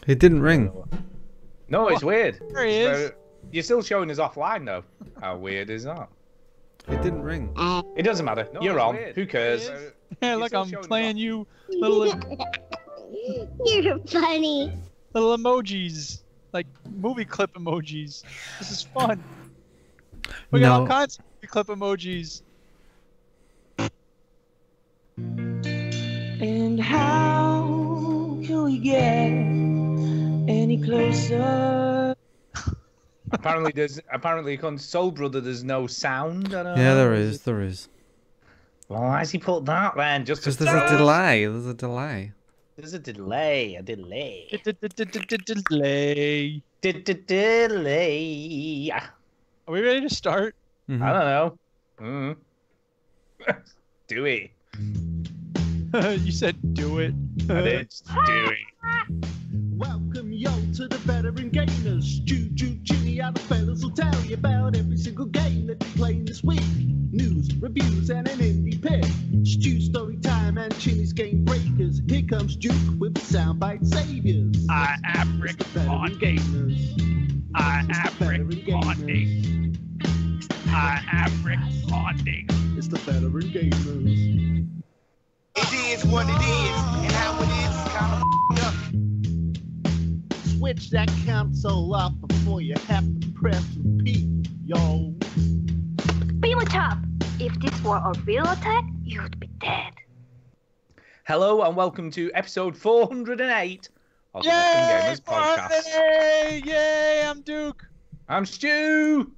It didn't ring. No, it's weird. There he is. You're still showing us offline, though. How weird is that? It didn't ring. It doesn't matter. No, You're it's on. weird. Who cares? Yeah, look, I'm playing you little You're funny. little emojis, like movie clip emojis. This is fun. We got all No. kinds of movie clip emojis. And how can we get any closer? Apparently Console Brother there's no sound. I don't Yeah, know. there is. There is. Well, why has he put that then? Just Because to there's a throw us? delay. There's a delay. There's a delay. A delay. Delay. Delay. Are we ready to start? Mhm. I don't know. Do it. You said do it. I did. Do it. Welcome yo to the veteran gamers. Juju, Ginny, and the fellas will tell you about every single game that you're playing this week. News, reviews, and an indie pick. Stu story time and Chinny's game breakers. Here comes Duke with the soundbite saviors. I am Rick Veteran Bonding. gamers. I am Rick Veteran Bonding. gamers. I am Rick Bonding. It's the veteran gamers. It is what it is, and how it is kind of up. Switch that console off before you have to press repeat, yo. Top. If this were a real attack, you'd be dead. Hello and welcome to episode 408 of the Yay! Veteran Gamers podcast. Yay! Yay! I'm Duke. I'm Stu.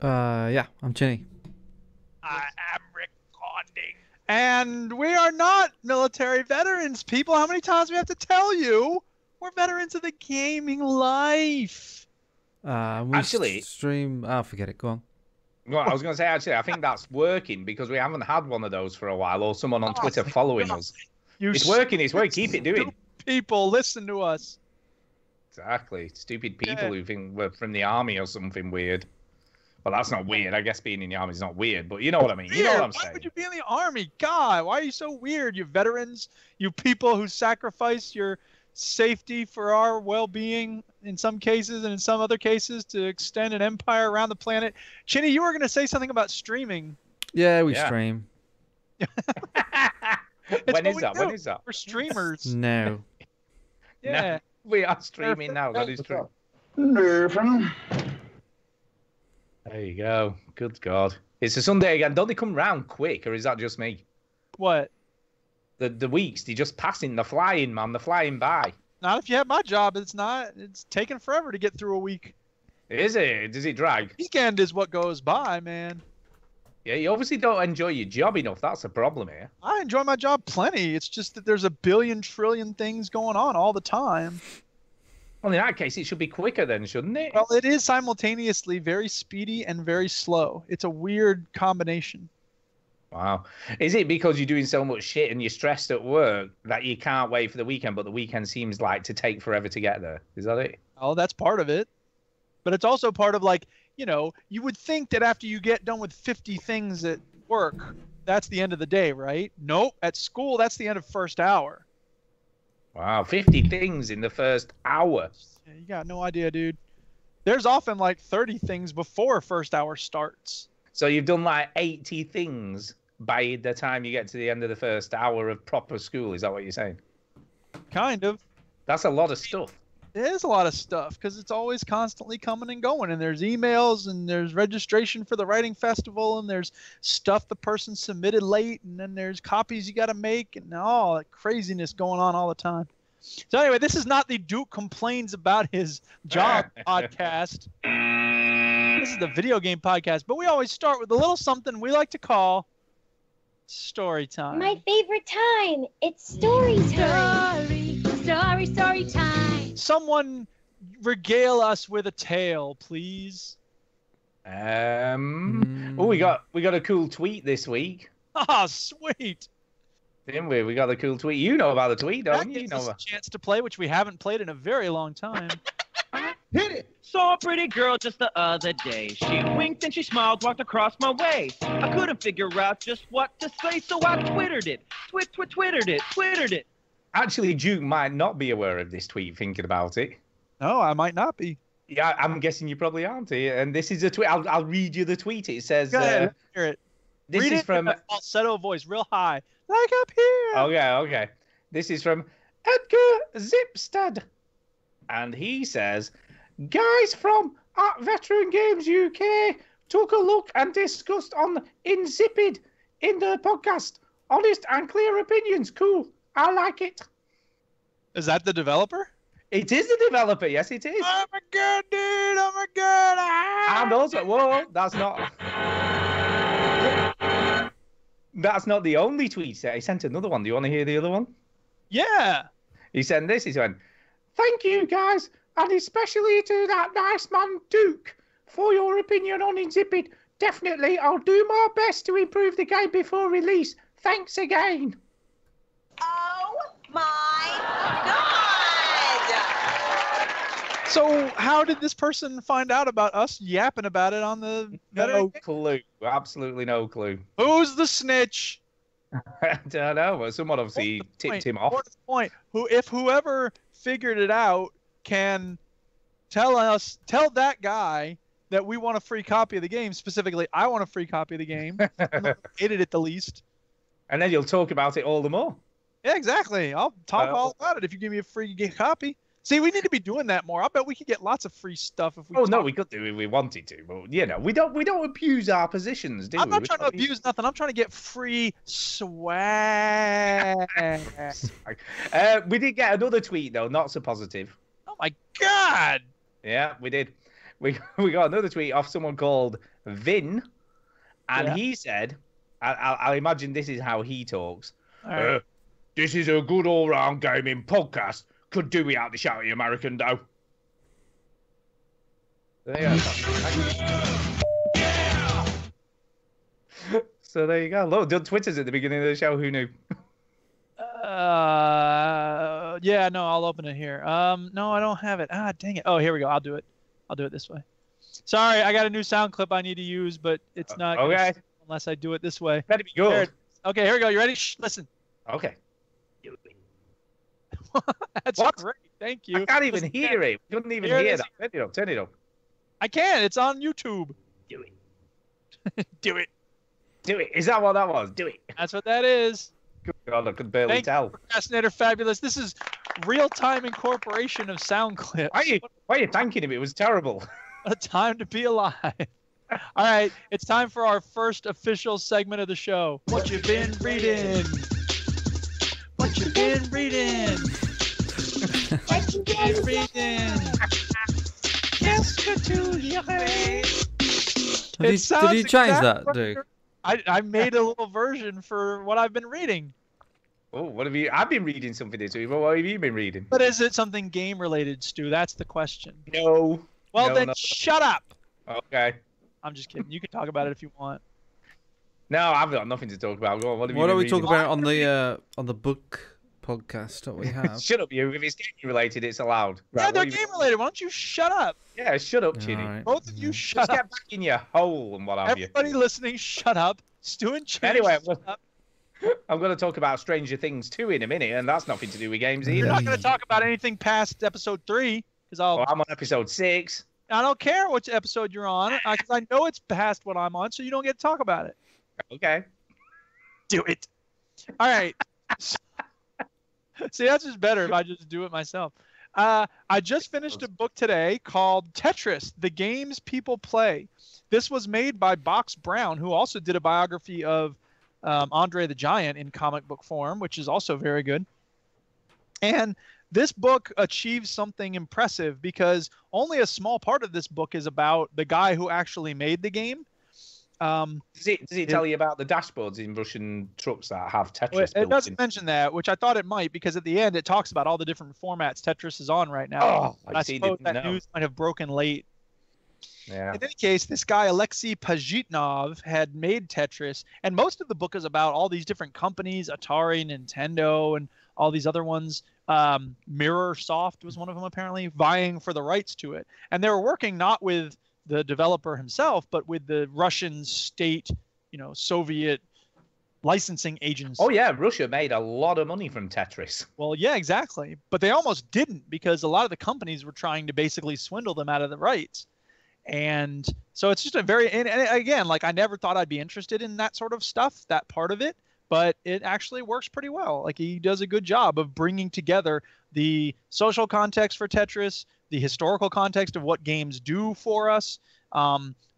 Yeah, I'm Chinny. I am Rick Bonding. And we are not military veterans, people. How many times do we have to tell you? We're veterans of the gaming life. We Actually- stream. Oh, forget it. Go on. Well, I was going to say, actually, I think that's working because we haven't had one of those for a while or someone on Oh, Twitter thank following God. us. You It's working, it's working. Keep it doing. People, listen to us. Exactly. Stupid people Yeah. who think we're from the army or something weird. Well, that's not weird. I guess being in the army is not weird, but you know what I mean. You know what I'm Why saying. would you be in the army? God, why are you so weird? You veterans, you people who sacrifice your safety for our well-being in some cases and in some other cases to extend an empire around the planet. Chinny, you were going to say something about streaming. Yeah, we Yeah. stream. When what is we that? do. When is that? We're streamers. No. Yeah. We are streaming now. That is true. Nerfing. There you go. Good God. It's a Sunday again. Don't they come round quick, or is that just me? What? The weeks, they just passing. They're flying, man. They're flying by. Not if you have my job. It's not. It's taking forever to get through a week. Is it? Does it drag? Weekend is what goes by, man. Yeah, you obviously don't enjoy your job enough. That's the problem here. I enjoy my job plenty. It's just that there's a billion trillion things going on all the time. Well, in that case, it should be quicker then, shouldn't it? Well, it is simultaneously very speedy and very slow. It's a weird combination. Wow. Is it because you're doing so much shit and you're stressed at work that you can't wait for the weekend, but the weekend seems like to take forever to get there? Is that it? Oh, that's part of it. But it's also part of, like, you know, you would think that after you get done with 50 things at work, that's the end of the day, right? Nope. At school, that's the end of first hour. Wow, 50 things in the first hour. Yeah, you got no idea, dude. There's often like 30 things before first hour starts. So you've done like 80 things by the time you get to the end of the first hour of proper school. Is that what you're saying? Kind of. That's a lot of stuff. There's a lot of stuff because it's always constantly coming and going, and there's emails and there's registration for the writing festival and there's stuff the person submitted late, and then there's copies you got to make and all that craziness going on all the time. So anyway, this is not the Duke complains about his job podcast. This is the video game podcast, but we always start with a little something we like to call story time. My favorite time. It's story time. Story time. Someone regale us with a tale, please. Oh, we got a cool tweet this week, Ah, sweet. didn't we? We got a cool tweet. You know about the tweet, That don't you? You gives know us a about... chance to play, which we haven't played in a very long time. Hit it! Saw a pretty girl just the other day. She winked and she smiled, walked across my way. I couldn't figure out just what to say, so I twittered it. Twittered it. Actually, Duke might not be aware of this tweet. Thinking about it. No, I might not be. Yeah, I'm guessing you probably aren't. And this is a tweet. I'll read you the tweet. It says, Go ahead, let's hear it. "This Read is it from." in a falsetto voice, real high, like up here. Okay. This is from Edgar Zipstad, and he says, "Guys from at Veteran Games UK took a look and discussed on Insipid in the podcast. Honest and clear opinions. Cool. I like it." Is that the developer? It is the developer. Yes, it is. Oh my god, dude! Oh my god! Ah! And also, whoa, that's not. That's not the only tweet. He sent another one. Do you want to hear the other one? Yeah. He sent this. He went, "Thank you, guys, and especially to that nice man, Duke, for your opinion on Insipid. Definitely, I'll do my best to improve the game before release. Thanks again." Oh my god! So how did this person find out about us yapping about it on the No clue. Absolutely no clue. Who's the snitch? I don't know. But someone obviously tipped him off. What's the point? If whoever figured it out can tell that guy that we want a free copy of the game, specifically I want a free copy of the game, hated it the least. And then you'll talk about it all the more. Yeah, exactly. I'll talk all about it if you give me a free copy. See, we need to be doing that more. I bet we could get lots of free stuff if we. Oh no, we could do if we wanted to, but we don't abuse our positions, do we? I'm not trying to abuse nothing. I'm trying to get free swag. We did get another tweet though, not so positive. Oh my god! Yeah, we did. We got another tweet off someone called Vin, and he said, "I imagine this is how he talks. Right. This is a good all-round gaming podcast. Could do without the shouty American though." There you go. So there you go. Look, done Twitters at the beginning of the show. Who knew? Yeah, no, I'll open it here. No, I don't have it. Ah, dang it. Oh, here we go. I'll do it this way. Sorry, I got a new sound clip I need to use, but it's not okay unless I do it this way. Better be good. Okay, here we go. You ready? Shh, listen. Okay. That's great. Thank you. I can't even hear it. You couldn't even hear that. Turn it up. I can. It's on YouTube. Do it. Do it. Do it. Is that what that was? Do it. That's what that is. Good God, I could barely tell. Procrastinator Fabulous. This is real-time incorporation of sound clips. Why are you thanking him? It was terrible. What a time to be alive. All right, it's time for our first official segment of the show. What you been reading? What you been reading? What you been reading? Did you change that, Duke? I made a little version for what I've been reading. Oh, what have you? I've been reading something this week. What have you been reading? But is it something game related, Stu? That's the question. No. Well, no, then no. shut up. Okay. I'm just kidding. You can talk about it if you want. No, I've got nothing to talk about. Go on, what have you Why been don't we reading? talk about it on the book podcast that we have? Shut up, you. If it's gaming related, it's allowed. Yeah, Right, they're what have you game related. Why don't you shut up? Yeah, shut up, Chinny. Alright. Both of you shut Just up. get back in your hole and what have you. Everybody listening, shut up. Stu and Chinny, Anyway, shut up. I'm going to talk about Stranger Things 2 in a minute, and that's nothing to do with games You're either. not going to talk about anything past episode 3 because Well, I'm on episode 6. I don't care which episode you're on because I know it's past what I'm on, so you don't get to talk about it. Okay. Do it. All right. See, that's just better if I just do it myself. I just finished a book today called Tetris: The Games People Play. This was made by Box Brown, who also did a biography of Andre the Giant in comic book form, which is also very good. And this book achieves something impressive because only a small part of this book is about the guy who actually made the game. Does it tell you about the dashboards in Russian trucks that have Tetris It built doesn't in? mention that, which I thought it might, because at the end it talks about all the different formats Tetris is on right now. Oh, I suppose didn't that know. news might have broken late. Yeah. In any case, this guy, Alexei Pajitnov, had made Tetris, and most of the book is about all these different companies, Atari, Nintendo, and all these other ones. Mirror Soft was one of them, apparently, vying for the rights to it. And they were working not with the developer himself, but with the Russian state, Soviet licensing agents. Oh yeah, Russia made a lot of money from Tetris. Well, yeah, exactly. But they almost didn't because a lot of the companies were trying to basically swindle them out of the rights. And so it's just a very, and again, like I never thought I'd be interested in that sort of stuff, that part of it, but it actually works pretty well. Like he does a good job of bringing together the social context for Tetris, the historical context of what games do for us,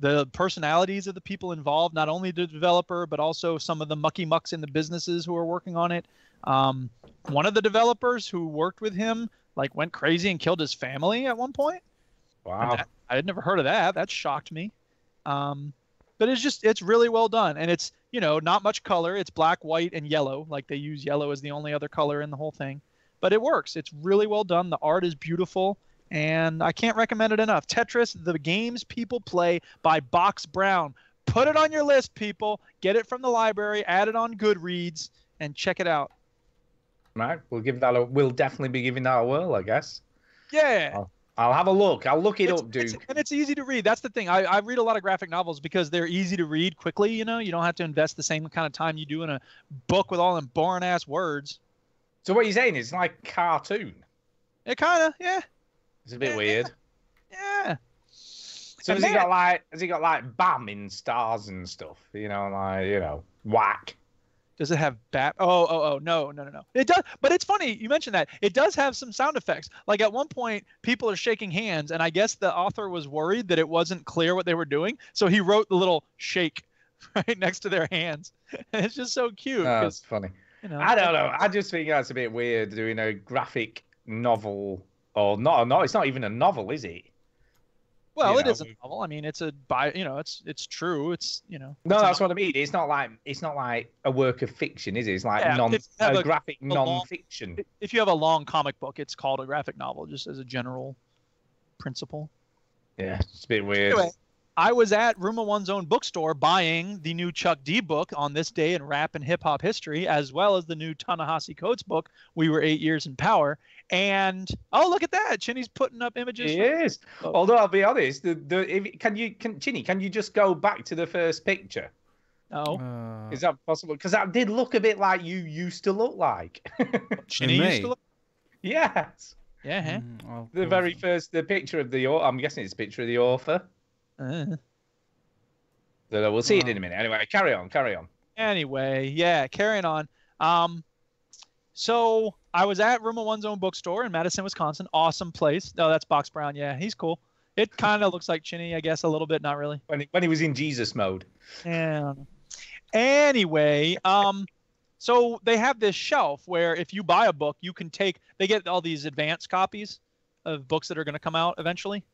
the personalities of the people involved, not only the developer, but also some of the mucky mucks in the businesses who are working on it. One of the developers who worked with him like went crazy and killed his family at one point. Wow. I had never heard of that. That shocked me. But it's really well done. And it's, not much color. It's black, white, and yellow. Like they use yellow as the only other color in the whole thing. But it works. It's really well done. The art is beautiful. And I can't recommend it enough. Tetris, The Games People Play by Box Brown. Put it on your list, people. Get it from the library. Add it on Goodreads and check it out. Right. We'll definitely be giving that a whirl, I guess. Yeah. I'll have a look. I'll look it up, dude. And it's easy to read. That's the thing. I read a lot of graphic novels because they're easy to read quickly. You don't have to invest the same kind of time you do in a book with all them boring ass words. So what you're saying is like a cartoon? It kind of, yeah. It's a bit weird. Yeah. So has he got like BAM in stars and stuff? Whack. Does it have bat? Oh, no. It does, but it's funny you mentioned that. It does have some sound effects. Like at one point, people are shaking hands, and I guess the author was worried that it wasn't clear what they were doing, so he wrote the little shake right next to their hands. And it's just so cute. Oh, that's funny. I don't know. I just think that's a bit weird doing a graphic novel, or not. No, it's not even a novel, is it? Well, it is a novel. I mean, it's it's true. It's No, that's what I mean. It's not like a work of fiction, is it? It's like a graphic non-fiction. If you have a long comic book, it's called a graphic novel, just as a general principle. Yeah, it's a bit weird. Anyway, I was at Room of One's Own bookstore buying the new Chuck D book on this day in rap and hip hop history, as well as the new Ta-Nehisi Coates book, We Were 8 Years in Power. And look at that! Chinny's putting up images. He is. Although I'll be honest, can you just go back to the first picture? No. Is that possible? Because that did look a bit like you used to look like. Chinny used to look. Yes. Yeah. The very first, the picture of the. I'm guessing it's a picture of the author. So we'll see it in a minute. Anyway, carry on. Anyway, yeah, carrying on. So I was at Room of One's Own bookstore in Madison, Wisconsin. Awesome place. No, that's Box Brown. Yeah, he's cool. It kind of looks like Chinny, I guess, a little bit. Not really. When he was in Jesus mode. Yeah. Anyway, so they have this shelf where if you buy a book, you can they get all these advanced copies of books that are going to come out eventually.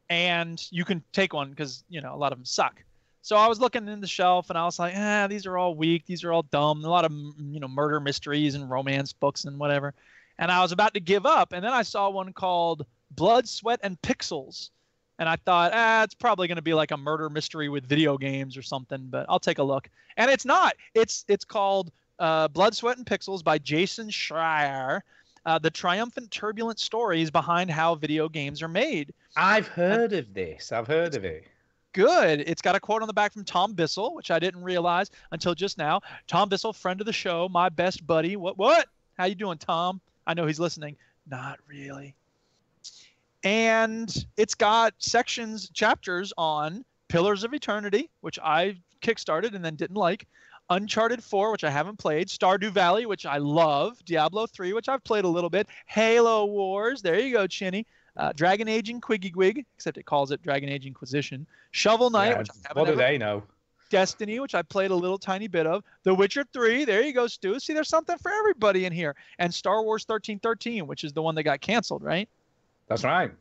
And you can take one because, a lot of them suck. So I was looking in the shelf and I was like, these are all weak. These are all dumb. A lot of, murder mysteries and romance books and whatever. And I was about to give up. And then I saw one called Blood, Sweat, and Pixels. And I thought, it's probably going to be like a murder mystery with video games or something, but I'll take a look. And it's not. It's called Blood, Sweat, and Pixels by Jason Schreier. The triumphant, turbulent stories behind how video games are made. I've heard of this. I've heard of it. Good. It's got a quote on the back from Tom Bissell, which I didn't realize until just now. Tom Bissell, friend of the show, my best buddy. What? How you doing, Tom? I know he's listening. Not really. And it's got chapters on Pillars of Eternity, which I kickstarted and then didn't like. Uncharted 4, which I haven't played. Stardew Valley, which I love. Diablo 3, which I've played a little bit. Halo Wars. There you go, Chinny. Dragon Age Inquisition, except it calls it Dragon Age Inquisition. Shovel Knight, which I haven't what do they know? Destiny, which I played a little tiny bit of. The Witcher 3, there you go, Stu. See, there's something for everybody in here. And Star Wars 1313, which is the one that got canceled, right? That's right.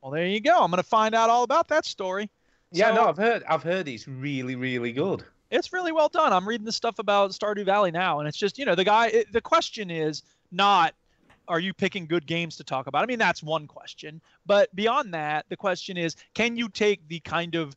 Well, there you go. I'm going to find out all about that story. Yeah, no, I've heard it's really, really good. It's really well done. I'm reading the stuff about Stardew Valley now, and it's just, the question is not, are you picking good games to talk about? I mean, that's one question. But beyond that, the question is, can you take the kind of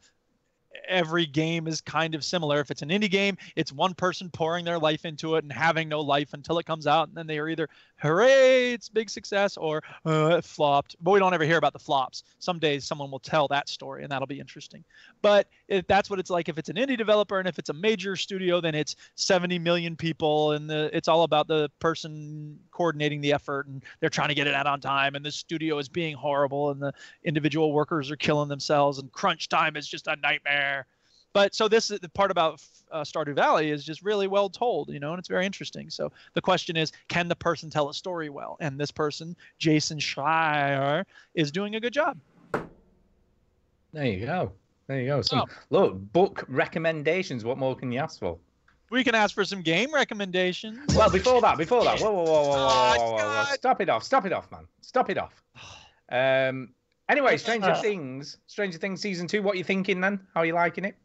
every game is kind of similar. If it's an indie game, it's one person pouring their life into it and having no life until it comes out, and then they are either hooray, it's a big success, or it flopped. But we don't ever hear about the flops. Some days someone will tell that story, and that'll be interesting. But if that's what it's like, if it's an indie developer and if it's a major studio, then it's 70 million people, and it's all about the person coordinating the effort, and they're trying to get it out on time, and the studio is being horrible, and the individual workers are killing themselves, and crunch time is just a nightmare. But so this is the part about Stardew Valley is just really well told, and it's very interesting. So the question is, can the person tell a story well? And this person, Jason Schreier, is doing a good job. There you go. Some look, book recommendations. What more can you ask for? We can ask for some game recommendations. Well, before that. Whoa. Stop it off, man. Stop it off. Anyway, Stranger Things season 2. What are you thinking then? How are you liking it?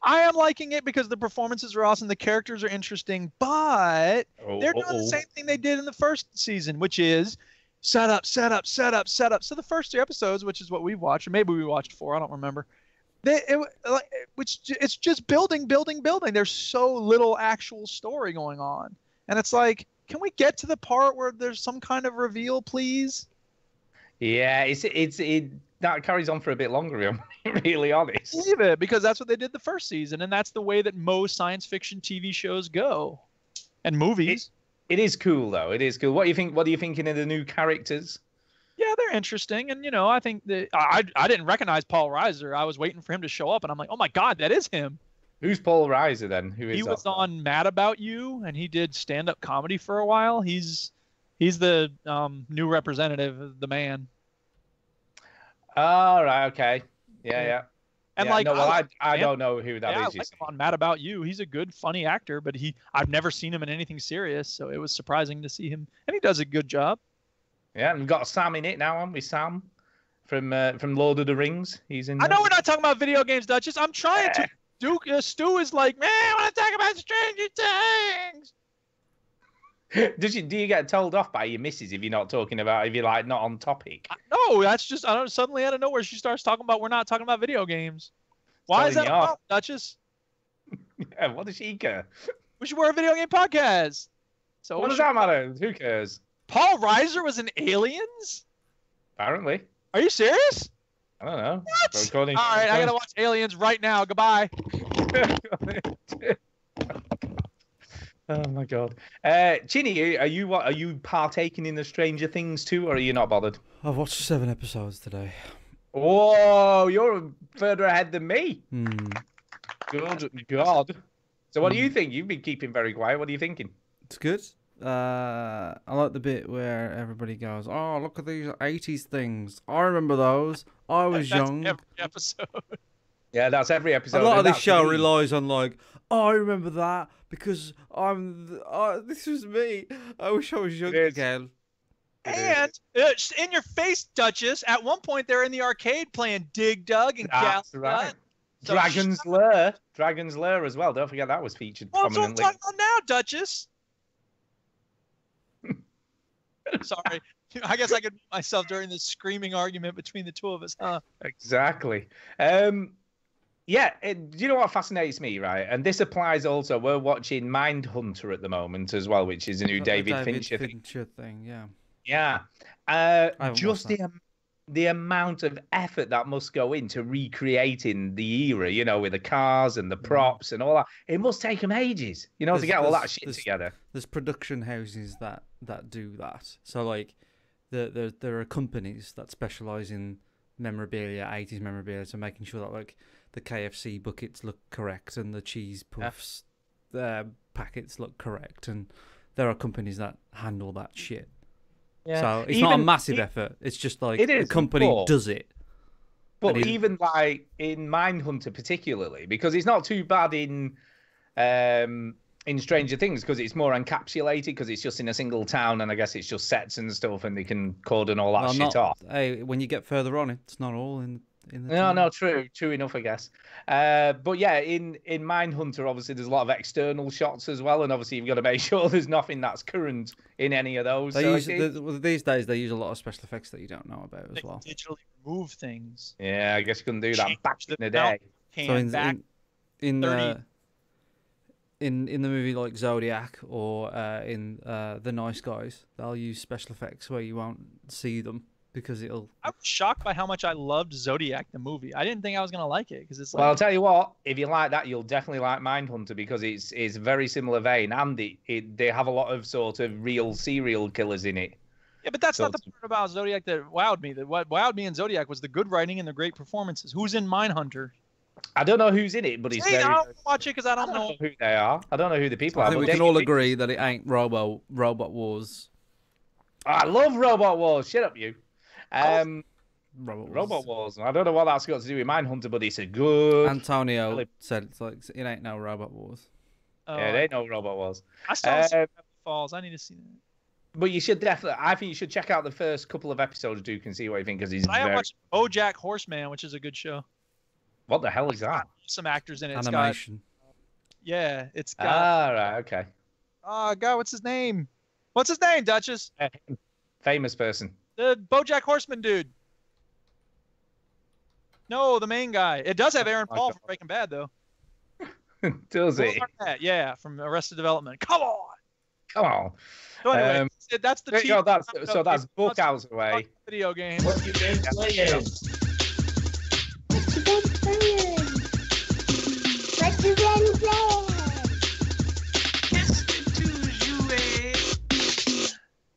I am liking it because the performances are awesome, the characters are interesting, but they're doing the same thing they did in the first season, which is set up. So the first 3 episodes, which is what we've watched, or maybe we watched 4, I don't remember. It's just building. There's so little actual story going on, and it's like, can we get to the part where there's some kind of reveal, please? Yeah, that carries on for a bit longer, I'm really honest. Leave it, because that's what they did the first season, and that's the way that most science fiction TV shows go, and movies. It is cool, though. It is cool. What do you think? What are you thinking of the new characters? Yeah, they're interesting, and I think that I didn't recognize Paul Reiser. I was waiting for him to show up, and I'm like, oh my God, that is him. Who's Paul Reiser then? He was on Mad About You, and he did stand-up comedy for a while. He's the new representative of the Man. Oh, right, okay. Yeah. And I don't know who that is. I like him on Mad About You. He's a good, funny actor, but I've never seen him in anything serious, so it was surprising to see him, and he does a good job. Yeah, and we've got Sam in it now, haven't we? Sam from Lord of the Rings. He's in. I know we're not talking about video games, Duchess. I'm trying to. Stu is like, man, I want to talk about Stranger Things. Do you get told off by your missus if you're not not on topic? No, that's just suddenly out of nowhere she starts talking about we're not talking about video games. Why is that a problem, Duchess? Yeah, what does she care? We should wear a video game podcast. So what does that matter? Who cares? Paul Reiser was in Aliens? Apparently. Are you serious? I don't know. What? All right, I gotta watch Aliens right now. Goodbye. Oh my God, Chinny, are you partaking in the Stranger Things too, or are you not bothered? I've watched 7 episodes today. Whoa, you're further ahead than me. Good God. So what do you think? You've been keeping very quiet. What are you thinking? It's good. I like the bit where everybody goes, "Oh, look at these 80s things. I remember those. I was young." Every episode. Yeah, that's every episode. A lot of this show relies on like, "Oh, I remember that because this was me. I wish I was young again." And in your face, Duchess. At one point, they're in the arcade playing Dig Dug and That's right. So Dragon's Lair as well. Don't forget that was featured prominently. What's on now, Duchess? Sorry. I guess I could mute myself during this screaming argument between the two of us, huh? Exactly. Yeah, do you know what fascinates me, right? And this applies also. We're watching Mindhunter at the moment as well, which is a new David Fincher thing. Yeah. Yeah. Just the amount of effort that must go into recreating the era, with the cars and the props and all that. It must take them ages, to get all that shit together. There's production houses that do that. So, like, there are companies that specialize in memorabilia, 80s memorabilia, so making sure that, like, the KFC buckets look correct and the cheese puffs packets look correct. And there are companies that handle that shit. Yeah. So it's not a massive effort. It's just like a company does it. But even like in Mindhunter particularly, because it's not too bad in Stranger Things because it's more encapsulated because it's just in a single town and I guess it's just sets and stuff and they can cordon all that shit off. Hey, when you get further on, it's not all in the No, true enough, I guess. But yeah, in Mindhunter, obviously there's a lot of external shots as well, and obviously you've got to make sure there's nothing that's current in any of those. These days they use a lot of special effects that you don't know about as well. Digitally remove things. Yeah, I guess you couldn't do that back in the day. So in in the movie like Zodiac or in The Nice Guys, they'll use special effects where you won't see them because it'll. I was shocked by how much I loved Zodiac the movie. I didn't think I was gonna like it because it's like. Well, I'll tell you what. If you like that, you'll definitely like Mindhunter because it's very similar vein, and they have a lot of sort of real serial killers in it. Yeah, but that's not the part about Zodiac that wowed me. That what wowed me in Zodiac was the good writing and the great performances. Who's in Mindhunter? I don't know who's in it, but it's Hey, very. I don't watch it because I don't know. Who they are. I don't know who the people I are. think we but can they- all agree that it ain't Robot Wars. I love Robot Wars. Shut up, you. Robot Wars. I don't know what that's got to do with Mindhunter, but it's a good. Antonio said it's like it ain't no Robot Wars. Yeah, they know Robot Wars. I still haven't seen Gravity Falls. I need to see that. But you should definitely. I think you should check out the first couple of episodes, Duke, and see what you think because he's But I have very. watched BoJack Horseman, which is a good show. What the hell is that? Some actors in it. Animation. It's got. Ah, right, okay. Oh God, what's his name? What's his name, Duchess? Famous person. The BoJack Horseman dude. No, the main guy. It does have Aaron my Paul God. from Breaking Bad, though. Does it? Yeah, from Arrested Development. Come on. Come on. So anyway, that's the there you go, team. so that's book hours away. Video game. What you been playing? What you been playing?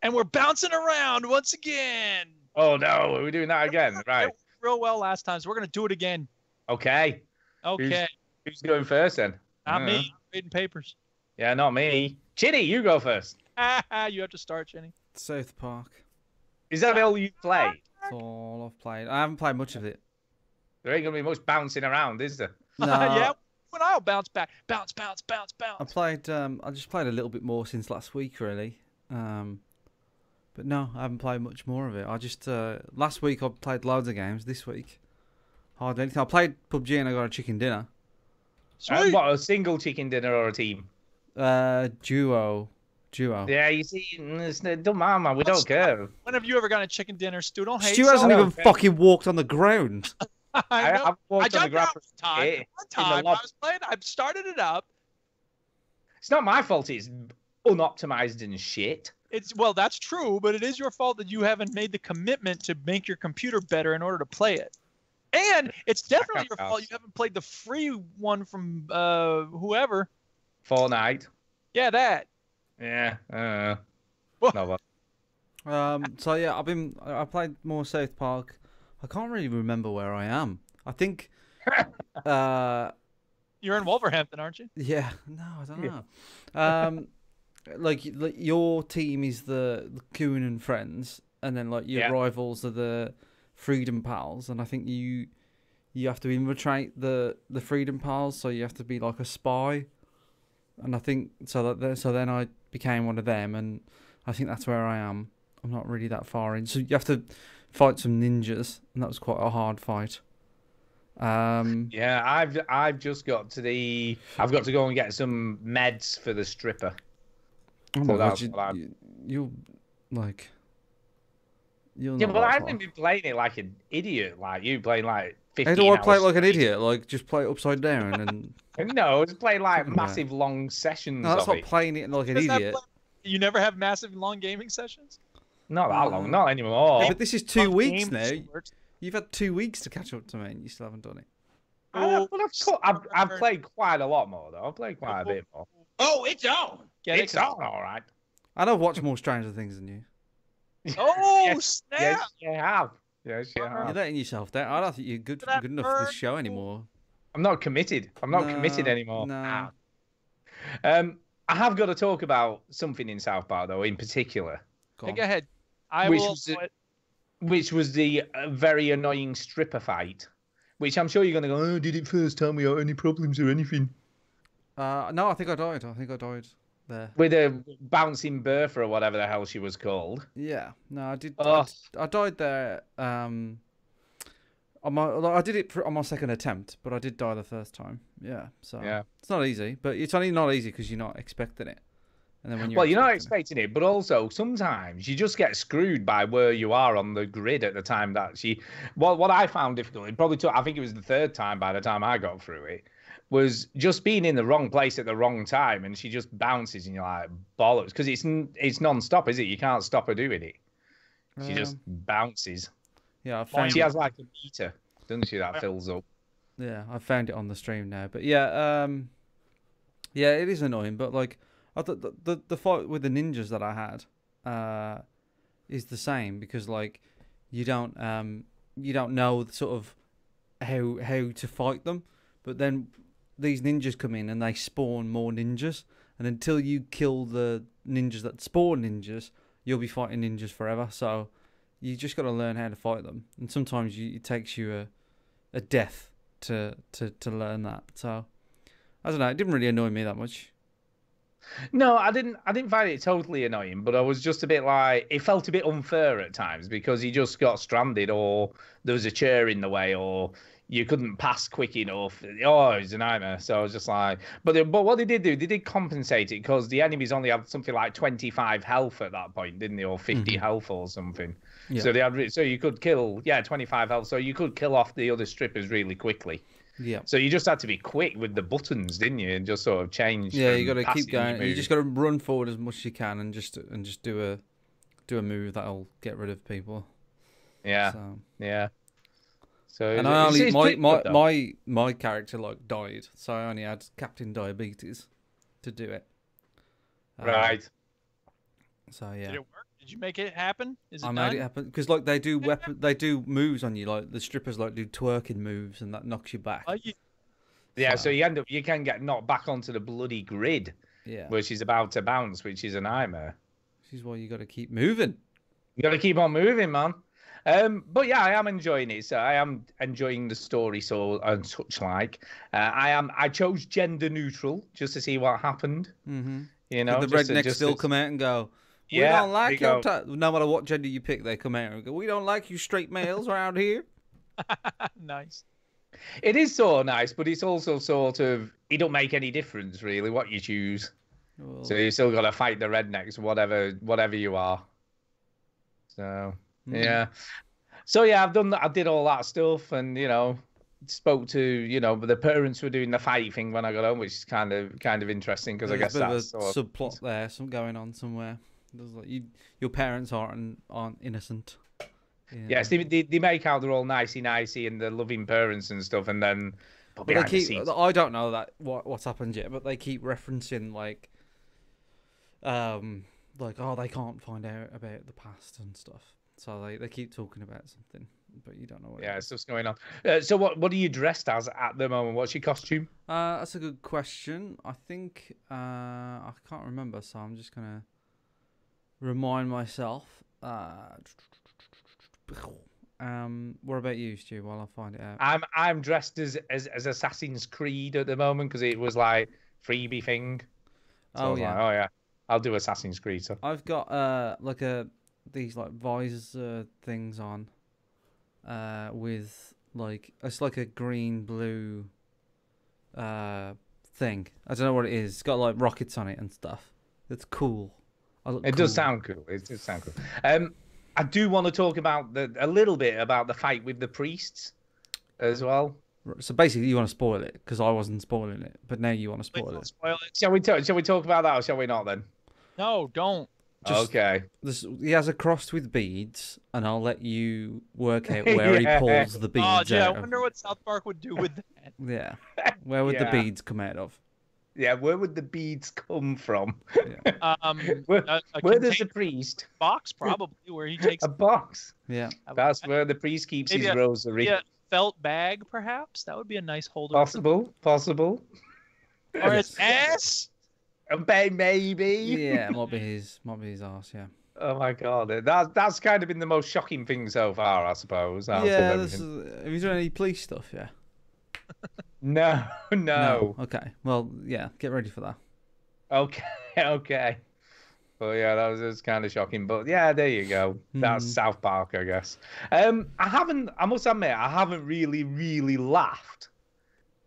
And we're bouncing around once again. Oh no, are we doing that again? Right. Real well last time, so we're gonna do it again. Okay. Okay. Who's going first then? Not me. I'm reading papers. Yeah, not me. Chinny, you go first. You have to start, Jenny. South Park. Is that all you play? That's all I've played. I haven't played much of it. There ain't gonna be much bouncing around, is there? No. Yeah. When I'll bounce back, bounce. I played. I just played a little bit more since last week, really. But no, I haven't played much more of it. I just last week I played loads of games. This week, hardly anything. I played PUBG and I got a chicken dinner. What, a single chicken dinner or a team? Duo. Yeah, you see, it don't matter, man. We don't care. When have you ever gotten a chicken dinner, Stu? Don't hate Stu hasn't yourself. even fucking walked on the ground. I know. I've walked I on the done that ground. one time. I was playing. I started it up. It's not my fault. It's unoptimized and shit. Well, that's true, but it is your fault that you haven't made the commitment to make your computer better in order to play it. And it's definitely your fault you haven't played the free one from whoever. Fortnite. Yeah, that. Yeah. No, So yeah, I played more South Park. I can't really remember where I am. I think. You're in Wolverhampton, aren't you? Yeah. No, I don't know. Like your team is the Coon and Friends, and then like your rivals are the Freedom Pals, and I think you have to infiltrate the Freedom Pals, so you have to be like a spy. And I think so then I became one of them, and I think that's where I am. I'm not really that far in, so you have to fight some ninjas, and that was quite a hard fight. Yeah, I've just got to I've got to go and get some meds for the stripper. Oh So my that's god, what you'll Yeah, but I haven't been playing it like an idiot, like you playing like 15 How do I play it hours. like an idiot? Like just play it upside down and No, it's playing like Fucking hell. massive long sessions no, that's of not it. playing it like an Isn't that idiot. You never have massive long gaming sessions? Not that long, not anymore. But this is 2 weeks game now. shorts. You've had 2 weeks to catch up to me, and you still haven't done it. I've played quite a lot more though. I've played quite a bit more. Oh, it's on. It's on, all right. And I've watched more Stranger Things than you. Oh, Yes, snap! yes, you have. Yes, you have. You're letting yourself down. I don't think you're good enough for this show anymore. I'm not committed. I'm not No, committed anymore. no. I have got to talk about something in South Park though, in particular, Go on. Go ahead. I Which will. was the- which was the very annoying stripper fight. Which I'm sure you're gonna go. Oh, did it first time without any problems or anything? No, I think I died. I think I died there. With a bouncing Bertha or whatever the hell she was called. Yeah. No, I did. Oh. I died there. I did it on my second attempt, but I did die the first time. Yeah. So Yeah. it's not easy, but it's only not easy because you're not expecting it. And then when you're Well, you're not expecting it, but also sometimes you just get screwed by where you are on the grid at the time that she. Well, what I found difficult, it probably took. I think it was the third time by the time I got through it, was just being in the wrong place at the wrong time, and she just bounces, and you're like, bollocks, because it's non-stop, is it? You can't stop her doing it. She just bounces. Yeah, I found She has like a meter, doesn't she, that fills up. Yeah, I found it on the stream now. But yeah, yeah, it is annoying. But like, I thought the fight with the ninjas that I had is the same, because like you don't know sort of how to fight them. But then these ninjas come in and they spawn more ninjas, and until you kill the ninjas that spawn ninjas, you'll be fighting ninjas forever. So you just got to learn how to fight them, and sometimes it takes you a death to learn that. So I don't know, it didn't really annoy me that much. No, I didn't find it totally annoying, but I was just a bit like, it felt a bit unfair at times, because he just got stranded, or there was a chair in the way, or you couldn't pass quick enough. Oh, it was a nightmare. So I was just like, but what they did compensate it, because the enemies only had something like 25 health at that point, didn't they, or 50 health or something. Yeah. So you could kill 25 health, so you could kill off the other strippers really quickly. Yeah. So you just had to be quick with the buttons, didn't you, and just sort of change. Yeah, you got to passing keep going. your You just got to run forward as much as you can, and just do a move that'll get rid of people. Yeah. So. Yeah. So and I only my character like died, so I only had Captain Diabetes to do it. Right. So yeah. Did it work? Did you make it happen? Is it I done? made it happen, because like they do moves on you, like the strippers like do twerking moves, and that knocks you back. Yeah, so you can get knocked back onto the bloody grid. Yeah. Where she's about to bounce, which is a nightmare. This is why you got to keep moving. You got to keep on moving, man. But yeah, I am enjoying it. So I am enjoying the story, and such like. I chose gender neutral just to see what happened. Mm-hmm. You know, the rednecks still come out and go, we don't like you. No matter what gender you pick, they come out and go, we don't like you straight males around here. Nice. It is sort of nice, but it's also sort of, it don't make any difference really what you choose. Well, So you still got to fight the rednecks, whatever you are. So yeah. So yeah, I did all that stuff, and spoke to but the parents were doing the fight thing when I got home, which is kind of interesting, because I guess that's a subplot there, some going on somewhere. There's like your parents aren't innocent. Yes, they make out they're all nicey and they're loving parents and stuff, and then but they keep. I don't know what's happened yet, but they keep referencing like oh, they can't find out about the past and stuff. So they keep talking about something, but you don't know what. Yeah, stuff's going on. So what are you dressed as at the moment? What's your costume? That's a good question. I think I can't remember, so I'm just gonna remind myself. What about you, Stu? While I find it out. I'm dressed as Assassin's Creed at the moment, because it was like freebie thing. So I was like, oh yeah, I'll do Assassin's Creed. So I've got these like visor things on, with like it's like a green blue thing. I don't know what it is. It's got like rockets on it and stuff. It's cool. It does sound cool. It does sound cool. I do want to talk about a little bit about the fight with the priests as well. So basically, you want to spoil it, because I wasn't spoiling it, but now you want to spoil it. Shall we talk about that, or shall we not then? No, don't. Okay. He has a cross with beads, and I'll let you work out where he pulls the beads out. I wonder what South Park would do with that. Yeah. Where would the beads come out of? Yeah, where would the beads come from? Yeah. Where does the priest? Box, probably, where he takes a box. Yeah. That's where the priest keeps his rosary. Yeah, felt bag, perhaps. That would be a nice holder. Possible. Or his ass. Maybe. Yeah, might be his ass. Yeah. Oh my god, that's kind of been the most shocking thing so far, I suppose. Have you done any police stuff? Yeah. No. Okay. Well, yeah. Get ready for that. Okay. But yeah, that was kind of shocking. But yeah, there you go. That's South Park, I guess. I must admit, I haven't really laughed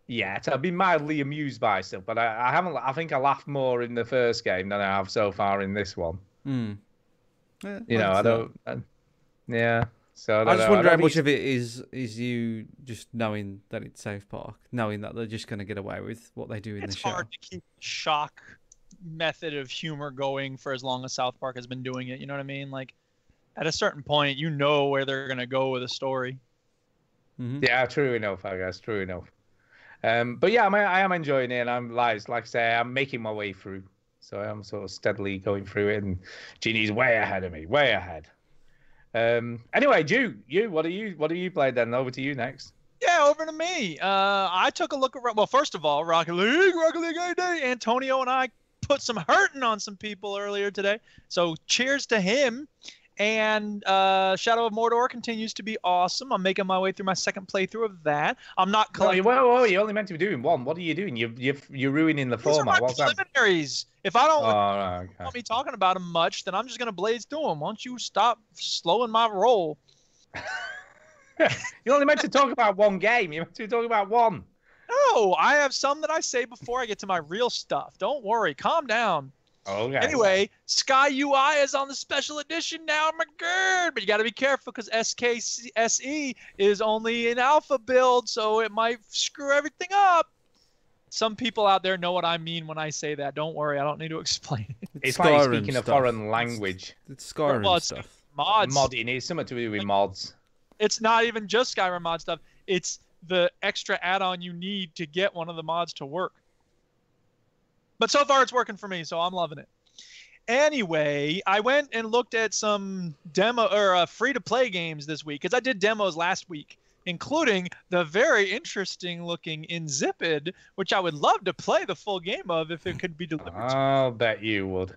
yet. I've been mildly amused by stuff, but I haven't. I think I laughed more in the first game than I have so far in this one. Yeah, I don't. Yeah. So I just know. wonder I how don't much think of it is you just knowing that it's South Park, knowing that they're just going to get away with what they do in It's the show. hard to keep shock method of humor going for as long as South Park has been doing it. You know what I mean? Like, at a certain point, you know where they're going to go with a story. Mhm. Yeah, true enough, I guess. True enough. But yeah, I am enjoying it, and I'm like I say, I'm making my way through. So I'm sort of steadily going through it, and Jeannie's way ahead of me, way ahead. Anyway, what do you play then? Over to you next. Yeah, over to me. I took a look around. Well, first of all, Rocket League A Day. Antonio and I put some hurting on some people earlier today. So cheers to him. And Shadow of Mordor continues to be awesome. I'm making my way through my second playthrough of that. I'm not collecting. Whoa, you only meant to be doing one. What are you doing? You're ruining the These are format. my What's that? preliminaries. If I don't right, okay. want me talking about them much, then I'm just going to blaze through them. Why don't you stop slowing my roll? You only meant to talk about one game. You meant to talk about one. No, I have some that I say before I get to my real stuff. Don't worry. Calm down. Okay. Anyway, Sky UI is on the special edition now. Oh my god! But you got to be careful because SKSE is only an alpha build, so it might screw everything up. Some people out there know what I mean when I say that. Don't worry, I don't need to explain it. It's like Skyrim speaking a stuff. foreign language. It's Skyrim Well, it's stuff. mods. Modding. It's something to do with mods. It's not even just Skyrim mod stuff. It's the extra add-on you need to get one of the mods to work. But so far it's working for me, so I'm loving it. Anyway, I went and looked at some demo or free-to-play games this week because I did demos last week, including the very interesting-looking Insipid, which I would love to play the full game of if it could be delivered. I'll bet you would.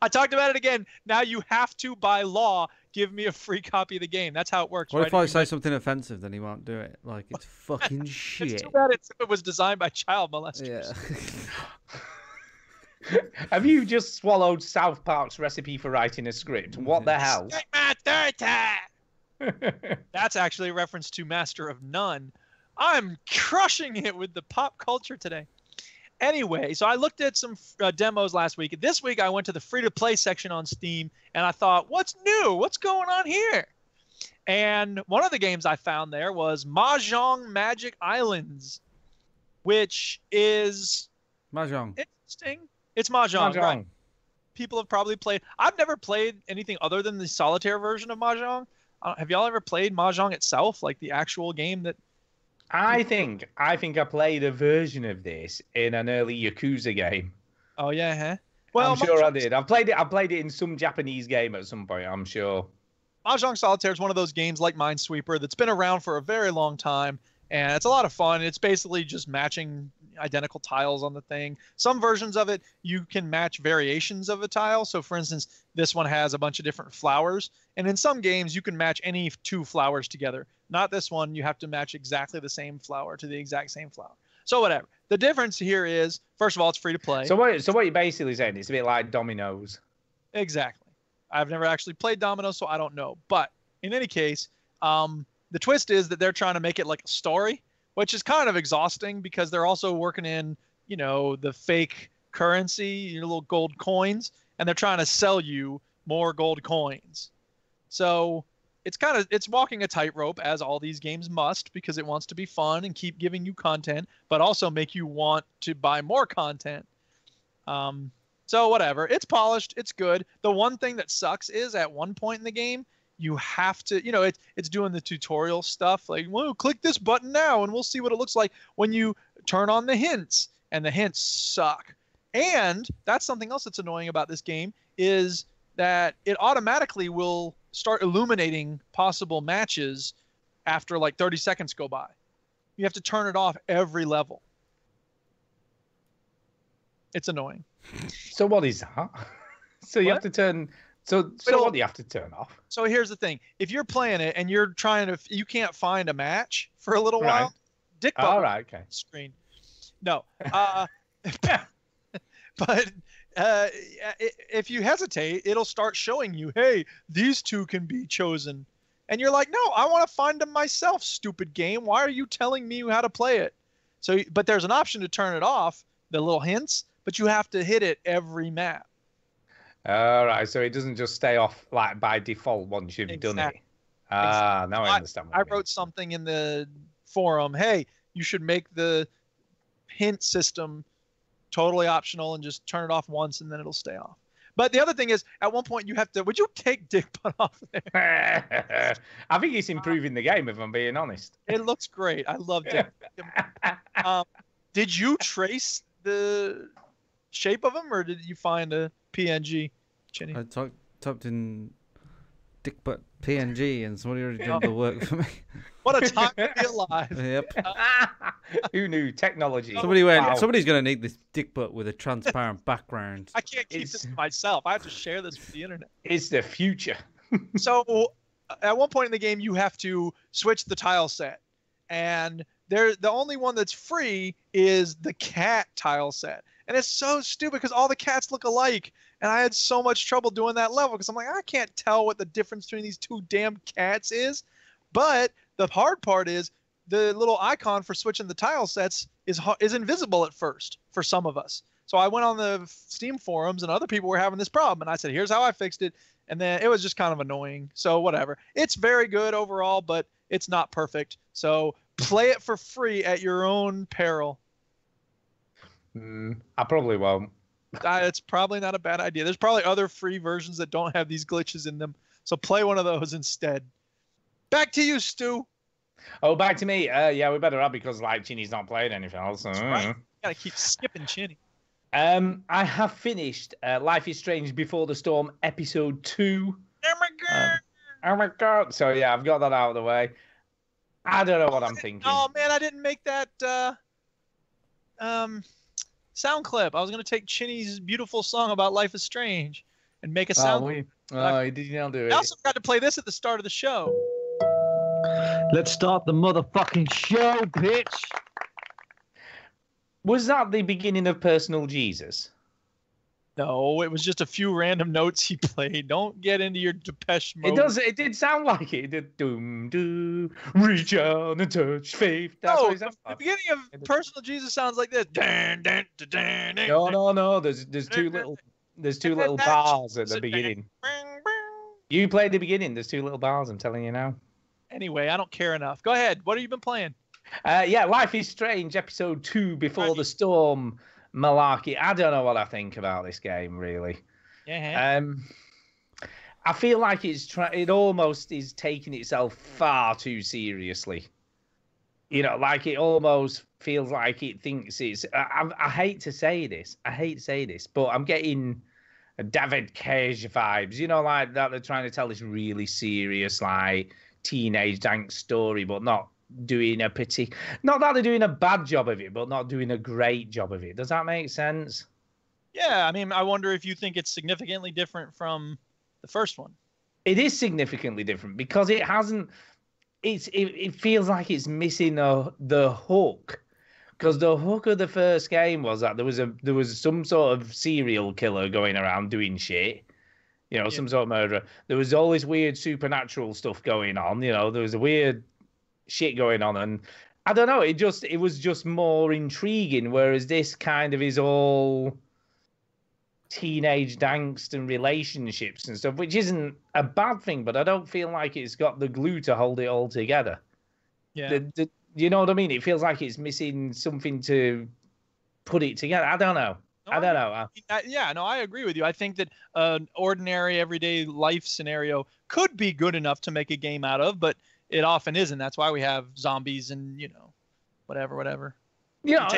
I talked about it again. Now you have to, by law, give me a free copy of the game. That's how it works. What right? if I say something offensive, then he won't do it? Like, it's fucking shit. It's too bad it was designed by child molesters. Yeah. Have you just swallowed South Park's recipe for writing a script? What the hell? Take my dirty! That's actually a reference to Master of None. I'm crushing it with the pop culture today. Anyway, so I looked at some demos last week. This week I went to the free-to-play section on Steam, and I thought, what's new? What's going on here? And one of the games I found there was Mahjong Magic Islands, which is Mahjong. interesting. It's Mahjong, right? People have probably played. I've never played anything other than the solitaire version of Mahjong. Have y'all ever played Mahjong itself, like the actual game that... I think I played a version of this in an early Yakuza game. Oh yeah, huh? Well, I'm sure I did. I played it in some Japanese game at some point, I'm sure. Mahjong Solitaire is one of those games like Minesweeper that's been around for a very long time, and it's a lot of fun. It's basically just matching identical tiles on the thing. Some versions of it, you can match variations of a tile. So for instance, this one has a bunch of different flowers, and in some games, you can match any two flowers together. Not this one. You have to match exactly the same flower to the exact same flower. So whatever. The difference here is, first of all, it's free to play. So what you're basically saying, it's a bit like dominoes. Exactly. I've never actually played dominoes, so I don't know. But in any case, the twist is that they're trying to make it like a story, which is kind of exhausting because they're also working in, you know, the fake currency, your little gold coins, and they're trying to sell you more gold coins. So it's walking a tightrope, as all these games must, because it wants to be fun and keep giving you content, but also make you want to buy more content. So whatever, it's polished, it's good. The one thing that sucks is at one point in the game, you have to, you know, it's doing the tutorial stuff like, well, click this button now and we'll see what it looks like when you turn on the hints, and the hints suck. And that's something else that's annoying about this game is that it automatically will start illuminating possible matches after like 30 seconds go by. You have to turn it off every level. It's annoying. So what is that? So you have to turn... So what do you have to turn off? So here's the thing. If you're playing it and you're trying to... You can't find a match for a little while. Dick button all right, okay. Screen. No. But if you hesitate, it'll start showing you, hey, these two can be chosen. And you're like, no, I want to find them myself, stupid game. Why are you telling me how to play it? So, but there's an option to turn it off, the little hints, but you have to hit it every map. All right, so it doesn't just stay off like by default once you've done it. Exactly. Ah, now I understand. What I you mean. wrote something in the forum. Hey, you should make the hint system totally optional and just turn it off once, and then it'll stay off. But the other thing is, at one point you have to. Would you take dick butt off there? I think it's improving the game, if I'm being honest. It looks great. I love dick. Did you trace the shape of him, or did you find a PNG? Chinny? I typed in dick butt PNG, and somebody already did the work for me. What a time to be alive. Yep. Who knew technology? Somebody went. Wow. Somebody's gonna need this dick butt with a transparent background. I can't keep this to myself. I have to share this with the internet. It's the future. So at one point in the game, you have to switch the tile set, and the only one that's free is the cat tile set, and it's so stupid because all the cats look alike, and I had so much trouble doing that level because I'm like, I can't tell what the difference between these two damn cats is. But the hard part is the little icon for switching the tile sets is invisible at first for some of us. So I went on the Steam forums, and other people were having this problem, and I said, here's how I fixed it. And then it was just kind of annoying. So whatever. It's very good overall, but it's not perfect. So play it for free at your own peril. I probably won't. It's probably not a bad idea. There's probably other free versions that don't have these glitches in them. So play one of those instead. Back to you, Stu. Oh, back to me. Yeah, we better have because like Chinny's not playing anything else. That's right. Gotta keep skipping Chinny. I have finished Life is Strange Before the Storm episode 2. Oh my god. Oh my god. So yeah, I've got that out of the way. I don't know what I'm thinking. Oh man, I didn't make that sound clip. I was gonna take Chinny's beautiful song about Life is Strange and make a sound clip. Did you not do it? I also got to play this at the start of the show. Let's start the motherfucking show, bitch. Was that the beginning of Personal Jesus? No, it was just a few random notes he played. Don't get into your Depeche Mode. It did sound like it. It did doom doo, reach out and touch faith. That's No, what it sounds the like. beginning of Personal Jesus sounds like this. No. There's two little bars at the beginning. You played the beginning. There's two little bars. I'm telling you now. Anyway, I don't care enough. Go ahead. What have you been playing? Yeah, Life is Strange, episode 2, Before the Storm, malarkey. I don't know what I think about this game, really. Yeah. I feel like it almost is taking itself far too seriously. You know, like it almost feels like it thinks it's. I hate to say this. But I'm getting David Cage vibes. You know, like that they're trying to tell this really serious, like teenage dank story, but not doing not that they're doing a bad job of it, but not doing a great job of it. Does that make sense? Yeah, I mean, I wonder if you think it's significantly different from the first one. It is significantly different because it hasn't. It feels like it's missing the hook, because the hook of the first game was that there was some sort of serial killer going around doing shit. You know, some sort of murderer. There was all this weird supernatural stuff going on. You know, there was a weird shit going on, and I don't know. It was just more intriguing. Whereas this kind of is all teenage angst and relationships and stuff, which isn't a bad thing, but I don't feel like it's got the glue to hold it all together. Yeah. You know what I mean? It feels like it's missing something to put it together. I don't know. I don't know. Yeah, no, I agree with you. I think that an ordinary everyday life scenario could be good enough to make a game out of, but it often isn't. That's why we have zombies and, you know, whatever. Yeah,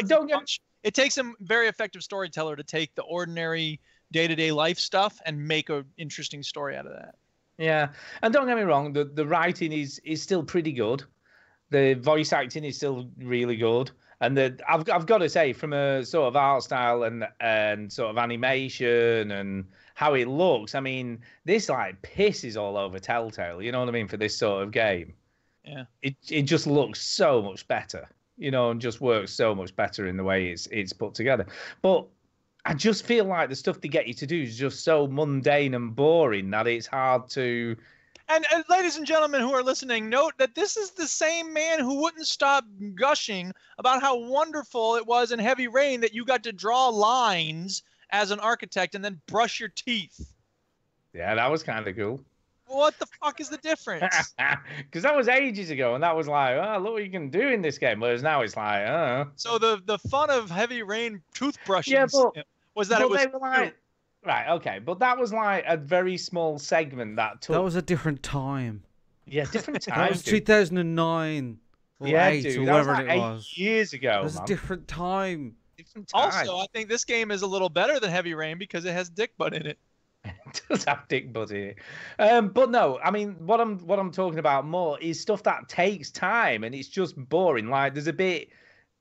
it takes a very effective storyteller to take the ordinary day-to-day life stuff and make an interesting story out of that. Yeah, and don't get me wrong, the writing is still pretty good. The voice acting is still really good. And I've got to say, from a sort of art style and sort of animation and how it looks, I mean, this like pisses all over Telltale. You know what I mean, for this sort of game. Yeah. It just looks so much better, you know, and just works so much better in the way it's put together. But I just feel like the stuff they get you to do is just so mundane and boring that it's hard to. And ladies and gentlemen who are listening, note that this is the same man who wouldn't stop gushing about how wonderful it was in Heavy Rain that you got to draw lines as an architect and then brush your teeth. Yeah, that was kind of cool. What the fuck is the difference? Because that was ages ago, and that was like, oh, look what you can do in this game. Whereas now it's like, oh. So the fun of Heavy Rain toothbrushing Yeah, but was that it was they were like, right, okay, but that was like a very small segment that took. That was a different time. Yeah, different time. That was 2009 or Yeah, 8 dude, or that was whatever like it 8 was. years ago. It was a man. different time. Different time. Also, I think this game is a little better than Heavy Rain because it has Dick Butt in it. It does have Dick Butt in it. But no, I mean, what I'm talking about more is stuff that takes time and it's just boring. Like there's a bit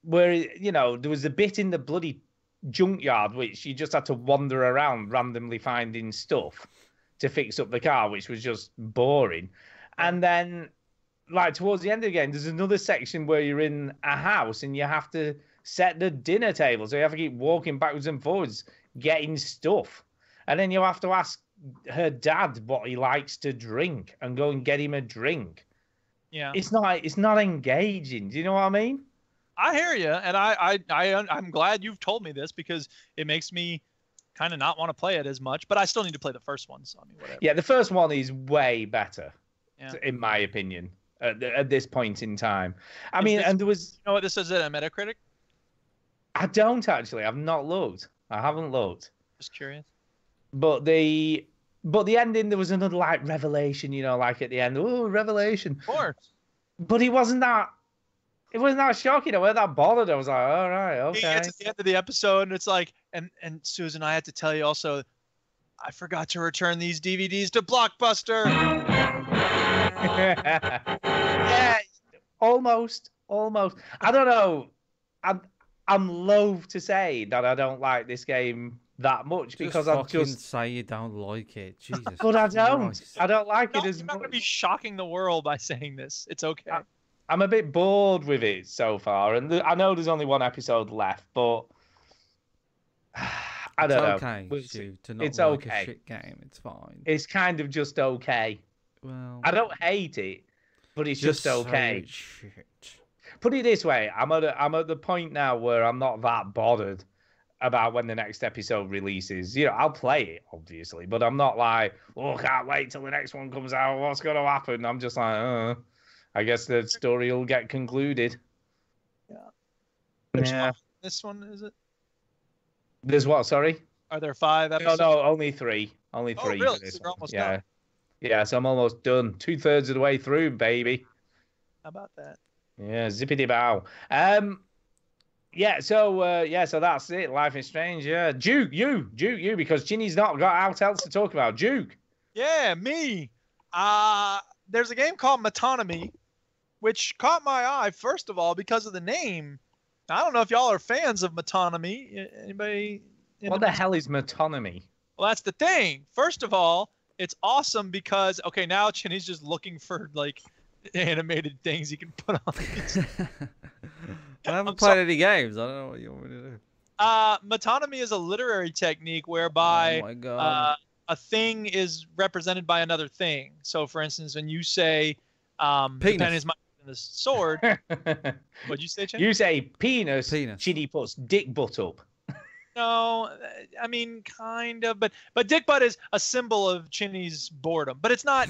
where there was a bit in the bloody junkyard which you just had to wander around randomly finding stuff to fix up the car, which was just boring. And then, like towards the end of the game, there's another section where you're in a house and you have to set the dinner table, so you have to keep walking backwards and forwards getting stuff. And then you have to ask her dad what he likes to drink and go and get him a drink. Yeah. It's not engaging. Do you know what I mean? I hear you, and I'm glad you've told me this because it makes me kind of not want to play it as much. But I still need to play the first one. So I mean, whatever. Yeah, the first one is way better, Yeah. in my opinion, at this point in time. I mean, and there was. You know what this is at Metacritic? I don't actually. I've not looked. I haven't looked. Just curious. But the ending, there was another like revelation, like at the end. Oh, revelation. Of course. But it wasn't that shocking. I wasn't that bothered. I was like, all right, okay. He gets to the end of the episode, and it's like, and Susan, I had to tell you also, I forgot to return these DVDs to Blockbuster. Yeah, almost. I don't know. I'm loath to say that I don't like this game that much because I'm just say you don't like it, Jesus. But I don't. Christ. I don't like it as You're not much. going to be shocking the world by saying this. It's okay. I'm a bit bored with it so far, and I know there's only one episode left, but I don't know. Okay, Stu, to not it's like okay. a shit game. It's fine. It's kind of just okay. Well, I don't hate it, but it's just say okay. it's shit. Put it this way, I'm at the point now where I'm not that bothered about when the next episode releases. I'll play it, obviously, but I'm not like, oh, can't wait till the next one comes out. What's going to happen? I'm just like, I guess the story will get concluded. Yeah. This one, is it? There's what, sorry? Are there 5 episodes? No, only 3. Only 3 really? for this So you're one. almost Yeah. done. Yeah, so I'm almost done. 2/3 of the way through, baby. How about that? Yeah, zippity bow. So that's it. Life is Strange. Yeah, Duke, you, because Ginny's not got out else to talk about. Duke. Yeah, me. There's a game called Metonymy, which caught my eye first of all because of the name. I don't know if y'all are fans of Metonymy. Anybody? What the hell is Metonymy? Well, that's the thing. First of all, it's awesome because now Chinny's just looking for like animated things he can put on. I haven't played any games. I don't know what you want me to do. Metonymy is a literary technique whereby Oh my God. a thing is represented by another thing. So, for instance, when you say the pen is my than the sword, what'd you say, Chin? You say penis. Ginny puts dick butt up. No, I mean kind of, but dick butt is a symbol of Chinny's boredom, but it's not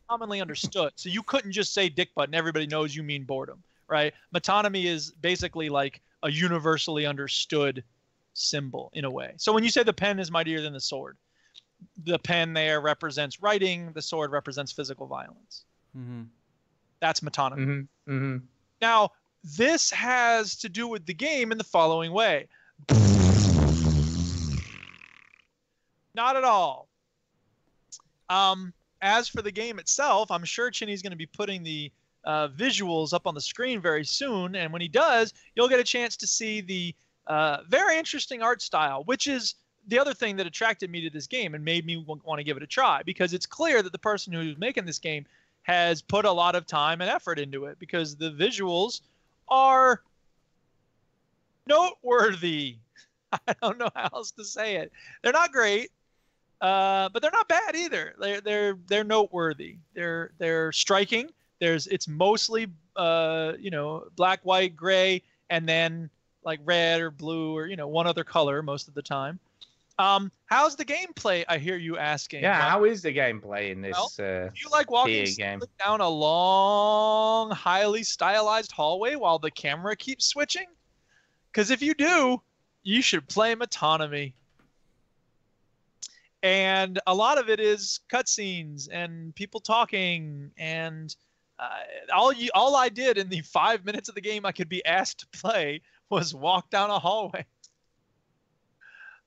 commonly understood. So you couldn't just say dick butt and everybody knows you mean boredom, right? Metonymy is basically like a universally understood symbol in a way. So when you say the pen is mightier than the sword, the pen there represents writing, the sword represents physical violence. Mm-hmm. That's metonymy. Mm-hmm. Mm-hmm. Now, this has to do with the game in the following way. Not at all. As for the game itself, I'm sure Chinny's going to be putting the visuals up on the screen very soon, and when he does, you'll get a chance to see the very interesting art style, which is the other thing that attracted me to this game and made me want to give it a try, because it's clear that the person who's making this game has put a lot of time and effort into it, because the visuals are noteworthy. I don't know how else to say it. They're not great, but they're not bad either. They're noteworthy. They're striking. It's mostly black, white, gray, and then like red or blue or one other color most of the time. How's the gameplay? I hear you asking. Yeah, Well, how is the gameplay in this do you like walking PA game? down a long, highly stylized hallway while the camera keeps switching? Because if you do, you should play Metonymy. And a lot of it is cutscenes and people talking, and all I did in the 5 minutes of the game I could be asked to play was walk down a hallway.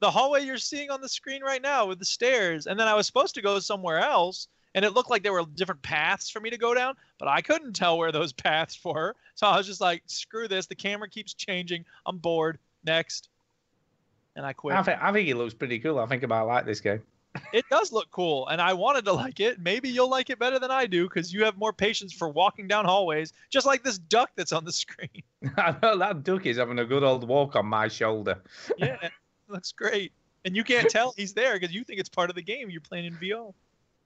The hallway you're seeing on the screen right now with the stairs, and then I was supposed to go somewhere else, and it looked like there were different paths for me to go down, but I couldn't tell where those paths were. So I was just like, screw this. The camera keeps changing. I'm bored. Next. And I quit. I think it looks pretty cool. I think I might like this game. It does look cool, and I wanted to like it. Maybe you'll like it better than I do because you have more patience for walking down hallways, just like this duck that's on the screen. I know that duck is having a good old walk on my shoulder. Yeah, it looks great. And you can't tell he's there because you think it's part of the game. You're playing in VR.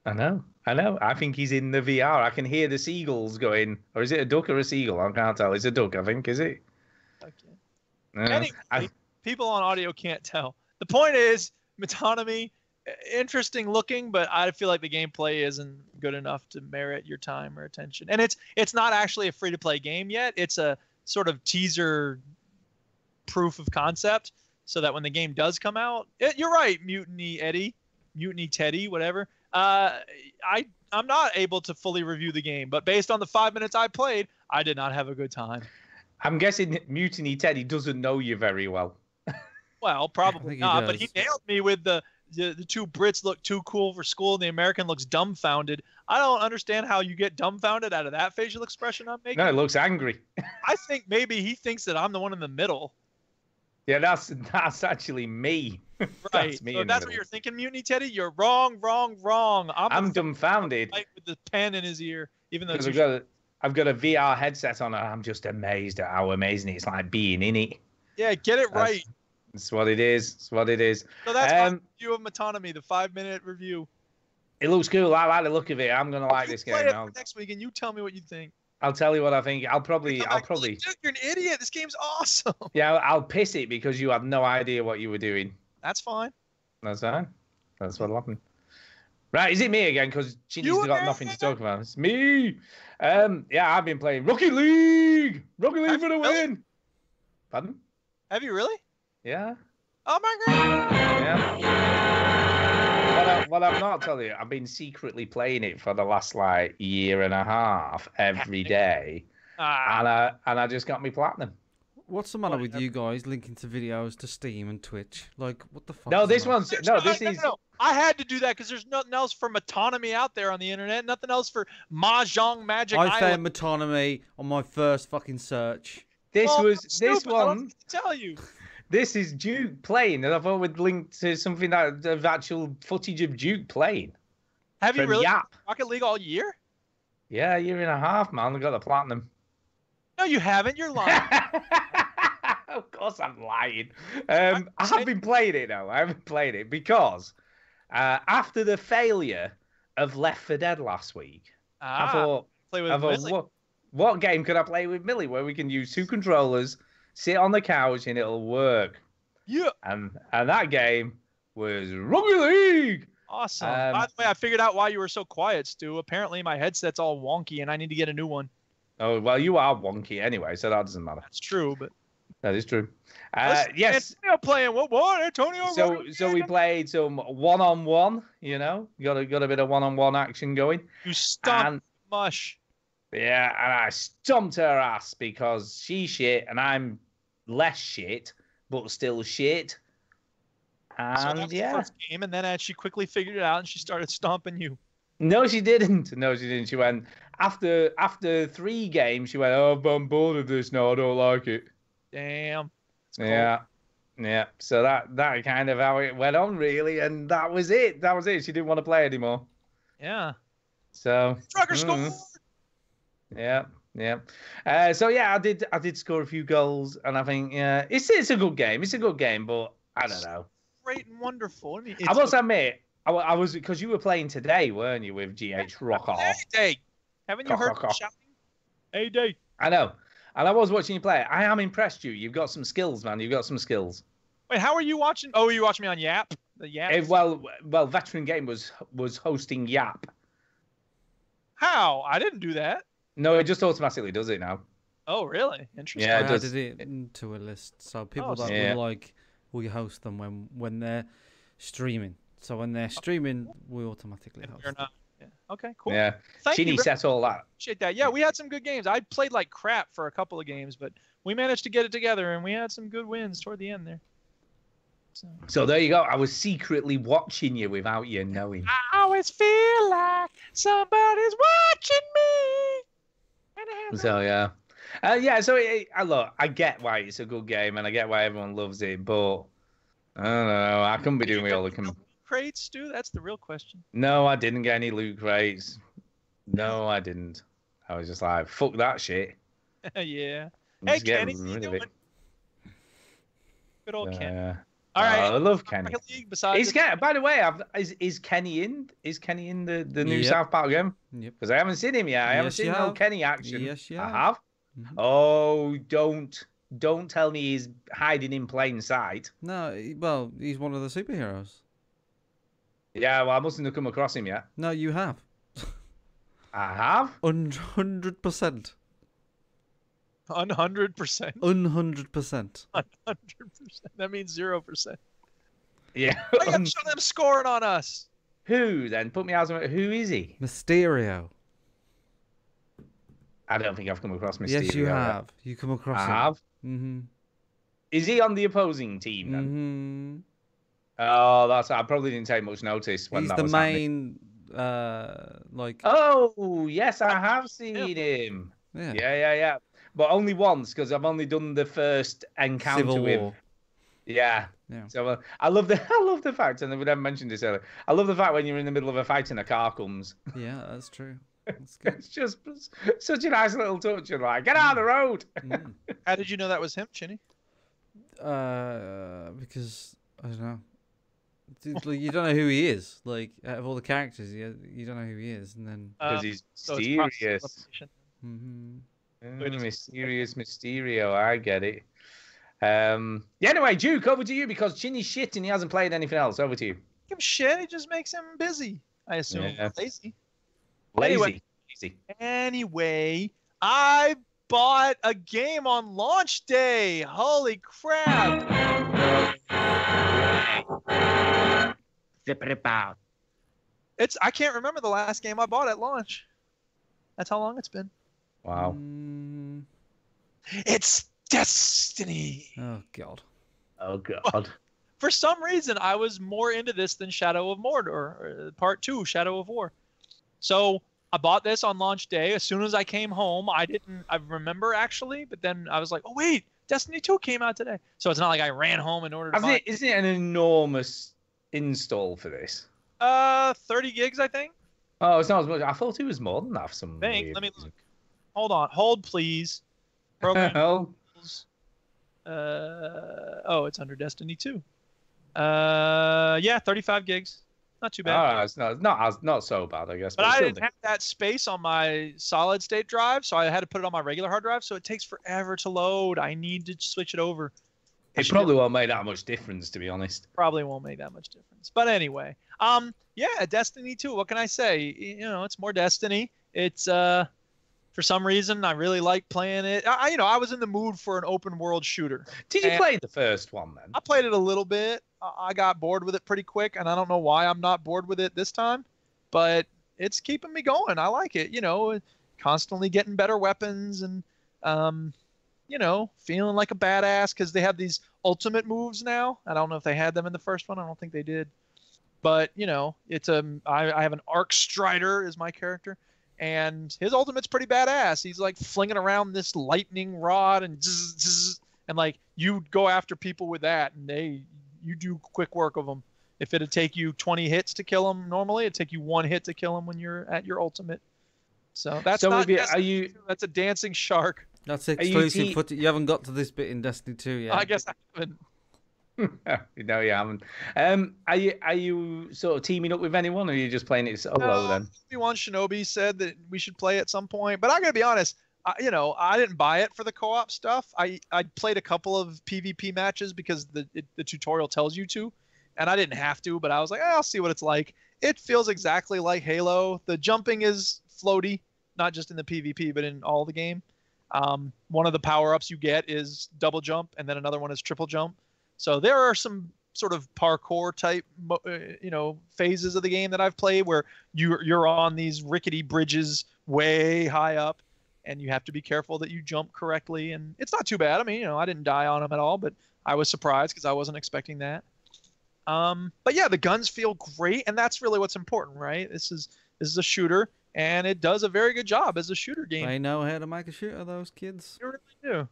I know. I think he's in the VR. I can hear the seagulls going. Or is it a duck or a seagull? I can't tell. It's a duck, I think, is it? Okay. Anyway, people on audio can't tell. The point is, Metonymy, interesting looking, but I feel like the gameplay isn't good enough to merit your time or attention. And it's not actually a free-to-play game yet. It's a sort of teaser proof of concept, so that when the game does come out, you're right, Mutiny Teddy, whatever. I'm not able to fully review the game, but based on the 5 minutes I played, I did not have a good time. I'm guessing Mutiny Teddy doesn't know you very well. Well, probably not, but he nailed me with the two Brits look too cool for school and the American looks dumbfounded. I don't understand how you get dumbfounded out of that facial expression I'm making. No, it looks angry. I think maybe he thinks that I'm the one in the middle. Yeah, that's actually me. Right. That's me So in that's the what you're thinking, Mutiny Teddy? You're wrong. I'm dumbfounded. With the pen in his ear, even though Because I've got a VR headset on and I'm just amazed at how amazing it's like being in it. Yeah, get it right. That's what it is. It's what it is. So that's my review of Metonymy, the 5-minute review. It looks cool. I like the look of it. I'm gonna like this game. Play it for next week, and you tell me what you think. I'll tell you what I think. I'll probably. Dude, you're an idiot. This game's awesome. Yeah, I'll piss it because you had no idea what you were doing. That's fine. That's fine. That's what'll happen. Right, is it me again? Because Ginny's got nothing to talk about. It's me. Yeah, I've been playing Rocket League. Rocket League for the win. Pardon? Have you really? Yeah. Oh my god. Yeah. What I'm not telling you, I've been secretly playing it for the last like year and a half every day, and I just got me platinum. What's the matter with you guys linking to videos to Steam and Twitch? Like, what the fuck? No, is that? No. I had to do that because there's nothing else for Metonymy out there on the internet. Nothing else for Mahjong Magic I Island. found Metonymy on my first fucking search. This I one. don't need to tell you. This is Duke playing, and I thought we'd link to something of actual footage of Duke playing. Have you From really Yap. Rocket League all year? Yeah, a year and a half, man. I got the platinum. No, you haven't. You're lying. Of course I'm lying. I have been playing it, though. I haven't played it because after the failure of Left 4 Dead last week, I thought, play with Millie. What game could I play with Millie where we can use 2 controllers, sit on the couch, and it'll work? Yeah. And that game was Rocket League. Awesome. By the way, I figured out why you were so quiet, Stu. Apparently my headset's all wonky and I need to get a new one. Oh, well, you are wonky anyway, so that doesn't matter. That's true, but... That is true. Listen, yes. Antonio playing what? Antonio. So we played some one-on-one. You know, got a bit of one-on-one action going. You stomped mush. Yeah, and I stomped her ass because she's shit and I'm less shit, but still shit. And so that was the first game, and then she quickly figured it out and she started stomping you. No, she didn't. She went after 3 games. She went, "Oh, I'm bored of this now. I don't like it." Damn. Yeah. So that kind of how it went on, really, and that was it. She didn't want to play anymore. Yeah. So. Trucker scored. Yeah. So yeah, I did score a few goals, and I think it's a good game. It's a good game, but I don't know. Great and wonderful. I mean, I must admit, I was because you were playing today, weren't you, with GH Rocker? Hey, haven't you heard me shouting? Hey, Day. I know. And I was watching you play. I am impressed, you. You've got some skills, man. You've got some skills. Wait, how are you watching? Oh, are you watching me on Yap? The Yap. Well, Veteran Game was hosting Yap. How? I didn't do that. No, it just automatically does it now. Oh, really? Interesting. Yeah, I it does. added it into a list. So people that Yeah. will we host them when they're streaming. So when they're streaming, we automatically host. Or not. Yeah. Okay, cool. Yeah. Thank Chinny you. set all that. Appreciate that. Yeah, we had some good games. I played like crap for a couple of games, but we managed to get it together, and we had some good wins toward the end there. So there you go. I was secretly watching you without you knowing. I always feel like somebody's watching me. So yeah. So look, I get why it's a good game, and I get why everyone loves it, but I don't know. I couldn't be doing it all the time. Crates, Stu? That's the real question. No, I didn't get any loot crates. No, I didn't. I was just like, fuck that shit. Yeah. Just Hey, get Kenny, how you rid of doing? it. Good old Kenny. Yeah. All right. I love Kenny. League besides By the way, is Kenny in? Is Kenny in the new Yep. South Park game? Yep. Because I haven't seen him yet. I haven't Yes, seen you no have. Kenny action. Yes, you I have. have. Mhm. Oh, don't tell me he's hiding in plain sight. No, he's one of the superheroes. Yeah, well, I mustn't have come across him yet. No, you have. I have. 100%. 100%. 100%. 100%. That means 0%. Yeah. I got to show them scoring on us. Who then? Put me out on it. Who is he? Mysterio. I don't think I've come across Mysterio. Yes, you yet. have. You come across I him. have. Mm-hmm. Is he on the opposing team then? Mm-hmm. Oh, I probably didn't take much notice when He's that the was happening. main, Oh, yes, I have seen him. Yeah. Yeah. But only once, because I've only done the first encounter Civil with. War. Yeah. Yeah. So I love the fact, and we never mentioned this earlier. I love the fact when you're in the middle of a fight and a car comes. Yeah, that's true. That's good. It's just such a nice little touch. You're like, get out of the road. Mm. How did you know that was him, Chinny? Because I don't know. Dude, like, you don't know who he is. Like out of all the characters, you don't know who he is, and then Because he's so it's mysterious. cross-elimination. Mysterious Mysterio. I get it. Yeah, anyway, Duke, over to you because Chinny's shit and he hasn't played anything else. Over to you. Give him shit. It just makes him busy. I assume. Yeah. Lazy. Lazy. Anyway, I bought a game on launch day. Holy crap. Zip it about. I can't remember the last game I bought at launch. That's how long it's been. Wow. It's Destiny. Oh god. Oh god. For some reason, I was more into this than Shadow of Mordor, or Part 2, Shadow of War. So I bought this on launch day. As soon as I came home, I remember actually, but then I was like, oh wait, Destiny 2 came out today. So it's not like I ran home in order to buy it. Isn't it an enormous install for this? 30 gigs, I think. Oh, it's not as much. I thought it was more than that for some weird Let me reason. look. Hold on. Hold, please. Program. Oh. Oh, it's under Destiny 2. Yeah, 35 gigs. Not too bad. Oh, it's not so bad, I guess. But I still didn't have that space on my solid state drive, so I had to put it on my regular hard drive. So it takes forever to load. I need to switch it over. It probably won't make that much difference, to be honest. Probably won't make that much difference. But anyway, yeah, Destiny 2. What can I say? It's more Destiny. It's for some reason I really like playing it. I was in the mood for an open world shooter. Did you play the first one then? I played it a little bit. I got bored with it pretty quick, and I don't know why I'm not bored with it this time, but it's keeping me going. I like it. Constantly getting better weapons and feeling like a badass because they have these ultimate moves now. I don't know if they had them in the first one. I don't think they did. But, it's I have an Arc Strider is my character, and his ultimate's pretty badass. He's like flinging around this lightning rod and zzz, zzz, and like you go after people with that, and you do quick work of them. If it'd take you 20 hits to kill them normally, it'd take you 1 hit to kill them when you're at your ultimate. So that's that's a dancing shark. That's exclusive footage. You haven't got to this bit in Destiny 2 yet. I guess I haven't. No, you haven't. Are you sort of teaming up with anyone, or are you just playing it solo then? Obi-Wan Shinobi said that we should play at some point, but I gotta be honest. I didn't buy it for the co-op stuff. I played a couple of PvP matches because the tutorial tells you to, and I didn't have to, but I was like, I'll see what it's like. It feels exactly like Halo. The jumping is floaty, not just in the PvP, but in all the game. One of the power-ups you get is double jump, and then another one is triple jump. So there are some sort of parkour type, phases of the game that I've played where you're on these rickety bridges way high up, and you have to be careful that you jump correctly. And it's not too bad. I mean, I didn't die on them at all, but I was surprised because I wasn't expecting that. But yeah, the guns feel great, and that's really what's important, right? This is a shooter, and it does a very good job as a shooter game. They know how to make a shooter, those kids. They really do.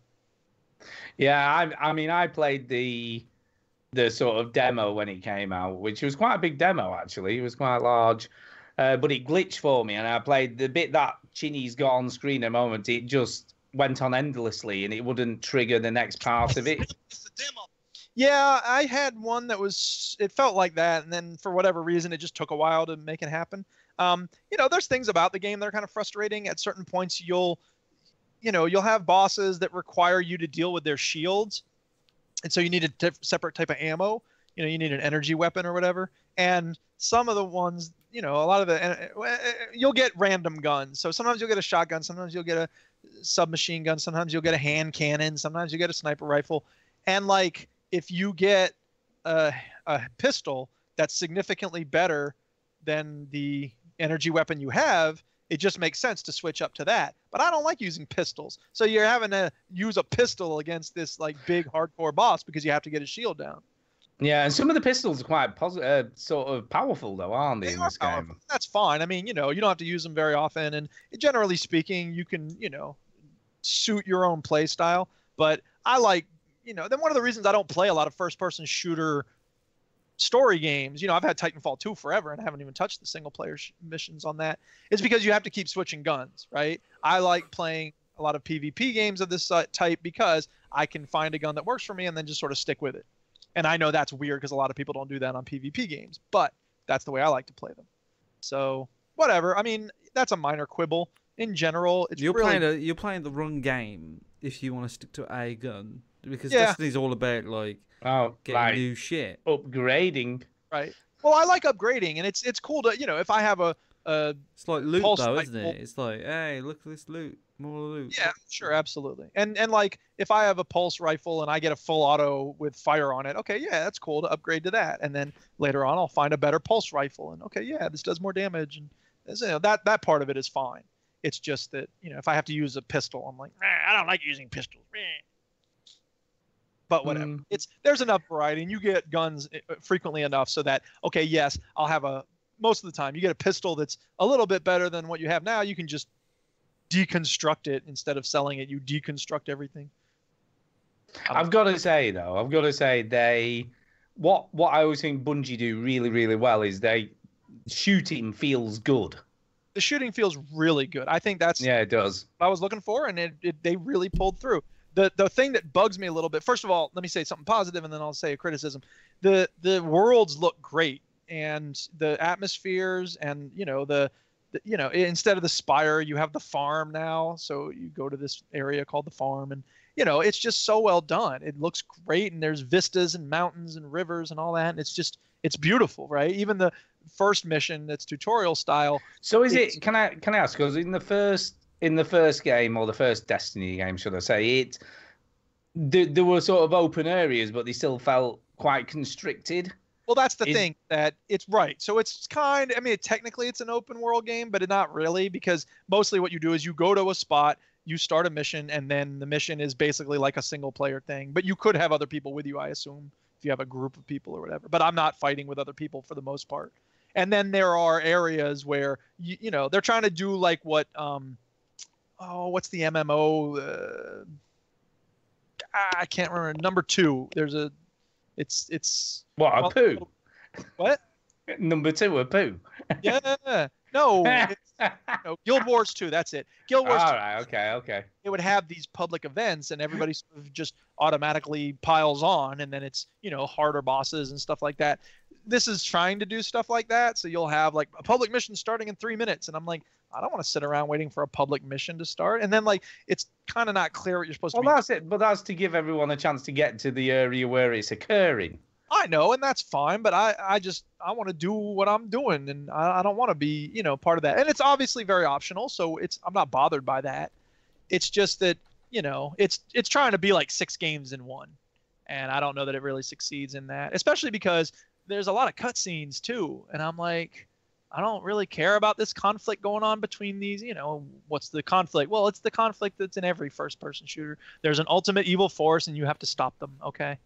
Yeah, I mean, I played the sort of demo when it came out, which was quite a big demo, actually. It was quite large, but it glitched for me, and I played the bit that Chinny's got on screen at the moment. It just went on endlessly, and it wouldn't trigger the next part of it. Yeah, I had one that it felt like that, and then for whatever reason, it just took a while to make it happen. There's things about the game that are kind of frustrating. At certain points, you'll have bosses that require you to deal with their shields, and so you need a separate type of ammo. You need an energy weapon or whatever. And some of the ones, a lot of you'll get random guns. So sometimes you'll get a shotgun, sometimes you'll get a submachine gun, sometimes you'll get a hand cannon, sometimes you get a sniper rifle, and like if you get a pistol that's significantly better than the energy weapon you have, it just makes sense to switch up to that. But I don't like using pistols. So you're having to use a pistol against this like big hardcore boss because you have to get his shield down. Yeah, and some of the pistols are quite sort of powerful, though, aren't they, in this game? That's fine. I mean, you don't have to use them very often. And generally speaking, you can, suit your own play style. But I like, then one of the reasons I don't play a lot of first-person shooter story games, I've had Titanfall 2 forever and I haven't even touched the single-player missions on that, is because you have to keep switching guns, right? I like playing a lot of PvP games of this type because I can find a gun that works for me and then just sort of stick with it. And I know that's weird because a lot of people don't do that on PvP games, but that's the way I like to play them. So, whatever. I mean, that's a minor quibble. In general, it's you're playing the wrong game if you want to stick to a gun, because Destiny's all about getting new shit, upgrading. Right. Well, I like upgrading, and it's cool to if I have a it's like loot though, isn't it? It's like, hey, look at this loot, more loot. Yeah, sure, absolutely. And like if I have a pulse rifle and I get a full auto with fire on it, okay, yeah, that's cool to upgrade to that. And then later on, I'll find a better pulse rifle, and okay, yeah, this does more damage, and that part of it is fine. It's just that if I have to use a pistol, I'm like, I don't like using pistols. But whatever. There's enough variety, and you get guns frequently enough so that okay, yes, I'll have most of the time you get a pistol that's a little bit better than what you have now. You can just deconstruct it instead of selling it. You deconstruct everything. I've got to say what I always think Bungie do really, really well is shooting feels good. The shooting feels really good. I think that's it does. What I was looking for, and they really pulled through. The thing that bugs me a little bit. First of all, let me say something positive, and then I'll say a criticism. The worlds look great, and the atmospheres, and instead of the spire, you have the farm now. So you go to this area called the farm, and it's just so well done. It looks great, and there's vistas and mountains and rivers and all that, and it's beautiful, right? Even the first mission that's tutorial style. So is it? Can I ask? Because in the first game, or the first Destiny game, should I say, there were sort of open areas, but they still felt quite constricted. Well, that's the thing, that it's right. So it's technically it's an open world game, but not really, because mostly what you do is you go to a spot, you start a mission, and then the mission is basically like a single player thing. But you could have other people with you, I assume, if you have a group of people or whatever. But I'm not fighting with other people for the most part. And then there are areas where they're trying to do like what what's the MMO? I can't remember. Number 2. There's a. It's. What, a poo? What? Number 2, a poo. Yeah. No. Guild Wars 2. That's it. Guild Wars 2. All right. Okay. It would have these public events, and everybody sort of just automatically piles on, and then it's harder bosses and stuff like that. This is trying to do stuff like that, so you'll have like a public mission starting in 3 minutes, and I'm like, I don't want to sit around waiting for a public mission to start. And then like it's kind of not clear what you're supposed to be. Well, that's it. But that's to give everyone a chance to get to the area where it's occurring. I know, and that's fine, but I want to do what I'm doing, and I don't want to be, part of that. And it's obviously very optional, so I'm not bothered by that. It's just that, it's trying to be like 6 games in one, and I don't know that it really succeeds in that, especially because there's a lot of cutscenes too, and I'm like, I don't really care about this conflict going on between these. What's the conflict? Well, it's the conflict that's in every first-person shooter. There's an ultimate evil force, and you have to stop them. Okay.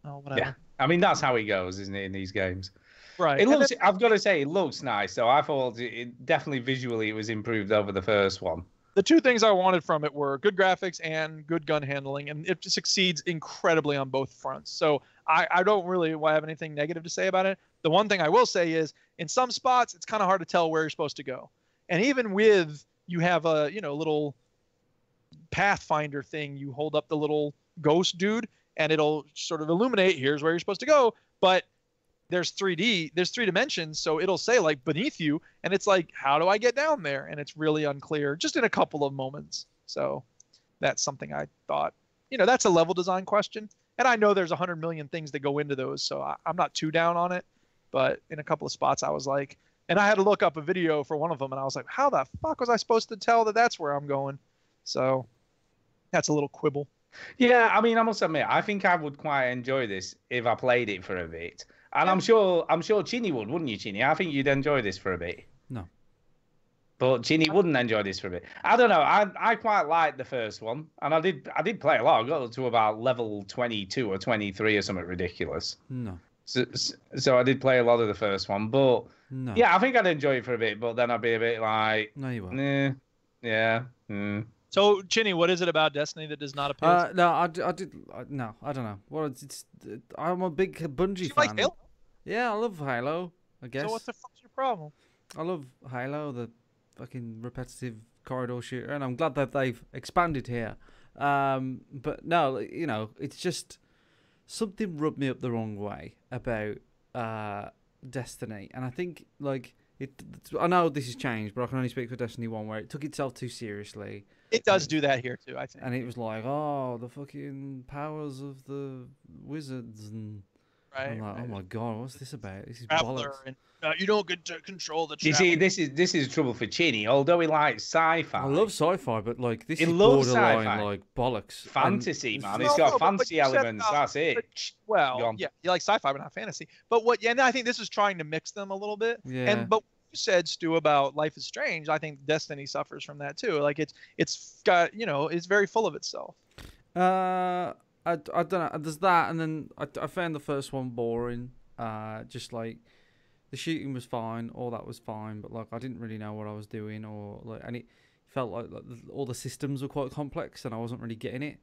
Oh, whatever. Yeah, I mean that's how it goes, isn't it, in these games? Right. It looks. I've got to say, it looks nice. So I thought it definitely visually it was improved over the first one. The 2 things I wanted from it were good graphics and good gun handling, and it succeeds incredibly on both fronts. So I don't really have anything negative to say about it. The one thing I will say is, in some spots, it's kind of hard to tell where you're supposed to go. And even with, you have a little pathfinder thing, you hold up the little ghost dude, and it'll sort of illuminate, here's where you're supposed to go. But there's 3 dimensions, so it'll say like beneath you, and it's like, how do I get down there? And it's really unclear, just in a couple of moments. So that's something I thought, that's a level design question. And I know there's 100 million things that go into those, so I'm not too down on it. But in a couple of spots, I was like, and I had to look up a video for one of them, and I was like, how the fuck was I supposed to tell that that's where I'm going? So that's a little quibble. Yeah, I mean, I must admit, I think I would quite enjoy this if I played it for a bit. And I'm sure Chinny would, wouldn't you, Chinny? I think you'd enjoy this for a bit. No. But Chinny wouldn't enjoy this for a bit. I don't know. I quite liked the first one, and I did play a lot. I got to about level 22 or 23 or something ridiculous. No. So I did play a lot of the first one, but No. yeah, I think I'd enjoy it for a bit. But then I'd be a bit like, No, you won't. nah, yeah. So, Chinny, what is it about Destiny that does not appeal? No, I don't know. Well, I'm a big Bungie You fan. like Halo? Yeah, I love Halo. I guess. So what the fuck's your problem? I love Halo, the fucking repetitive corridor shooter, and I'm glad that they've expanded here. But no, it's just something rubbed me up the wrong way about Destiny, and I think I know this has changed, but I can only speak for Destiny 1, where it took itself too seriously. It does do that here too, I think. And it was like, oh, the fucking powers of the wizards, and I'm like, oh my god, what's this about? This is Traveler, bollocks. and you don't get to control the You see, this is trouble for Chinny. Although he likes sci-fi, I love sci-fi, but this He is loves borderline sci-fi. bollocks. Fantasy, man. No, It's got but fantasy you said elements. That's it. Well, Gone. yeah, you like sci-fi, but not fantasy. But and I think this is trying to mix them a little bit. Yeah. But what you said, Stu, about Life is Strange, I think Destiny suffers from that too. Like it's got it's very full of itself. I don't know. There's that, and then I found the first one boring. Just like the shooting was fine, all that was fine, but I didn't really know what I was doing, and it felt like all the systems were quite complex, and I wasn't really getting it.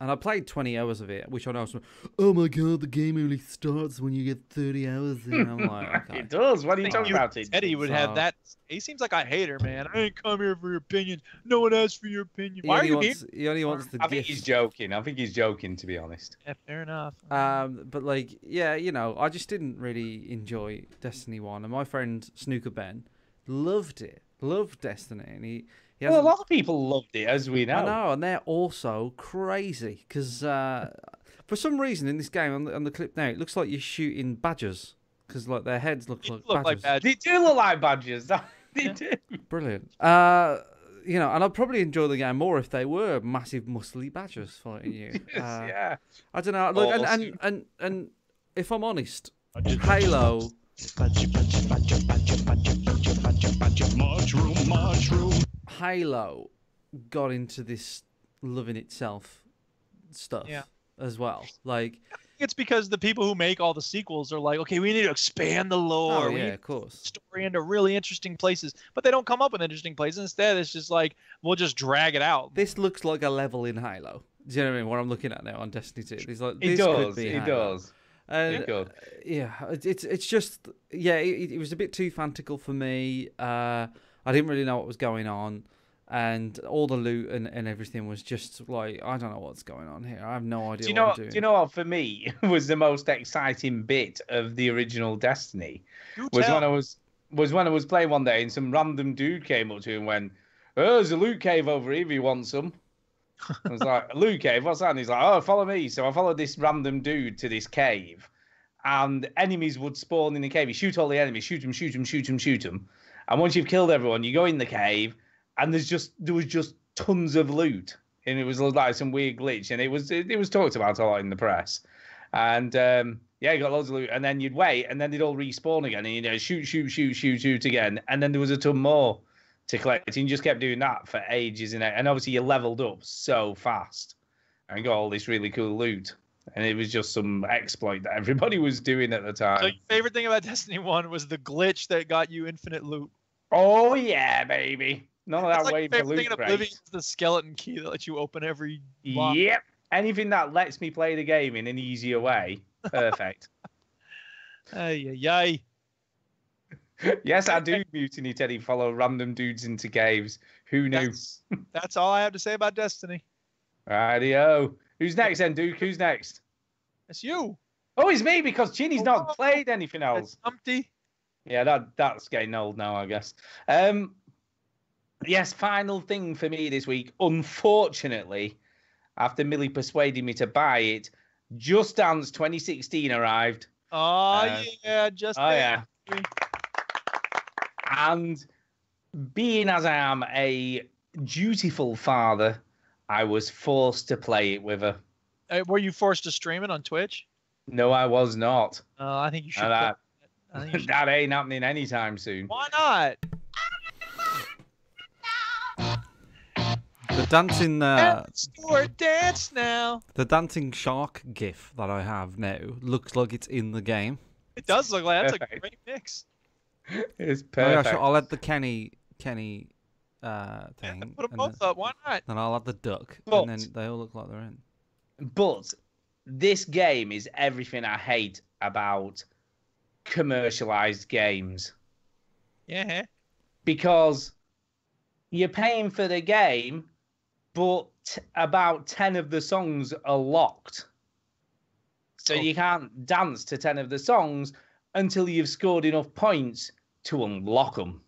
And I played 20 hours of it, which I know was, oh my god, the game only starts when you get 30 hours in. I'm like, okay. It does. What are you talking about? Eddie would have that. He seems like a hater, man. I ain't come here for your opinions. No one asked for your opinion. Why are you here? He only wants the I think he's joking. I think he's joking, to be honest. Yeah, fair enough. But I just didn't really enjoy Destiny 1, and my friend Snooker Ben loved it, loved Destiny, and he a lot of people loved it, as we know. I know, and they're also crazy because for some reason in this game on the clip now, it looks like you're shooting badgers because their heads look like badgers. They do look like badgers. They do. Brilliant. And I'd probably enjoy the game more if they were massive, muscly badgers fighting you. Yeah. I don't know. Look, and if I'm honest, Halo. Halo got into this loving itself stuff as well. It's because the people who make all the sequels are like, okay, we need to expand the lore. Oh, we yeah, need of course. Story into really interesting places, but they don't come up with interesting places. Instead, it's just like we'll just drag it out. This looks like a level in Halo. Do you know what I mean? What I'm looking at now on Destiny 2. It's like, It this does. could be It Halo. does. And, Good. it's just it was a bit too fantastical for me. I didn't really know what was going on, and all the loot and everything was just like, I don't know what's going on here. I have no idea what I'm doing. Do you know what for me was the most exciting bit of the original Destiny? When I was playing one day and some random dude came up to him and went, "Oh, there's a loot cave over here if you want some." I was like, loot cave, what's that? And he's like, oh, follow me. So I followed this random dude to this cave, and enemies would spawn in the cave. You shoot all the enemies, shoot them, shoot them, shoot them, shoot them. And once you've killed everyone, you go in the cave, and there was just tons of loot. And it was like some weird glitch, and it was talked about a lot in the press. And yeah, you got loads of loot, and then you'd wait, and then they'd all respawn again, and shoot again, and then there was a ton more to collect, and you just kept doing that for ages, and obviously you leveled up so fast, and got all this really cool loot, and it was just some exploit that everybody was doing at the time. So your favorite thing about Destiny 1 was the glitch that got you infinite loot. Oh yeah, baby! None of that waiting for loot. Favorite thing in Oblivion is the skeleton key that lets you open every lock. Yep. Anything that lets me play the game in an easier way, perfect. Yay. Yes, I do, Mutiny Teddy, follow random dudes into caves. Who knew? That's all I have to say about Destiny. Radio. Who's next then, Duke? Who's next? It's you. Oh, it's me, because Ginny's not played anything else. It's Humpty. Yeah, that's getting old now, I guess. Yes, final thing for me this week. Unfortunately, after Millie persuaded me to buy it, Just Dance 2016 arrived. Oh, yeah, Just Dance. Yeah. And being as I am a dutiful father, I was forced to play it with her. Were you forced to stream it on Twitch? No, I was not. I think you should. That ain't happening anytime soon. Why not? The dancing dance now. The dancing shark gif that I have now looks like it's in the game. It does look like that's a great mix. It's perfect. I'll add the Kenny thing. Put them both up. Why not? And I'll add the duck, and then they all look like they're in. But this game is everything I hate about commercialized games. Yeah. Because you're paying for the game, but about 10 of the songs are locked. So you can't dance to 10 of the songs until you've scored enough points to unlock them.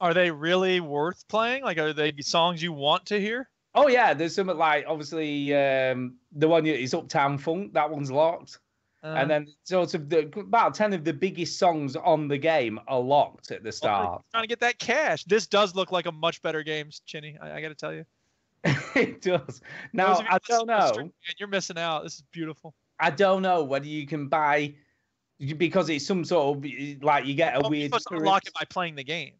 Are they really worth playing? Like, are they songs you want to hear? Oh, yeah. There's some, like, obviously, the one is Uptown Funk. That one's locked. And then sort of about 10 of the biggest songs on the game are locked at the start. Trying to get that cash. This does look like a much better game, Chinny. I got to tell you. It does. Now, I don't know. You're missing out. This is beautiful. I don't know whether you can buy, because it's some sort of, like, you get a weird... You're supposed to unlock it by playing the game.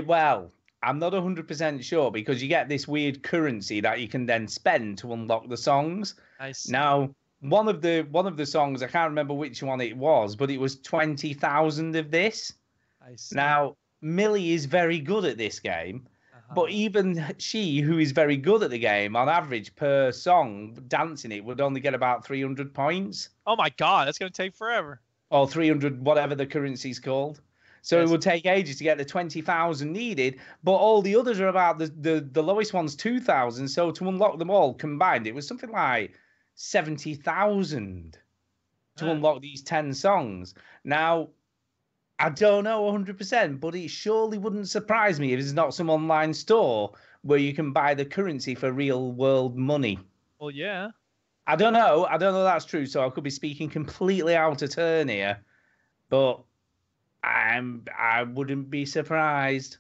Well, I'm not 100% sure, because you get this weird currency that you can then spend to unlock the songs. I see. Now, one of the songs, I can't remember which one it was, but it was 20,000 of this. I see. Now, Millie is very good at this game, but even she, who is very good at the game, on average per song, dancing it would only get about 300 points. Oh my God, that's going to take forever. Or 300, whatever the currency's called. So it would take ages to get the 20,000 needed, but all the others are about the lowest one's 2,000. So to unlock them all combined, it was something like 70,000 to unlock these 10 songs. Now, I don't know 100%, but it surely wouldn't surprise me if there's not some online store where you can buy the currency for real world money. Well, yeah. I don't know that's true, so I could be speaking completely out of turn here, but I wouldn't be surprised.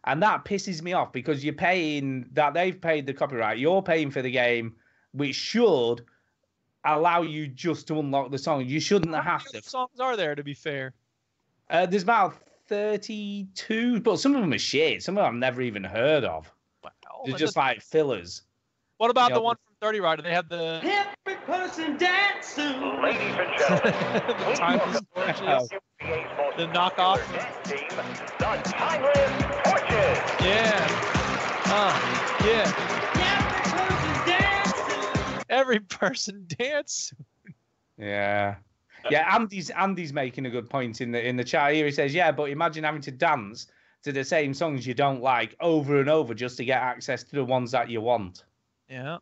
And that pisses me off, because you're paying that, they've paid the copyright, you're paying for the game, which should allow you just to unlock the song. You shouldn't have to. How many songs are there, to be fair? There's about 32, but some of them are shit. Some of them I've never even heard of. Wow. They're just like fillers. What about the one from 30 Rider? They have the... Every person dance soon. Ladies and the timeless torches. The knockoff. The timeless torches. Yeah. Yeah. Every person dance. Yeah. Yeah, Andy's making a good point in the chat here. He says, yeah, but imagine having to dance to the same songs you don't like over and over just to get access to the ones that you want. Yeah.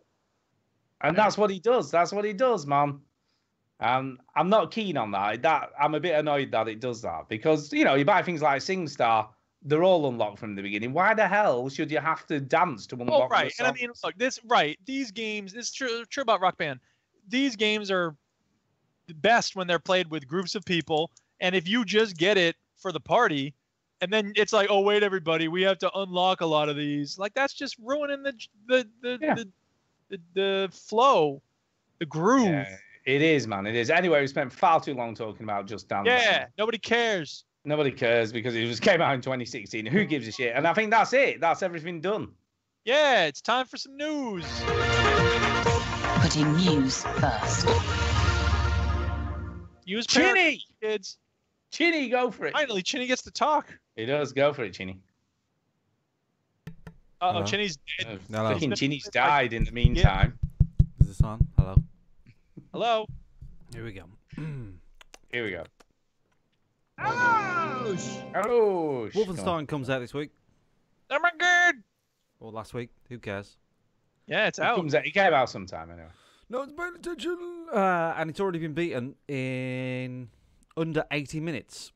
And that's what he does. That's what he does, man. I'm not keen on that. I'm a bit annoyed that it does that, because, you know, you buy things like SingStar, they're all unlocked from the beginning. Why the hell should you have to dance to unlock? Oh, right. The And I mean, look, these games. It's true about Rock Band. These games are best when they're played with groups of people, and if you just get it for the party, and then it's like, oh wait, everybody, we have to unlock a lot of these. Like that's just ruining the flow, the groove. Yeah, it is, man. It is. Anyway, we spent far too long talking about Just Dance. Yeah, nobody cares. Nobody cares because it came out in 2016. Who gives a shit? And I think that's it. That's everything done. Yeah, it's time for some news. Putting news first. Use Chinny, kids. Chinny, go for it. Finally, Chinny gets to talk. He does. Go for it, Chinny. Uh-oh, Chinny's dead. Fucking Chinny's died in the meantime. Is this on? Hello. Hello. Here we go. Here we go. Oh, Wolfenstein comes out this week. Oh my god. Or last week. Who cares? Yeah, it's out. It came out sometime anyway. No one's paying attention. And it's already been beaten in under 80 minutes.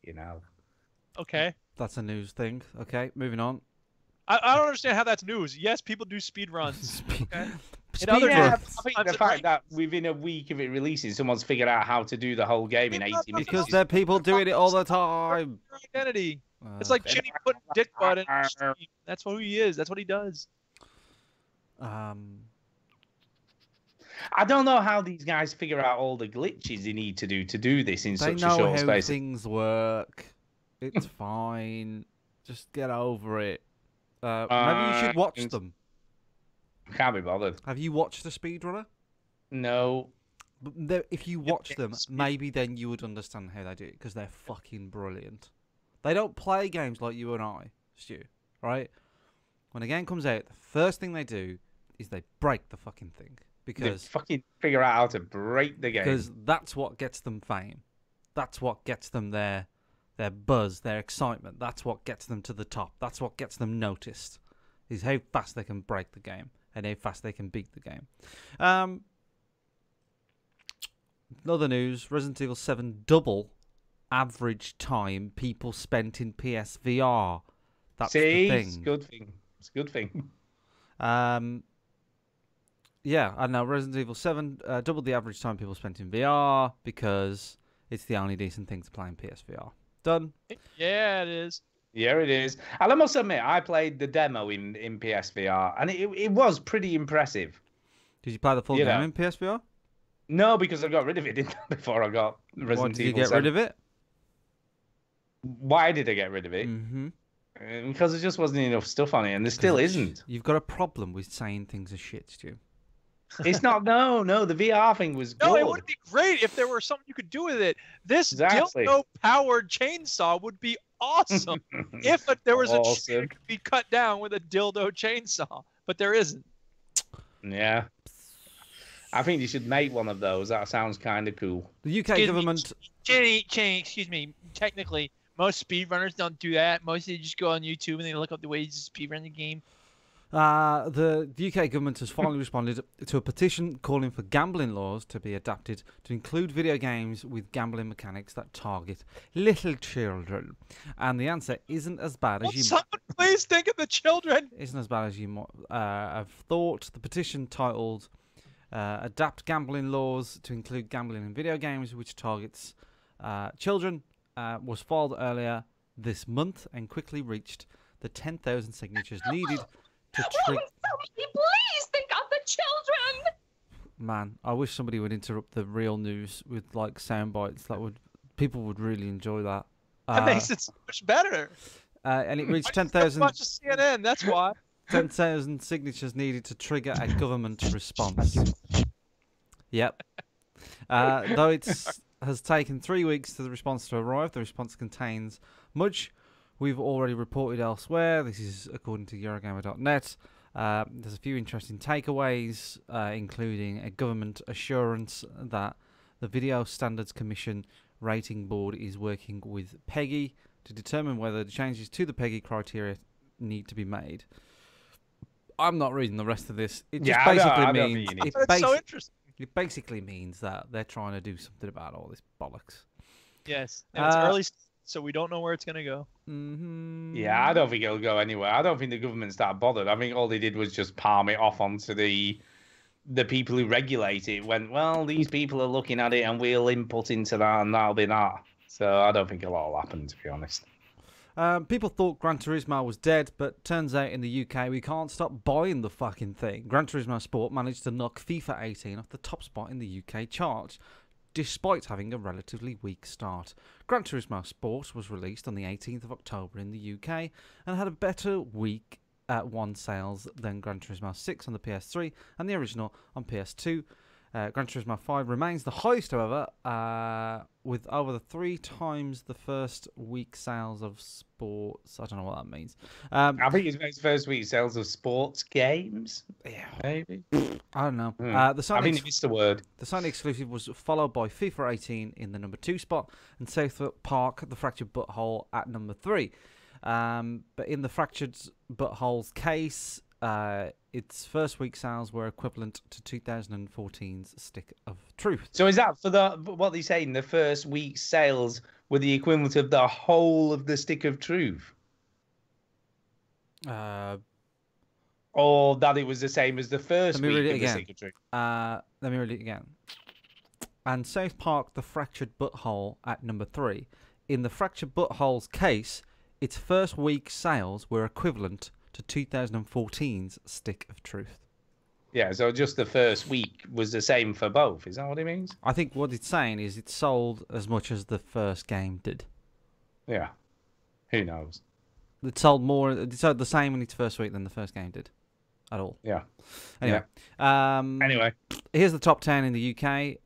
You know. Okay. That's a news thing. Okay, moving on. I don't understand how that's news. Yes, people do speed runs. Okay. I think the fact that within a week of it releasing, someone's figured out how to do the whole game in 80 minutes. Because there are people doing it all the time. Identity. It's like Chinny putting dick butt in. That's who he is. That's what he does. I don't know how these guys figure out all the glitches they need to do this in such a short They know how space. things work. It's fine. Just get over it. Maybe you should watch them. Can't be bothered. Have you watched the speedrunner? No. But if you watch them, maybe then you would understand how they do it, because they're fucking brilliant. They don't play games like you and I, Stu, right? When a game comes out, the first thing they do is they break the fucking thing. Because they fucking figure out how to break the game. Because that's what gets them fame. That's what gets them their buzz, their excitement. That's what gets them to the top. That's what gets them noticed, is how fast they can break the game and how fast they can beat the game. Other news, Resident Evil 7 double average time people spent in PSVR. That's the thing. It's a good thing. It's a good thing. Yeah, I know Resident Evil 7 doubled the average time people spent in VR because it's the only decent thing to play in PSVR. Done. Yeah, it is. Yeah, it is. And I must admit, I played the demo in PSVR, and it was pretty impressive. Did you play the full game in PSVR? No, because I got rid of it, didn't I, before I got Resident Evil 7. Why did you get rid of it? Why did I get rid of it? Because there just wasn't enough stuff on it, and there still isn't. You've got a problem with saying things are shit, Stu. It's not. No, the VR thing was good. No, it would be great if there were something you could do with it. This dildo-powered chainsaw would be awesome if there was a tree that could be cut down with a dildo chainsaw, but there isn't. Yeah. I think you should make one of those. That sounds kind of cool. The UK government... Jenny, excuse me. Technically, most speedrunners don't do that. Most of them just go on YouTube and they look up the ways to speedrun the game. The UK government has finally responded to a petition calling for gambling laws to be adapted to include video games with gambling mechanics that target little children. And the answer isn't as bad as you... Someone please think of the children! Isn't as bad as you might have thought. The petition titled Adapt Gambling Laws to Include Gambling in Video Games, which targets children, was filed earlier this month and quickly reached the 10,000 signatures needed to Somebody please think of the children! Man, I wish somebody would interrupt the real news with like sound bites. People would really enjoy that. That makes it so much better. And it reached 10,000. Watch CNN, that's why. 10,000 signatures needed to trigger a government response. Yep. Though it has taken 3 weeks for the response to arrive, the response contains much we've already reported elsewhere. This is according to Eurogamer.net. There's a few interesting takeaways, including a government assurance that the Video Standards Commission rating board is working with PEGI to determine whether the changes to the PEGI criteria need to be made. I'm not reading the rest of this. It just It basically means that they're trying to do something about all this bollocks. Yes, and it's early. so we don't know where it's gonna go. Mm-hmm. Yeah, I don't think it'll go anywhere. I don't think the government's that bothered. I think all they did was just palm it off onto the people who regulate it. Went, well, these people are looking at it, and we'll input into that, and that'll be that. So I don't think a lot will happen, to be honest. People thought Gran Turismo was dead, but turns out in the UK we can't stop buying the fucking thing. Gran Turismo Sport managed to knock FIFA 18 off the top spot in the UK chart, despite having a relatively weak start. Gran Turismo Sport was released on the 18th of October in the UK and had a better week at one sales than Gran Turismo 6 on the PS3 and the original on PS2. Gran Turismo 5 remains the highest, however, with over the 3 times the first week sales of sports. I don't know what that means. I think it's his first week sales of sports games. Yeah, maybe. I don't know. I think you missed the word. The Sony exclusive was followed by FIFA 18 in the number 2 spot and South Park: The Fractured Butthole at number 3. But in the Fractured Butthole's case, its first week sales were equivalent to 2014's Stick of Truth. So is that for what they say in the first week's sales were the equivalent of the whole of the Stick of Truth? Or that it was the same as the first week of the Stick of Truth? Let me read it again. And South Park: The Fractured Butthole at number 3. In the Fractured Butthole's case, its first week sales were equivalent to 2014's Stick of Truth. Yeah, so just the first week was the same for both. Is that what it means? I think what it's saying is it sold as much as the first game did. Yeah. Who knows? It sold more. It sold the same in its first week than the first game did. At all. Yeah. Anyway. Yeah. Anyway. Here's the top 10 in the UK.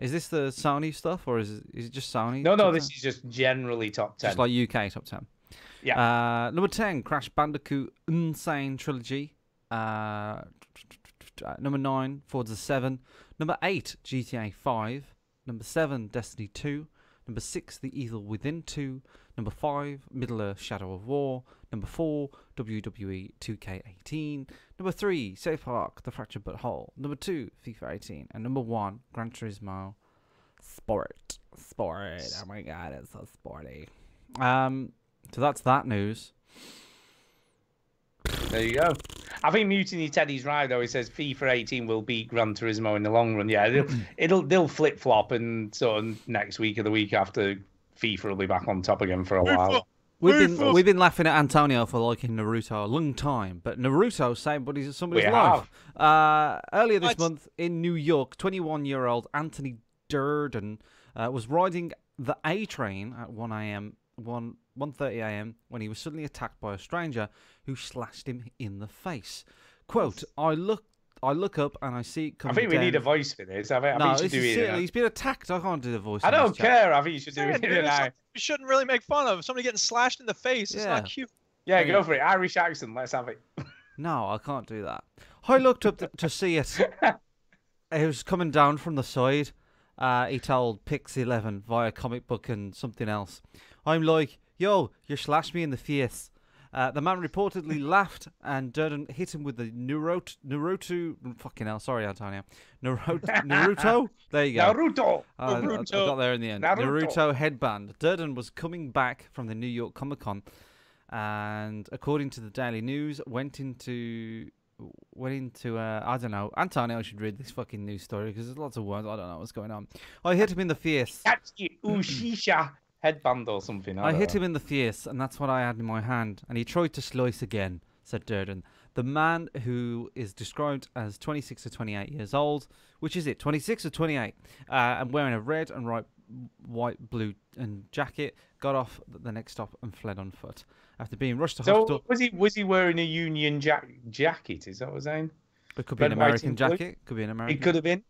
Is this the Sony stuff or is it just Sony? No, this is just generally top 10. Just like UK top 10. Yeah. Number 10, Crash Bandicoot Insane Trilogy. Number 9, Forza 7. Number 8, GTA 5. Number 7, Destiny 2. Number 6, The Evil Within 2. Number 5, Middle-earth Shadow of War. Number 4, WWE 2K18. Number 3, South Park: The Fractured Butthole. Number 2, FIFA 18. And number 1, Gran Turismo Sport. Oh my god, it's so sporty. So that's that news. There you go. I think Mutiny Teddy's right though. He says FIFA 18 will beat Gran Turismo in the long run. Yeah, they'll flip flop, and sort of next week or the week after, FIFA will be back on top again for a while. We've been laughing at Antonio for liking Naruto a long time, but Naruto saved somebody's life. Earlier this month in New York, 21-year-old Anthony Durden was riding the A train at 1:30 a.m. when he was suddenly attacked by a stranger who slashed him in the face. Quote, I look up and I see it coming I think we down. need a voice for this. I think you should do it. He's been attacked. I can't do the voice. I don't care. I think you should do it now. You shouldn't really make fun of somebody getting slashed in the face. It's not cute. Yeah, go for it. Irish accent. Let's have it. No, I can't do that. I looked up to see it. It was coming down from the side. He told Pix11 via comic book and something else. I'm like, yo, you slashed me in the face. The man reportedly laughed, and Durden hit him with the Naruto. Fucking hell, sorry, Antonio. Naruto? There you go. Naruto. I got there in the end. Naruto headband. Durden was coming back from the New York Comic Con, and according to the Daily News, went into I don't know. Antonio should read this fucking news story because there's lots of words. I don't know what's going on. I hit him in the face. Ushisha headband or something. I hit him in the face, and that's what I had in my hand. And he tried to slice again, said Durden. The man, who is described as 26 to 28 years old, which is it, 26 or 28, and wearing a red and white, blue and jacket, got off the next stop and fled on foot. After being rushed to hospital. Was he wearing a Union jacket? Is that what I'm saying? It could be an American jacket. Could be an American. It could have been.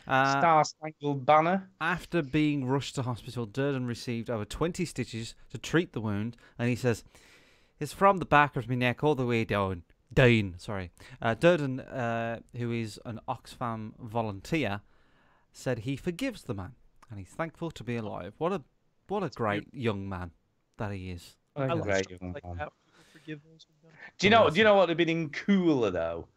Star-Spangled Banner. After being rushed to hospital, Durden received over 20 stitches to treat the wound, and he says, "It's from the back of my neck all the way down." Durden, who is an Oxfam volunteer, said he forgives the man, and he's thankful to be alive. What a great young man that he is. Do you know what would have been cooler though?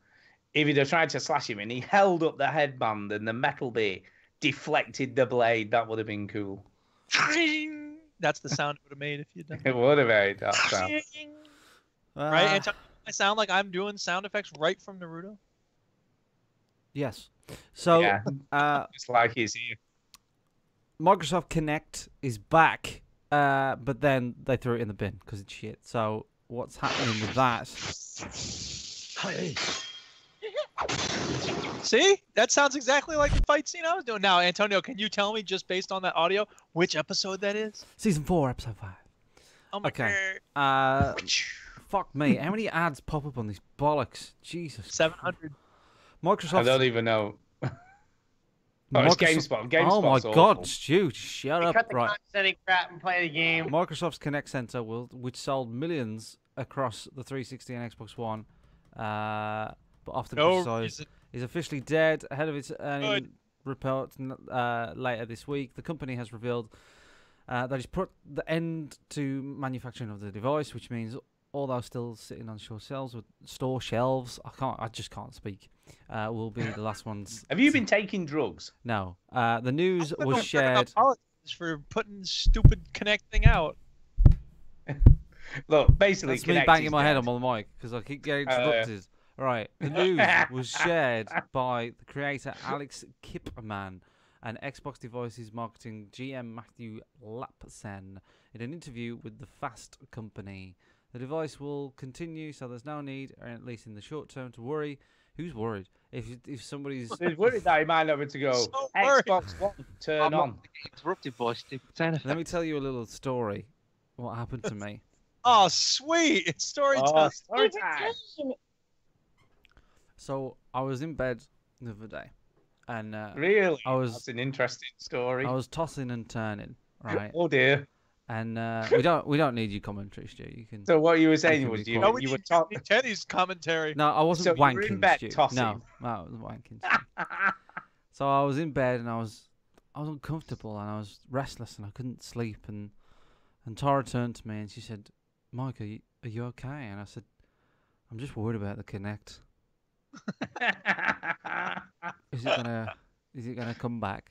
If he'd have tried to slash him and he held up the headband and the metal bit deflected the blade, that would have been cool. That's the sound it would have made if you'd done It would have made that sound. right? Antonio, I sound like I'm doing sound effects right from Naruto. Yes. So, Yeah. It's like he's here. Microsoft Kinect is back, but then they threw it in the bin because it's shit. So, what's happening with that? See? That sounds exactly like the fight scene I was doing. Now, Antonio, can you tell me, just based on that audio, which episode that is? Season 4, episode 5. Oh my Okay. god. Fuck me. How many ads pop up on these bollocks? Jesus. 700. Microsoft. I don't even know. Oh, it's GameSpot. GameSpot's Oh my awful. God, Stu, shut up. Cut the Right. condescending crap and play the game. Microsoft's Kinect Center, which sold millions across the 360 and Xbox One, but often No criticized, reason. is officially dead ahead of its earnings report later this week. The company has revealed that it's put the end to manufacturing of the device, which means although still sitting on store shelves, I just can't speak. Will be the last ones. Have you been taking drugs? No. The news was shared. Apologies for putting stupid connecting out. Look, basically, That's me Kinect banging is my head dead. on the mic because I keep getting Oh, yeah. interrupted. Right, the news was shared by the creator Alex Kipman and Xbox Devices marketing GM Matthew Lapsen in an interview with the Fast Company. The device will continue, so there's no need, or at least in the short term, to worry. Who's worried? If somebody's He's worried that he might not be able to go. So worried. Xbox One, turn on. Interrupted by stupid sound effects. Let me tell you a little story. What happened to me? Oh, sweet. It's story Oh, time. story time. So I was in bed the other day, and Really? I That's an interesting story. was tossing and turning, right? Oh dear. And we don't need your commentary, Stu. You can. So what you were saying can was be you, quiet. No, we you were need talking. Teddy's commentary. No, I wasn't So you were wanking. in bed Stu. tossing? No, I wasn't wanking. Stu. So I was in bed and I was uncomfortable and I was restless and I couldn't sleep and Tara turned to me and she said, "Mike, are you okay?" And I said, "I'm just worried about the Kinect. Is it gonna come back?"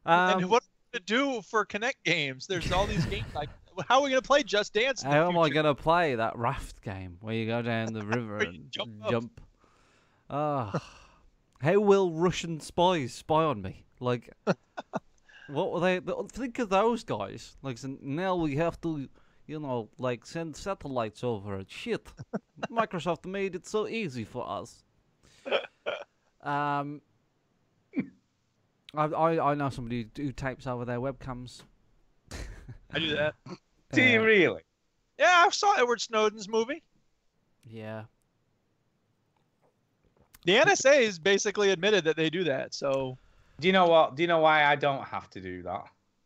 And what to do for Connect games? There's all these games. Like, how are we gonna play Just Dance? In the How am I future? gonna play that raft game where you go down the river Where you and jump up. Ah, how will Russian spies spy on me? Like, what were they? Think of those guys. Like, so now we have to, like send satellites over and shit. Microsoft made it so easy for us. I know somebody who tapes over their webcams. I do that. Do you really? Yeah, I saw Edward Snowden's movie. Yeah. The NSA has basically admitted that they do that. So Do you know what? Do you know why I don't have to do that?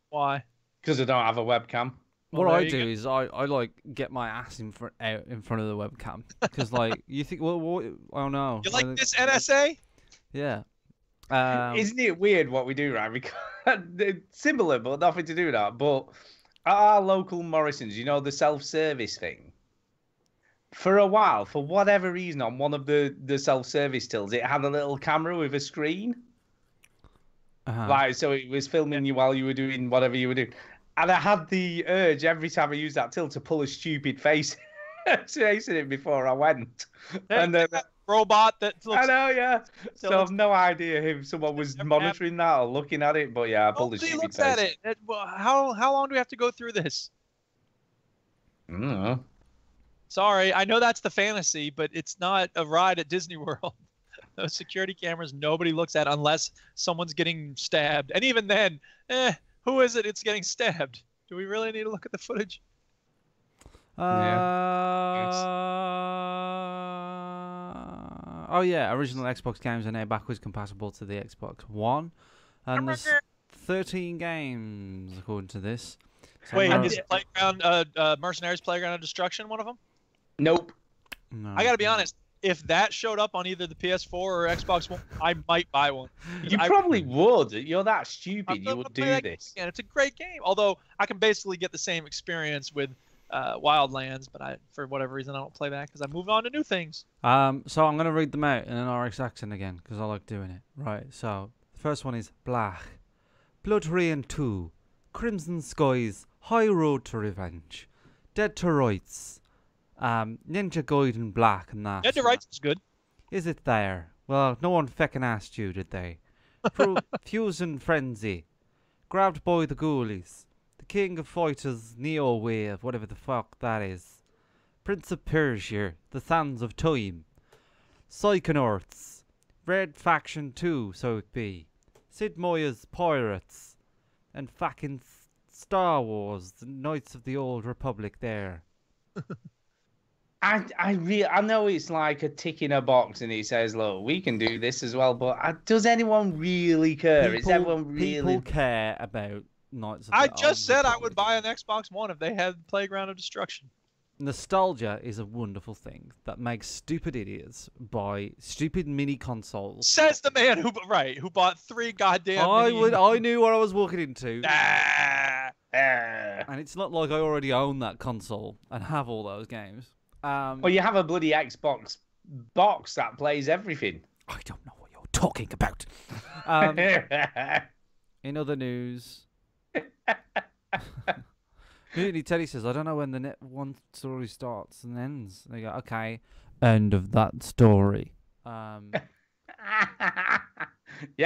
why? Because I don't have a webcam. What Well, I there you do go. is I like get my ass in front of the webcam because like you think well what, oh no You like this NSA? yeah Isn't it weird what we do, right? Because it's similar, but nothing to do with that. But at our local Morrison's, you know, the self-service thing. For a while, for whatever reason, on one of the self-service tills, it had a little camera with a screen. Like, so it was filming you while you were doing whatever you were doing. And I had the urge every time I used that till to pull a stupid face chasing it before I went. And then robot that looks. I know, yeah. So So I've no idea if someone was monitoring that or looking at it, but yeah, I pulled a Nobody stupid looks face. at it. Well, how long do we have to go through this? I don't know. Sorry, I know that's the fantasy, but it's not a ride at Disney World. Those security cameras nobody looks at unless someone's getting stabbed. And even then, who is it? It's getting stabbed. Do we really need to look at the footage? Oh yeah, original Xbox games are now backwards compatible to the Xbox One, and there's 13 games according to this. So Wait, no- is Playground, Mercenaries Playground of Destruction one of them? Nope. no. I gotta be honest. If that showed up on either the PS4 or Xbox One, I might buy one. You probably would. You're that stupid. You would do this. And it's a great game. Although I can basically get the same experience with Wildlands, but for whatever reason I don't play that because I move on to new things. So I'm going to read them out in an RX accent again because I like doing it. Right. So the first one is Blach, Blood Rain 2, Crimson Skies, High Road to Revenge, Dead to Rights, Ninja Gaiden Black and that. Dead to Rights is good. Is it there? Well, no one feckin' asked you, did they? Fusion Frenzy, Grabbed by the Ghoulies, The King of Fighters Neo Wave, whatever the fuck that is, Prince of Persia, The Sands of Time, Psychonauts, Red Faction 2, so it be, Sid Meier's Pirates, and fucking Star Wars, The Knights of the Old Republic there. I know it's like a tick in a box, and it says, "Look, we can do this as well." But does anyone really care? Is everyone really? People care about Knights of the I Old just said I Republic. would buy an Xbox One if they had Playground of Destruction. Nostalgia is a wonderful thing that makes stupid idiots buy stupid mini consoles. Says the man who bought 3 goddamn. I knew what I was walking into. Ah. And it's not like I already own that console and have all those games. Well, you have a bloody Xbox box that plays everything. I don't know what you're talking about. In other news, Mutiny Teddy says, I don't know when the one story starts and ends. And they go, okay, end of that story. Yeah,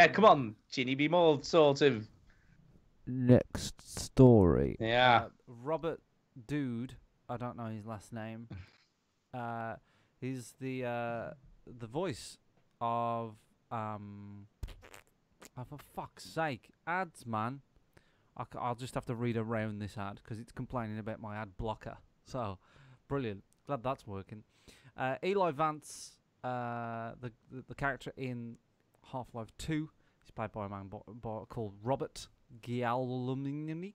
come on, Ginny, be more sort of... Next story. Yeah. Robert Dude, I don't know his last name. He's the voice of for fuck's sake, ads, man. I'll just have to read around this ad because it's complaining about my ad blocker. So, brilliant. Glad that's working. Eli Vance, the character in Half-Life 2, he's played by a man called Robert Gialomini.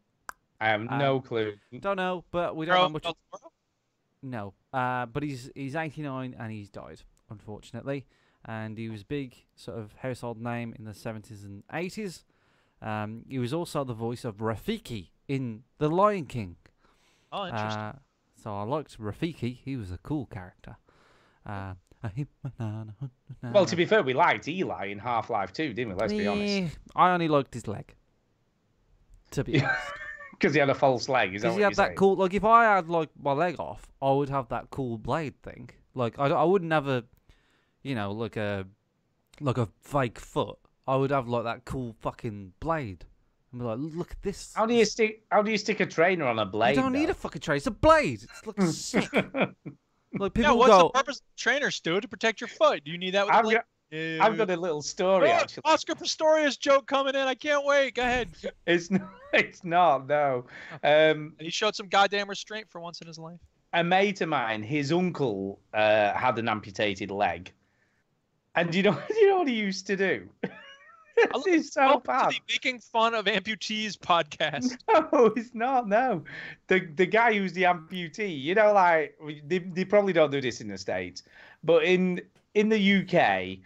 I have no clue. Don't know, but we don't know much. No, but he's 89 and he's died, unfortunately. And he was big sort of household name in the 70s and 80s. He was also the voice of Rafiki in The Lion King. Oh, interesting. So I liked Rafiki. He was a cool character. Well, to be fair, we liked Eli in Half-Life 2, didn't we? Let's be honest. I only liked his leg. To be honest. Because he had a false leg, is that Because what he you're had that saying? cool... Like, if I had, like, my leg off, I would have that cool blade thing. Like, I wouldn't have a... You know, like a fake foot. I would have, like, that cool fucking blade. And be like, look at this. How do you stick a trainer on a blade? You don't need a fucking trainer. It's a blade. It looks sick. Like, people What's go... the purpose of the trainer, Stu? To protect your foot. Do you need that with a blade? I've got a little story, actually. Oscar Pistorius joke coming in. I can't wait. Go ahead. It's not, no. And he showed some goddamn restraint for once in his life. A mate of mine, his uncle had an amputated leg. And do you know what he used to do? It's so bad. The Making Fun of Amputees podcast. No, it's not, no. The guy who's the amputee, you know, like, they probably don't do this in the States, but in the UK,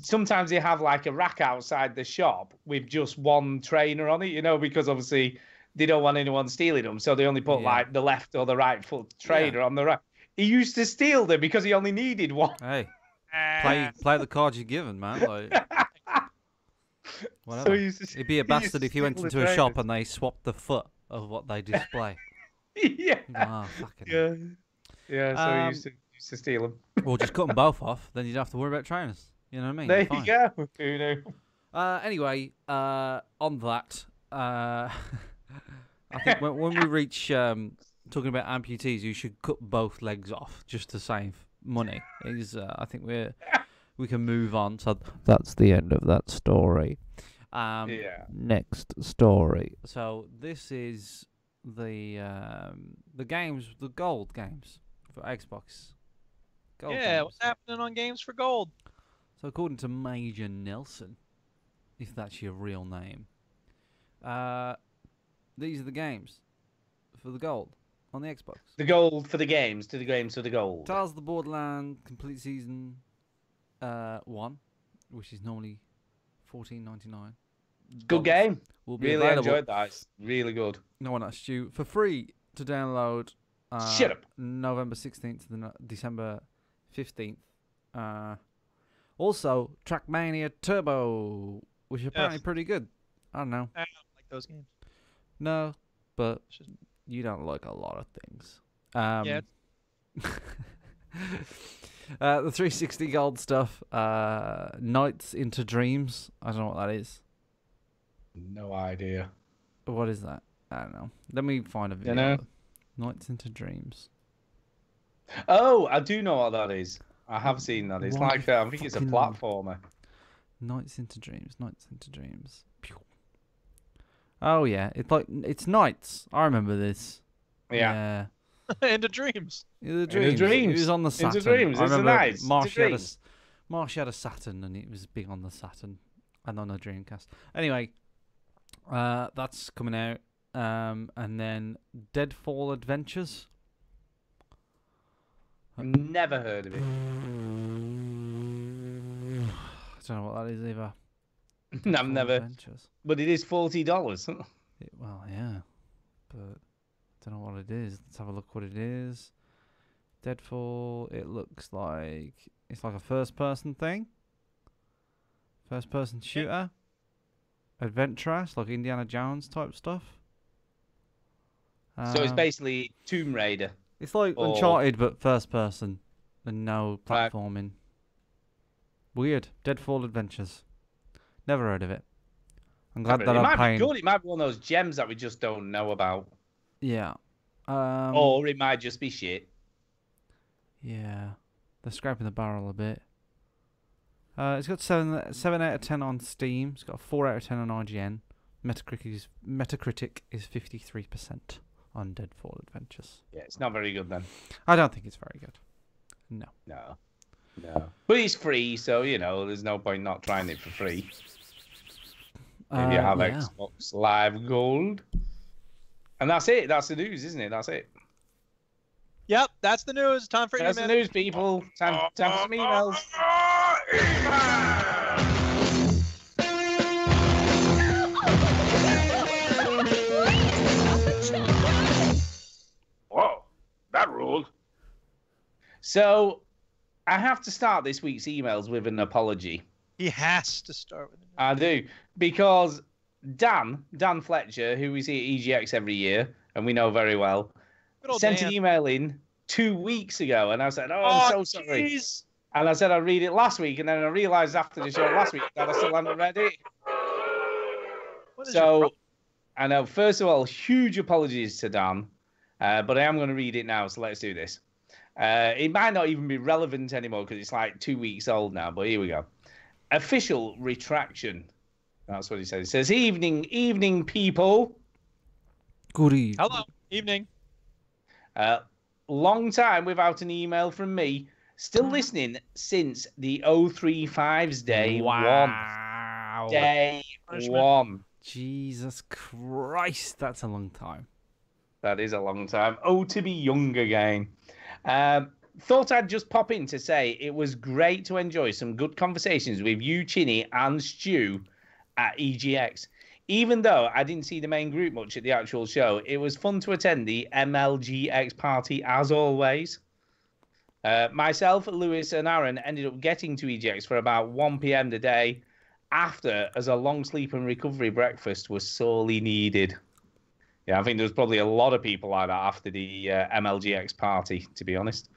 sometimes they have like a rack outside the shop with just one trainer on it, you know, because obviously they don't want anyone stealing them, so they only put like the left or the right foot trainer on the rack. He used to steal them because he only needed one. Hey, play the cards you're given, man. Like, whatever. It'd be a bastard if you went into a shop and they swapped the foot of what they display. Yeah. Oh, fucking yeah. So he used to steal them. Or just cut them both off, then you'd have to worry about trainers. You know what I mean? There Fine. you go. Who knew? Anyway, on that, I think when we reach talking about amputees, you should cut both legs off just to save money. I think we can move on. So that's the end of that story. Next story. So this is the games, the gold games for Xbox. Gold games. What's happening on Games for Gold? So according to Major Nelson, if that's your real name, these are the games for the gold on the Xbox. The gold for the games, to the games for the gold. Tales of the Borderland Complete Season 1, which is normally $14.99. Good game. Will be really available. enjoyed that. It's really good. No one asked you. For free to download Shut up. November 16th to December 15th. Also, Trackmania Turbo, which is apparently pretty good. I don't know. I don't like those games. No, but you don't like a lot of things. Yeah. The 360 gold stuff. Nights into Dreams. I don't know what that is. No idea. What is that? I don't know. Let me find a video. know? Nights into Dreams. Oh, I do know what that is. I have seen that. It's Why like I think it's a fucking- platformer. Nights into Dreams. Nights into Dreams. Pew. Oh yeah, it's Nights. I remember this. Yeah. Into Dreams. Yeah, the Into Dreams. It Dreams. was on the Saturn. Into Dreams. I It's the remember Nights. Into Dreams. Marshy had a Saturn, and it was big on the Saturn and on the Dreamcast. Anyway, that's coming out. And then Deadfall Adventures. Never heard of it. I don't know what that is either. I've Deadfall never. Adventures. But it is $40. Well, yeah, but I don't know what it is. Let's have a look what it is. Deadfall. It looks like it's like a first-person thing. First-person shooter. Adventurous, like Indiana Jones type stuff. So it's basically Tomb Raider. It's like or- Uncharted, but first-person and no Right. platforming. Weird. Deadfall Adventures. Never heard of it. I'm glad that it I'm might paying. be good. It might be one of those gems that we just don't know about. Yeah. Or it might just be shit. Yeah, they're scraping the barrel a bit. It's got 7 out of 10 on Steam. It's got a 4 out of 10 on IGN. Metacritic is 53% on Deadfall Adventures. Yeah, it's not very good then. I don't think it's very good. No. No. But it's free, so, there's no point not trying it for free. If you have yeah. Xbox Live Gold. And that's it. That's the news, isn't it? That's it. Yep, that's the news. Time for That's the email. news, people. Time for some emails. Whoa, that ruled. So, I have to start this week's emails with an apology. He has to start with it. I do. Because Dan Fletcher, who we see at EGX every year, and we know very well, Good old sent Dan. an email in 2 weeks ago, and I said, I'm so sorry. Jeez. And I said I'd read it last week, and then I realised after the show last week that I still hadn't read it. What is your So, problem? I know, first of all, huge apologies to Dan, but I am going to read it now, so let's do this. It might not even be relevant anymore because it's like 2 weeks old now, but here we go. Official retraction. That's what he says. He says, evening, people. Good evening. Hello. Evening. Long time without an email from me. Still listening since the 035's day one. Day Punishment. one. Jesus Christ, that's a long time. That is a long time. Oh, to be young again. Thought I'd just pop in to say it was great to enjoy some good conversations with you, Chinny, and Stu at EGX. Even though I didn't see the main group much at the actual show, it was fun to attend the MLGX party as always. Myself, Lewis, and Aaron ended up getting to EGX for about 1 p.m. today after, as a long sleep and recovery breakfast was sorely needed. Yeah, I think there was probably a lot of people like that after the MLGX party, to be honest.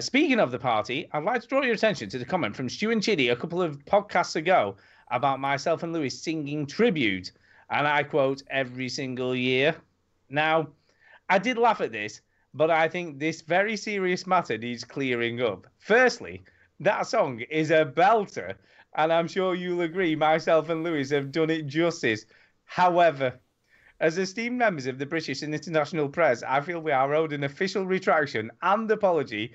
Speaking of the party, I'd like to draw your attention to the comment from Stu and Chidi a couple of podcasts ago about myself and Lewis singing tribute, and I quote, every single year. Now, I did laugh at this, but I think this very serious matter needs clearing up. Firstly, that song is a belter, and I'm sure you'll agree myself and Lewis have done it justice. However, as esteemed members of the British and international press, I feel we are owed an official retraction and apology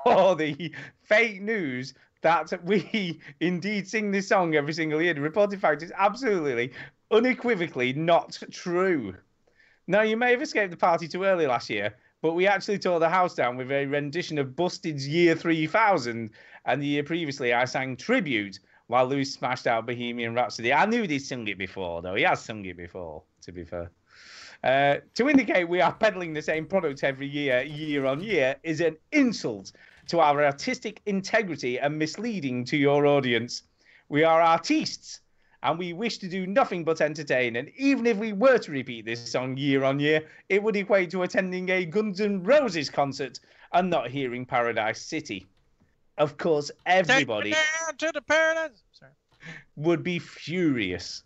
for the fake news that we indeed sing this song every single year. The reported fact is absolutely, unequivocally not true. Now, you may have escaped the party too early last year, but we actually tore the house down with a rendition of Busted's Year 3000, and the year previously I sang Tribute, while Lewis smashed out Bohemian Rhapsody. I knew he'd sung it before, though. He has sung it before, to be fair. To indicate we are peddling the same product every year, year on year, is an insult to our artistic integrity and misleading to your audience. We are artistes, and we wish to do nothing but entertain. And even if we were to repeat this song year on year, it would equate to attending a Guns N' Roses concert and not hearing Paradise City. Of course, everybody to the paradise. Sorry. would be furious.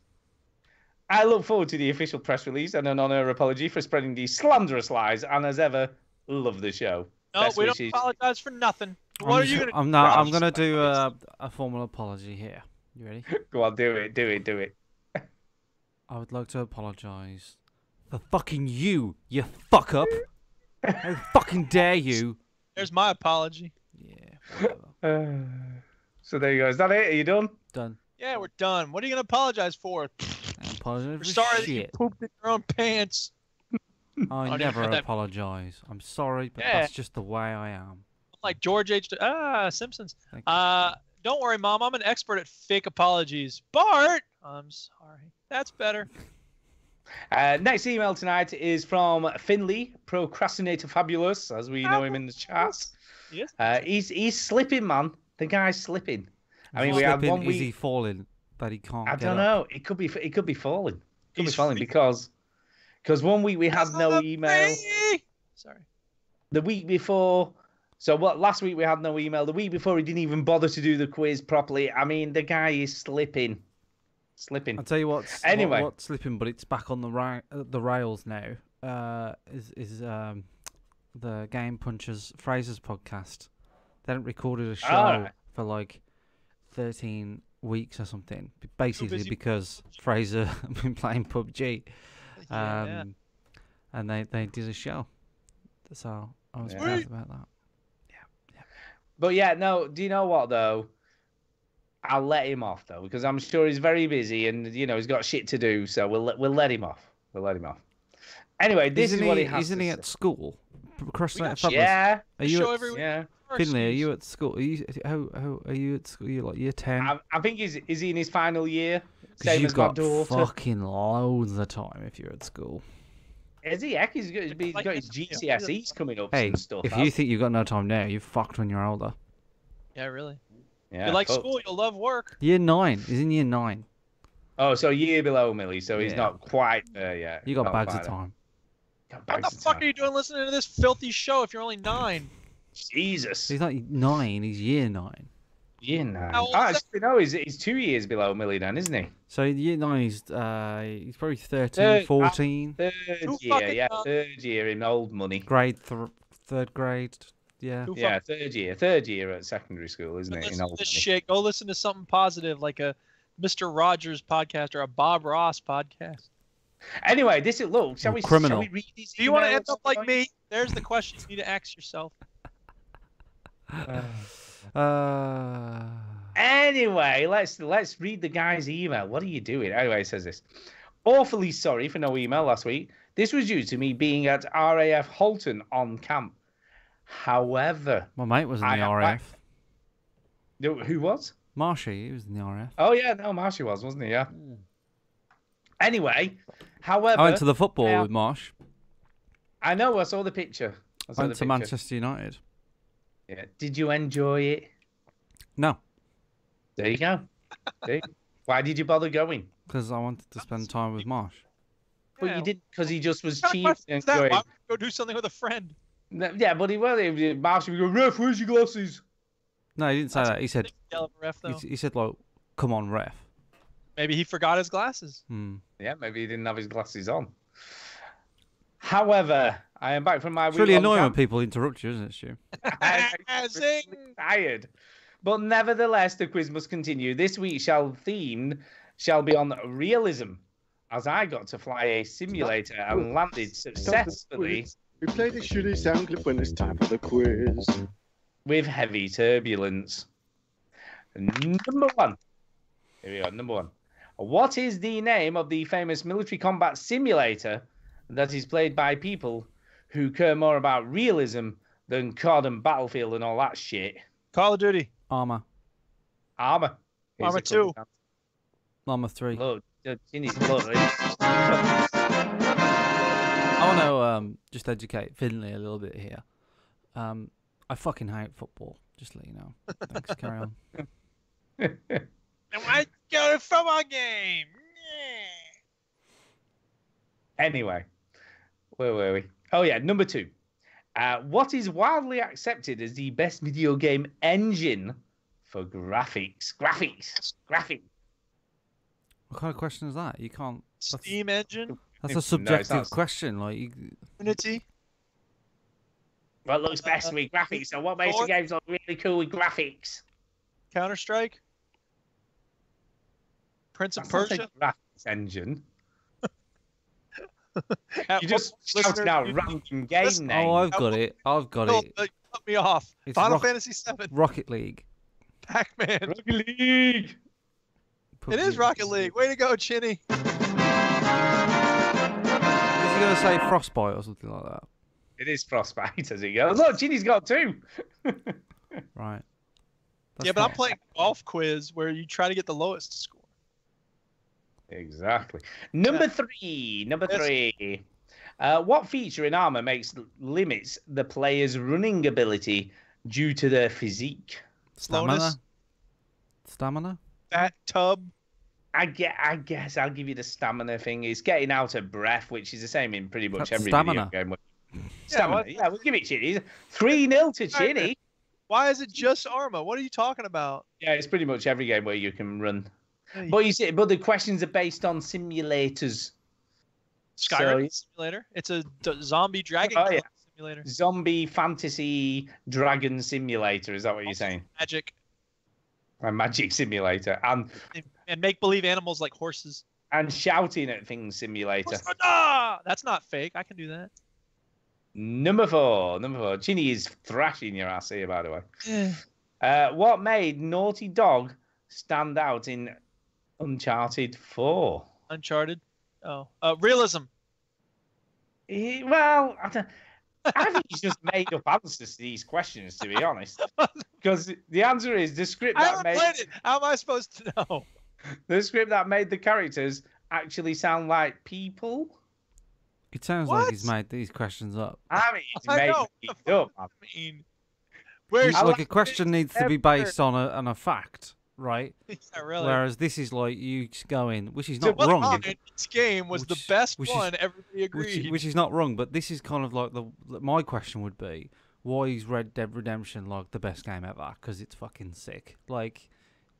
I look forward to the official press release and an on-air apology for spreading these slanderous lies, and as ever, love the show. No, Best we wishes. don't apologize for nothing. What are you gonna? I'm gonna do a formal apology here. You ready? Go on, do it. I would like to apologise for fucking you fuck up. How fucking dare you? There's my apology. So there you go. Is that it? Are you done? Done. Yeah, we're done. What are you gonna apologize for? Apologize We're for sorry that you shit. pooped in your own pants. I Oh, never that- apologise. I'm sorry, but Yeah. that's just the way I am. Like George H. Simpsons. Thank Don't worry, Mom. I'm an expert at fake apologies. Bart, I'm sorry. That's better. Next email tonight is from Finley, Procrastinator Fabulous, as we know him in the chat. Yes. He's slipping, man. The guy's slipping. I mean, Is we he had slipping? one Is he week. falling that he can't I get don't up? know. It could be falling. Could be He's falling free. because 1 week we had no email. Sorry. The week before. So what? Last week we had no email. The week before he didn't even bother to do the quiz properly. I mean, the guy is slipping. I'll tell you what's Anyway. what's slipping, but it's back on the rails now. Is the Game Punchers Fraser's podcast? They haven't recorded a show Alright. for like 13 weeks or something. Basically busy. because Fraser have been playing PUBG, Yeah. and they did a show. So I was Yeah. proud about that. But yeah, no. Do you know what though? I'll let him off though, because I'm sure he's very busy and he's got shit to do. So we'll let him off. We'll let him off. Anyway, this Isn't is what he? he has Isn't to he say. at school? Procrastinator got Fabulous. Yeah. Are you show at, every week. Yeah. Finley? Are you at school? Are you how are you at school? You like year 10? I think is he in his final year? Because Same you've as my got daughter. fucking loads of time if you're at school. Is he? Heck, he's got his GCSEs coming up Hey, and stuff. if you think you've got no time now, you're fucked when you're older. Yeah, really. yeah, You like fuck. school, you'll love work. Year 9. He's in year 9. Oh, so a year below Millie, so he's Yeah. not quite there yet. You got Not bags of quite there. time. Got What bags the of fuck time. are you doing listening to this filthy show if you're only 9? Jesus. He's not 9. He's year 9. Year 9. How old Oh, is actually, no, he's 2 years below Millie then, isn't he? So year 9, he's probably 13, Third- 14. Third Too year, fucking yeah, young. third year in old money. Grade third grade. Yeah. Who Yeah, fucking third year at secondary school, isn't it? In listen to old this money. shit? Go listen to something positive like a Mr. Rogers podcast or a Bob Ross podcast. Anyway, this is look. Shall Or we? criminal. Shall we read these? Do you want to emails? end up like me? There's the question you need to ask yourself. Anyway, let's read the guy's email. What are you doing? Anyway, it says this. Awfully sorry for no email last week. This was due to me being at RAF Halton on camp. However, My mate was in the I am RAF. who was? Marshy, he was in the RAF. Oh yeah, no, Marshy was, wasn't he? Yeah. Anyway, however, I went to the football I- with Marsh. I know. I saw the picture. I saw Went the to picture. Manchester United. Yeah. Did you enjoy it? No, There you go. See? Why did you bother going? because I wanted to spend time with Marsh. But Yeah. you didn't because he just was What kind cheap. of question And is that? going, Why would you go do something with a friend? yeah, but he was. Marshall would go, Ref, where's your glasses? No, he didn't say that. He said, Yell at the ref, though. he said like, come on, ref. Maybe he forgot his glasses. Hmm. Yeah, maybe he didn't have his glasses on. However, I am back from my It's really week-long annoying when camp. people interrupt you, isn't it, Stu? I'm Zing! really tired. But nevertheless, the quiz must continue. This week shall be on realism, as I got to fly a simulator and landed successfully We play the shitty sound clip when it's time for the quiz. with heavy turbulence. Number 1. Here we go, number 1. What is the name of the famous military combat simulator that is played by people who care more about realism than COD and Battlefield and all that shit? Call of Duty. Armour. Armour. Here's Armour a couple 2. of Armour 3. Look, Ginny's look. I want to just educate Finley a little bit here. I fucking hate football, just to let you know. Thanks, carry on. And I go to from our game. Anyway, where were we? Oh yeah, number 2. What is widely accepted as the best video game engine for graphics? Graphics. What kind of question is that? You can't. Steam engine. That's a subjective question. Like Unity. What looks best with graphics? So what makes the games look really cool with graphics? Counter-Strike. Prince of Persia. Graphics engine. You just shouted out random game names. Oh, I've got it. Cut me off. It's Final Fantasy VII. Rocket League. Pac-Man. Rocket League. It is Rocket League. Way to go, Chinny. Is he going to say Frostbite or something like that? It is Frostbite as he goes. Look, Ginny's got 2. Right. But I'm playing golf quiz where you try to get the lowest score. Exactly. Number 3. What feature in Armor limits the player's running ability due to their physique? Slowness. Stamina? That tub. I guess I'll give you the stamina thing. It's getting out of breath, which is the same in pretty much every video game. Stamina. Yeah, we'll give it Chinny. 3-0 to Chinny. Why is it just Arma? What are you talking about? Yeah, it's pretty much every game where you can run. But you see, but the questions are based on simulators. Skyrim simulator. It's a zombie dragon simulator. Zombie fantasy dragon simulator. Is that what you're saying? Magic. A magic simulator and make believe animals like horses. And shouting at things simulator. That's not fake. I can do that. Number 4. Chinny is thrashing your ass here, by the way. What made Naughty Dog stand out in Uncharted 4? Uncharted? Oh. Realism. Well, I think he's just made up answers to these questions, to be honest. Because the answer is the script that made... played it. How am I supposed to know? The script that made the characters actually sound like people. It sounds like he's made these questions up. I mean, he's made it up. I mean, like a question needs to be based on a fact, right? Yeah, really. Whereas this is like you just going, which is not wrong. This game was the best one. Everybody agreed. Which is not wrong, but this is kind of like my question would be, why is Red Dead Redemption like the best game ever? Because it's fucking sick. Like,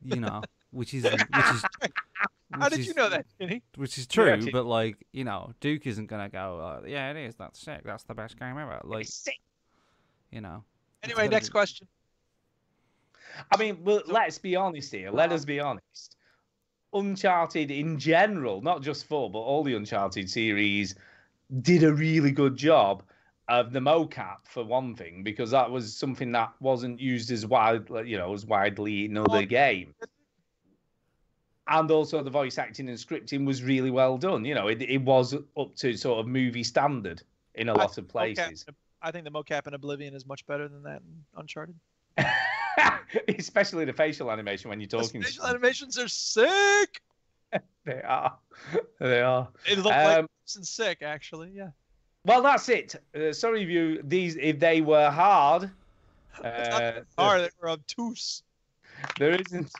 you know, which is how did you know that, Jenny? Which is true, but like, you know, Duke isn't gonna go, yeah, it is. That's sick. That's the best game ever. Like, you know. Anyway, next question. I mean, well, let's be honest here. Let us be honest. Uncharted in general, not just 4, but all the Uncharted series, did a really good job of the mocap for one thing, because that was something that wasn't used as widely in other games. And also the voice acting and scripting was really well done. You know, it was up to sort of movie standard in a lot of places. I think the mocap in Oblivion is much better than that in Uncharted. Especially the facial animation when you're talking. The facial animations are sick. They are. They are. It looks like sick, actually. Yeah. Well, that's it. Sorry if they were hard. Hard. They were obtuse. There isn't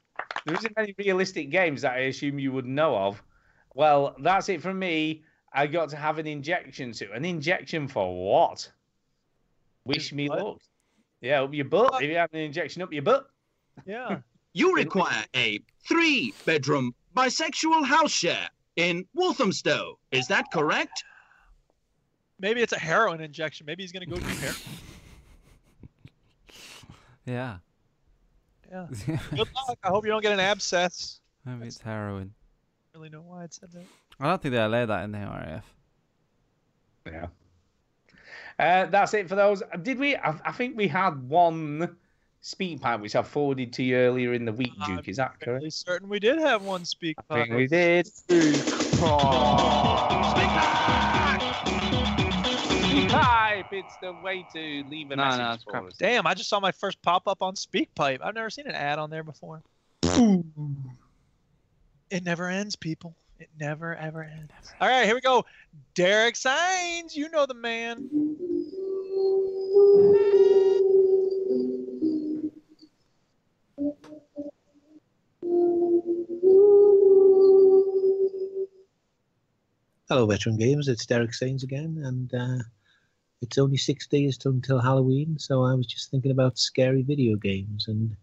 any realistic games that I assume you would know of. Well, that's it from me. I got to have an injection too. An injection for what? Wish me luck. Yeah, up your butt. If you have an injection up your butt. Yeah. You require a 3-bedroom bisexual house share in Walthamstow. Is that correct? Maybe it's a heroin injection. Maybe he's going to go do heroin. Yeah. Yeah. Good luck. I hope you don't get an abscess. Maybe it's heroin. I don't really know why it said that. I don't think they allowed that in the RAF. Yeah. That's it for those. Did we? I think we had one speak pipe which I forwarded to you earlier in the week, Duke. Is that correct? I'm certain we did have one speak pipe. I think we did. Speak pipe. It's the way to leave a message. It's crap. Damn! I just saw my first pop up on Speak Pipe. I've never seen an ad on there before. It never ends, people. It never, ever ends. All right, here we go. Derek Sainz, you know the man. Hello, Veteran Games. It's Derek Sains again, and it's only 6 days until Halloween, so I was just thinking about scary video games, and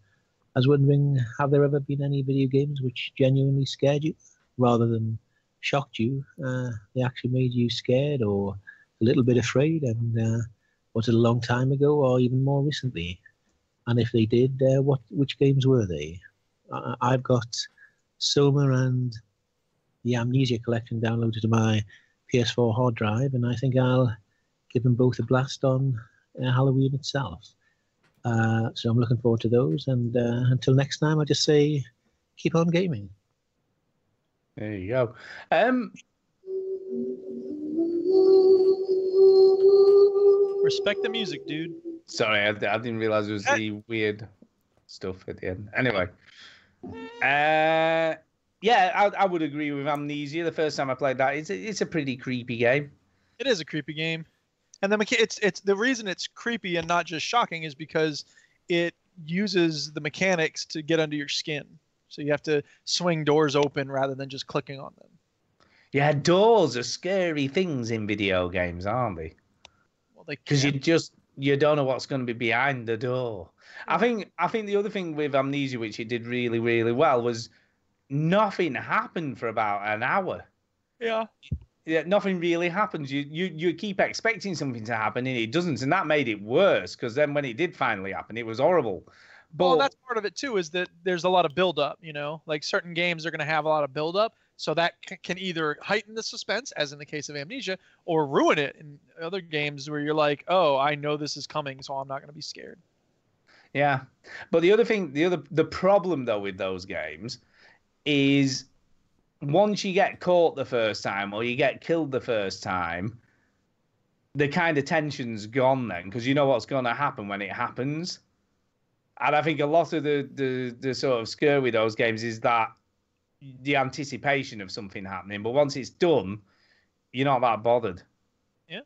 I was wondering, have there ever been any video games which genuinely scared you, rather than shocked you? They actually made you scared or a little bit afraid, and was it a long time ago or even more recently? And if they did, which games were they? I've got Soma and the Amnesia collection downloaded to my PS4 hard drive, and I think I'll give them both a blast on Halloween itself. So I'm looking forward to those, and until next time, I just say keep on gaming. There you go. Respect the music, dude. Sorry, I didn't realize it was the weird stuff at the end. Anyway, yeah, I would agree with Amnesia. The first time I played that, it's a pretty creepy game. It is a creepy game, and it's the reason it's creepy and not just shocking is because it uses the mechanics to get under your skin. So you have to swing doors open rather than just clicking on them. Yeah, doors are scary things in video games, aren't they? Well, they because you don't know what's going to be behind the door. I think the other thing with Amnesia, which it did really, really well, was nothing happened for about an hour. Yeah. Yeah, nothing really happens. You keep expecting something to happen and it doesn't, and that made it worse because then when it did finally happen, it was horrible. But well, that's part of it too, is that there's a lot of build-up, you know? Like certain games are going to have a lot of build-up, so that can either heighten the suspense, as in the case of Amnesia, or ruin it in other games where you're like, oh, I know this is coming, so I'm not going to be scared. Yeah. But the problem, though, with those games is once you get caught the first time or you get killed the first time, the kind of tension's gone then because you know what's going to happen when it happens. And I think a lot of the sort of scare with those games is that the anticipation of something happening. But once it's done, you're not that bothered. Yeah.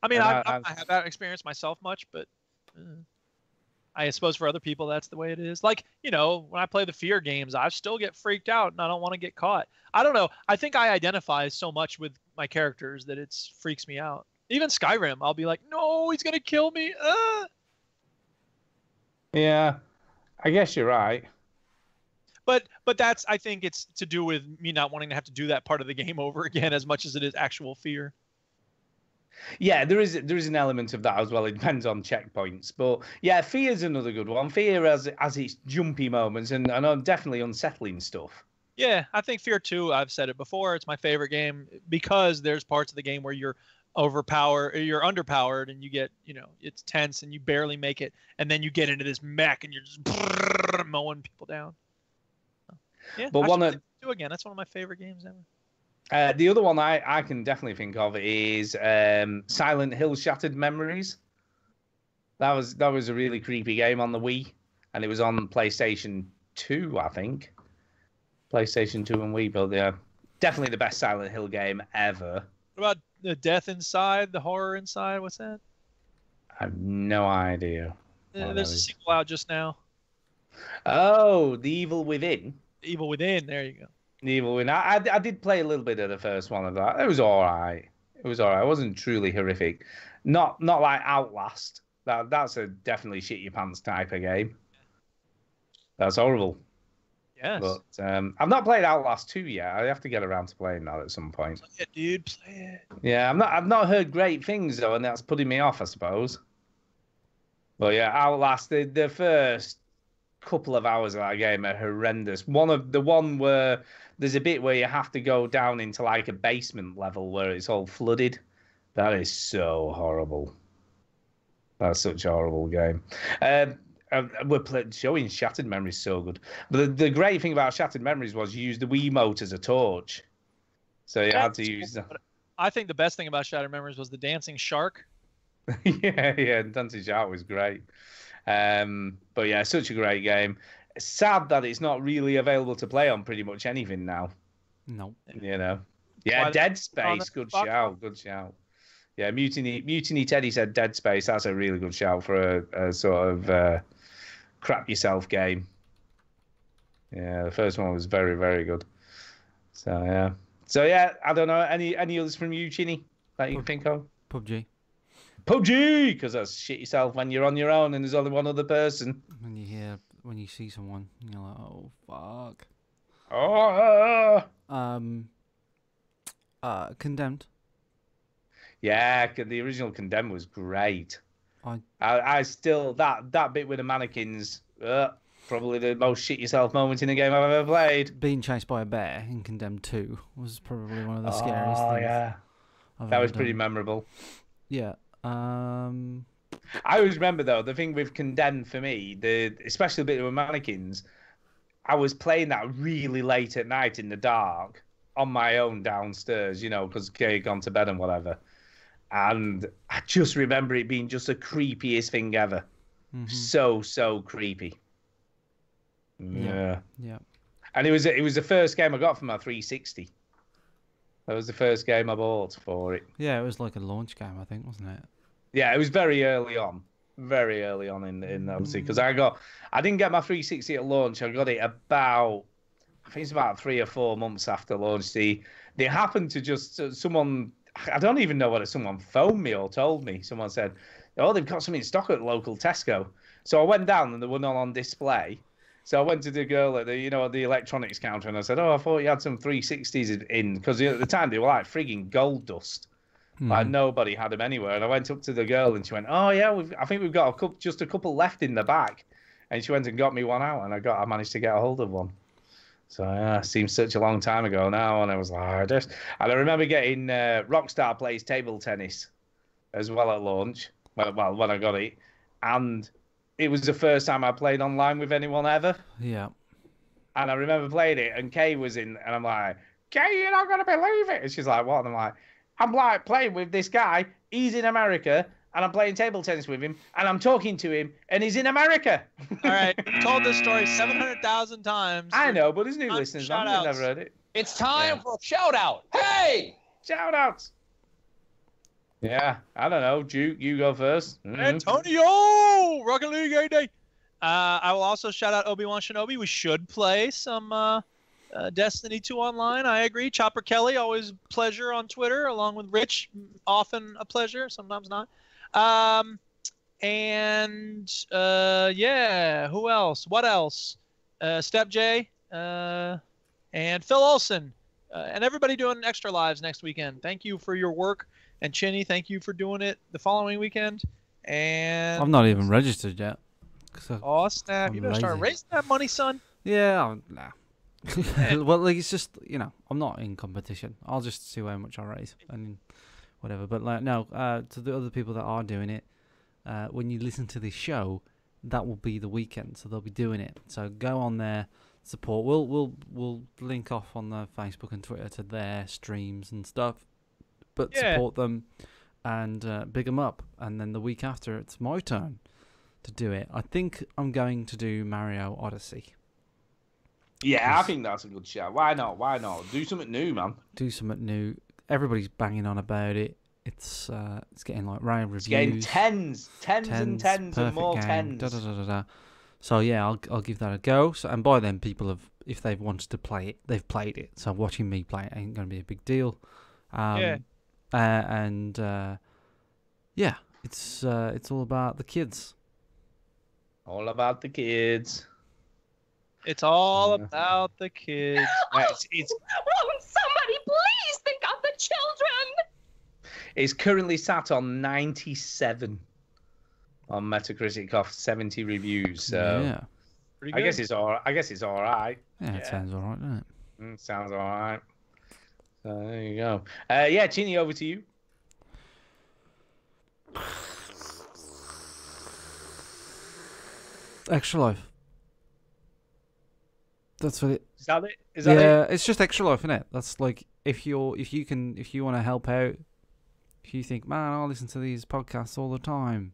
I mean, I have that experience myself much, but I suppose for other people, that's the way it is. Like, you know, when I play the fear games, I still get freaked out and I don't want to get caught. I don't know. I think I identify so much with my characters that it freaks me out. Even Skyrim, I'll be like, no, he's going to kill me. Yeah, I guess you're right. But that's, I think it's to do with me not wanting to have to do that part of the game over again as much as it is actual fear. Yeah, there is an element of that as well. It depends on checkpoints. But yeah, fear's another good one. Fear has its jumpy moments and definitely unsettling stuff. Yeah, I think Fear 2, I've said it before, it's my favorite game because there's parts of the game where you're underpowered and you get, you know, it's tense and you barely make it. And then you get into this mech and you're just mowing people down. Yeah, but two again. That's one of my favorite games ever. The other one I can definitely think of is Silent Hill Shattered Memories. That was a really creepy game on the Wii, and it was on PlayStation 2, I think. PlayStation 2 and Wii, but yeah, definitely the best Silent Hill game ever. What about the Death Inside, the horror inside? What's that? I have no idea. There's a sequel out just now. Oh, The Evil Within. The Evil Within. There you go. The Evil Within. I did play a little bit of the first one of that. It was all right. It wasn't truly horrific. Not like Outlast. That's a definitely shit your pants type of game. That's horrible. Yes. But I've not played Outlast 2 yet. I have to get around to playing that at some point. Play it, dude. Play it. Yeah, I've not heard great things though, and that's putting me off, I suppose. But yeah, Outlast, the first couple of hours of that game are horrendous. The one where there's a bit where you have to go down into like a basement level where it's all flooded. That is so horrible. That's such a horrible game. We're showing Shattered Memories so good. But the great thing about Shattered Memories was you used the Wiimote as a torch. So you had to use that. I think the best thing about Shattered Memories was the dancing shark. yeah, Dancing Shark was great. But yeah, such a great game. It's sad that it's not really available to play on pretty much anything now. No. You know. Yeah, Dead Space, good shout. Yeah, Mutiny Teddy said Dead Space. That's a really good shout for a sort of crap yourself game. Yeah, the first one was very, very good. So yeah, So yeah, I don't know. Any others from you, Chinny, that you can think of? PUBG. PUBG, because that's shit yourself when you're on your own and there's only one other person. When you see someone, you're like, oh fuck. Oh. Condemned. Yeah, the original Condemned was great. I still that bit with the mannequins. Probably the most shit yourself moment in a game I've ever played. Being chased by a bear in Condemned 2 was probably one of the scariest things. Oh yeah, that was pretty memorable. Yeah. I always remember though the thing with Condemned for me, especially the bit with mannequins. I was playing that really late at night in the dark on my own downstairs, because Kay had gone to bed and whatever. And I just remember it being just the creepiest thing ever. Mm-hmm. So creepy. Yeah. And it was the first game I got for my 360. That was the first game I bought for it. Yeah, it was like a launch game, I think, wasn't it? Yeah, it was very early on in obviously, because I didn't get my 360 at launch. I got it I think it's about 3 or 4 months after launch. They happened to just someone, I don't even know whether someone phoned me or told me. Someone said, "Oh, they've got some in stock at the local Tesco." So I went down and they were not on display. So I went to the girl at the electronics counter and I said, "Oh, I thought you had some 360s in," because at the time they were like frigging gold dust. Like nobody had them anywhere. And I went up to the girl and she went, "Oh yeah, I think we've got just a couple left in the back." And she went and got me one out, and I managed to get a hold of one. So yeah, it seems such a long time ago now, and I was like, and I remember getting Rockstar Plays Table Tennis as well at launch. Well, when I got it, and it was the first time I played online with anyone ever. Yeah. And I remember playing it, and Kay was in, and I'm like, "Kay, you're not gonna believe it." And she's like, "What?" And I'm like playing with this guy. He's in America, and I'm playing table tennis with him, and I'm talking to him, and he's in America. All right, we've told this story 700,000 times. I know, but there's new listeners. I've never heard it. It's time for a shout out. Hey! Shout outs. Yeah, I don't know. Duke, you go first. Antonio! Rocket League A-Day. I will also shout out Obi-Wan Shinobi. We should play some Destiny 2 online. I agree. Chopper Kelly, always a pleasure on Twitter, along with Rich, often a pleasure, sometimes not. Yeah, who else? What else? Step J, and Phil Olsen, and everybody doing Extra Lives next weekend. Thank you for your work. And Chinny, thank you for doing it the following weekend. And I'm not even registered yet. Oh, snap. You better start raising that money, son. Yeah, nah. Well, like, it's just, I'm not in competition. I'll just see how much I raise and whatever. But no, to the other people that are doing it, when you listen to this show, that will be the weekend, so they'll be doing it. So go on there, support. We'll link off on the Facebook and Twitter to their streams and stuff. But support them and big them up. And then the week after, it's my turn to do it. I think I'm going to do Mario Odyssey. Yeah, I think that's a good shout. Why not? Do something new, man. Do something new. Everybody's banging on about it. It's getting like rave reviews. It's getting tens and tens and more game, tens. So yeah, I'll give that a go. So, and by then, people have, if they've wanted to play it, they've played it. So watching me play it ain't going to be a big deal. It's all about the kids. All about the kids. It's all about the kids. Won't somebody please think of the children? It's currently sat on 97 on Metacritic off 70 reviews. So yeah, pretty good. I guess it's all right. Yeah, it sounds all right, doesn't it? Sounds all right. So there you go. Yeah, Chinny, over to you. Extra Life. That's what it. Is that it? Yeah, it's just Extra Life, isn't it? That's like if you want to help out, if you think, man, I listen to these podcasts all the time,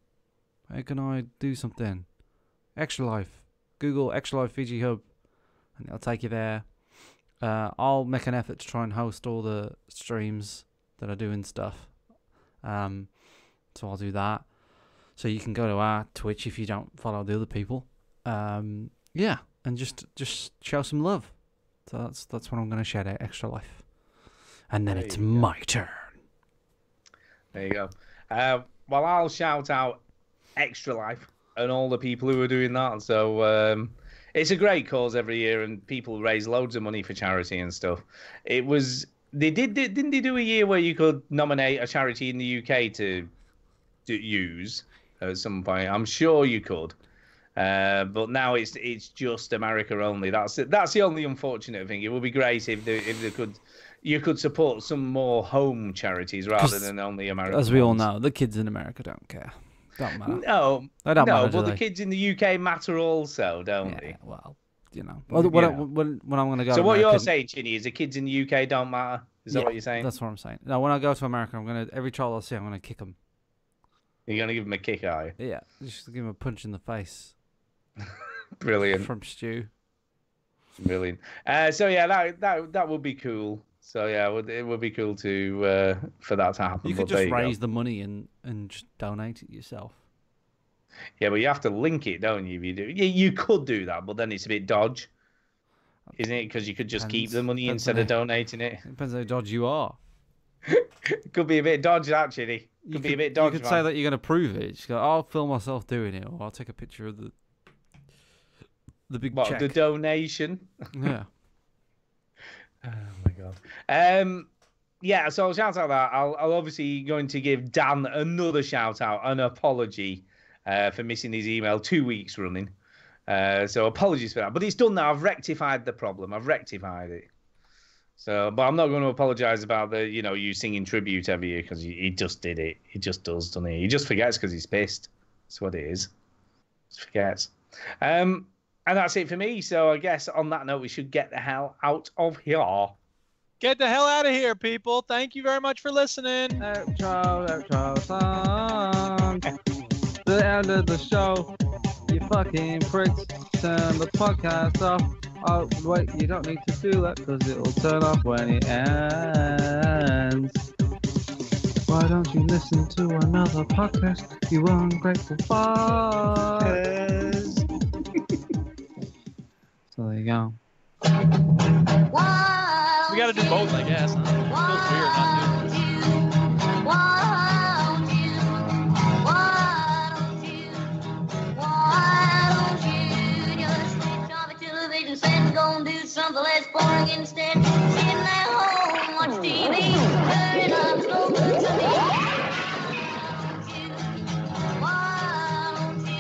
how can I do something? Extra Life. Google Extra Life Fiji Hub, and it'll take you there. I'll make an effort to try and host all the streams that I do and stuff. So I'll do that. So you can go to our Twitch if you don't follow the other people. And just show some love. So that's what I'm going to shout out, Extra Life. And then it's my turn. There you go. Well, I'll shout out Extra Life and all the people who are doing that. So it's a great cause every year, and people raise loads of money for charity and stuff. Didn't they do a year where you could nominate a charity in the UK to use at some point? I'm sure you could. But now it's just America only. That's the only unfortunate thing. It would be great if you could support some more home charities rather than only American. As we all know, the kids in America don't care. Don't matter. No, they don't matter. But the kids in the UK matter also, don't they? Well, when I'm going to go. So to what America, you're saying, Chinny, is the kids in the UK don't matter? Is that what you're saying? That's what I'm saying. No, when I go to America, every child I see, I'm gonna kick them. You're gonna give them a kick, are you? Yeah, just give them a punch in the face. Brilliant. From Stu. Brilliant. So yeah, that would be cool. So yeah, it would be cool to for that to happen. You could just raise the money and just donate it yourself. Yeah, but you have to link it, don't you? If you do, you could do that, but then it's a bit dodge, isn't it? Because you could just keep the money instead of donating it. Depends how dodgy you are. It could be a bit dodge, actually. Could be a bit dodgy. You could say that you're going to prove it. Just go, I'll film myself doing it, or I'll take a picture of the big check. The donation? Yeah. Oh my god. Yeah. So I'll shout out that. I'll obviously going to give Dan another shout out, an apology for missing his email 2 weeks running. So apologies for that. But it's done now. I've rectified the problem. I've rectified it. So, but I'm not going to apologise about you singing tribute every year, because he just did it. He just does, doesn't he? He just forgets because he's pissed. That's what it is. Just forgets. And that's it for me. So I guess on that note, we should get the hell out of here. Get the hell out of here, people. Thank you very much for listening. Outro song. The end of the show. You fucking pricks. Turn the podcast off. Oh, wait, you don't need to do that because it'll turn off when it ends. Why don't you listen to another podcast, you ungrateful fuck? So there you go. We gotta do both, I guess. Huh? Feels weird not doing this. Gonna do something less boring instead. Sitting at home, watch TV, turning on slow good to me. Why don't you?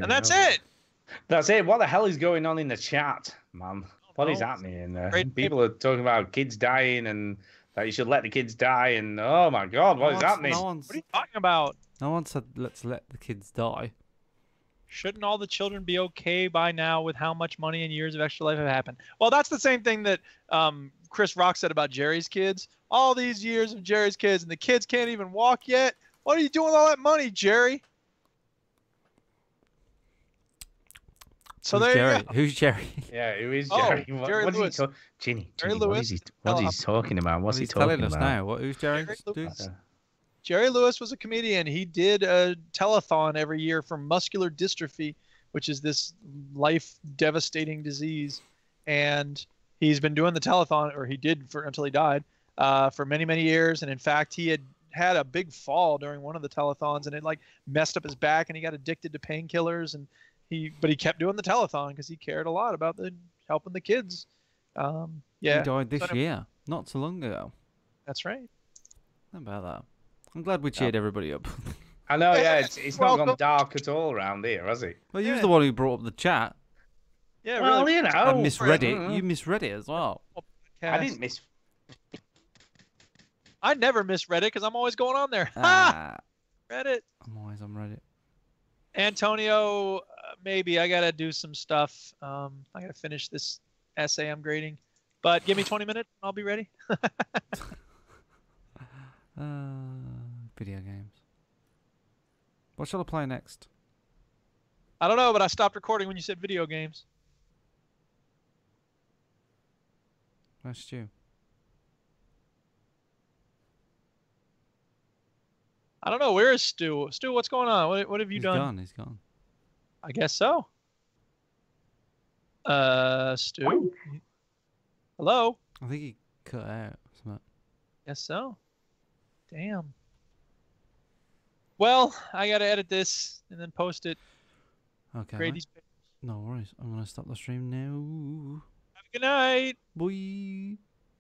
And that's it. That's it. What the hell is going on in the chat, man? What is happening in there? People are talking about kids dying and that you should let the kids die, and oh my god, what is happening? What are you talking about? No one said let's let the kids die. Shouldn't all the children be okay by now with how much money and years of extra life have happened? Well, that's the same thing that Chris Rock said about Jerry's kids. All these years of Jerry's kids, and the kids can't even walk yet. What are you doing with all that money, Jerry? So Who's there Jerry? you go. Who's Jerry? Yeah, who is Jerry? Jerry what Lewis. is he Ginny, Jerry what Lewis. is he talking about? What's he He's talking telling us about? now. Who's Jerry? Jerry Lewis was a comedian. He did a telethon every year for muscular dystrophy, which is this life-devastating disease. And he's been doing the telethon, or he did until he died, for many, many years. And in fact, he had a big fall during one of the telethons, and it messed up his back, and he got addicted to painkillers. But he kept doing the telethon because he cared a lot about helping the kids. Yeah. He died this year, not so long ago. That's right. How about that? I'm glad we cheered everybody up. I know, yeah, it's not gone dark at all around here, has it? Well, you was the one who brought up the chat. Yeah, well, really. you know. I misread it. You misread it as well. I didn't miss. I never misread it because I'm always going on there. Read it. I'm always on Reddit. Antonio, maybe I gotta do some stuff. I gotta finish this essay I'm grading, but give me 20 minutes, and I'll be ready. Video games. What shall I play next? I don't know, but I stopped recording when you said video games. Where's Stu? I don't know. Where is Stu? Stu, what's going on? What have you done? He's gone. I guess so. Stu? Hello? I think he cut out. Something. Guess so. Damn. Well, I gotta edit this and then post it. Okay. Create mate. these pictures. No worries. I'm gonna stop the stream now. Have a good night. Bye.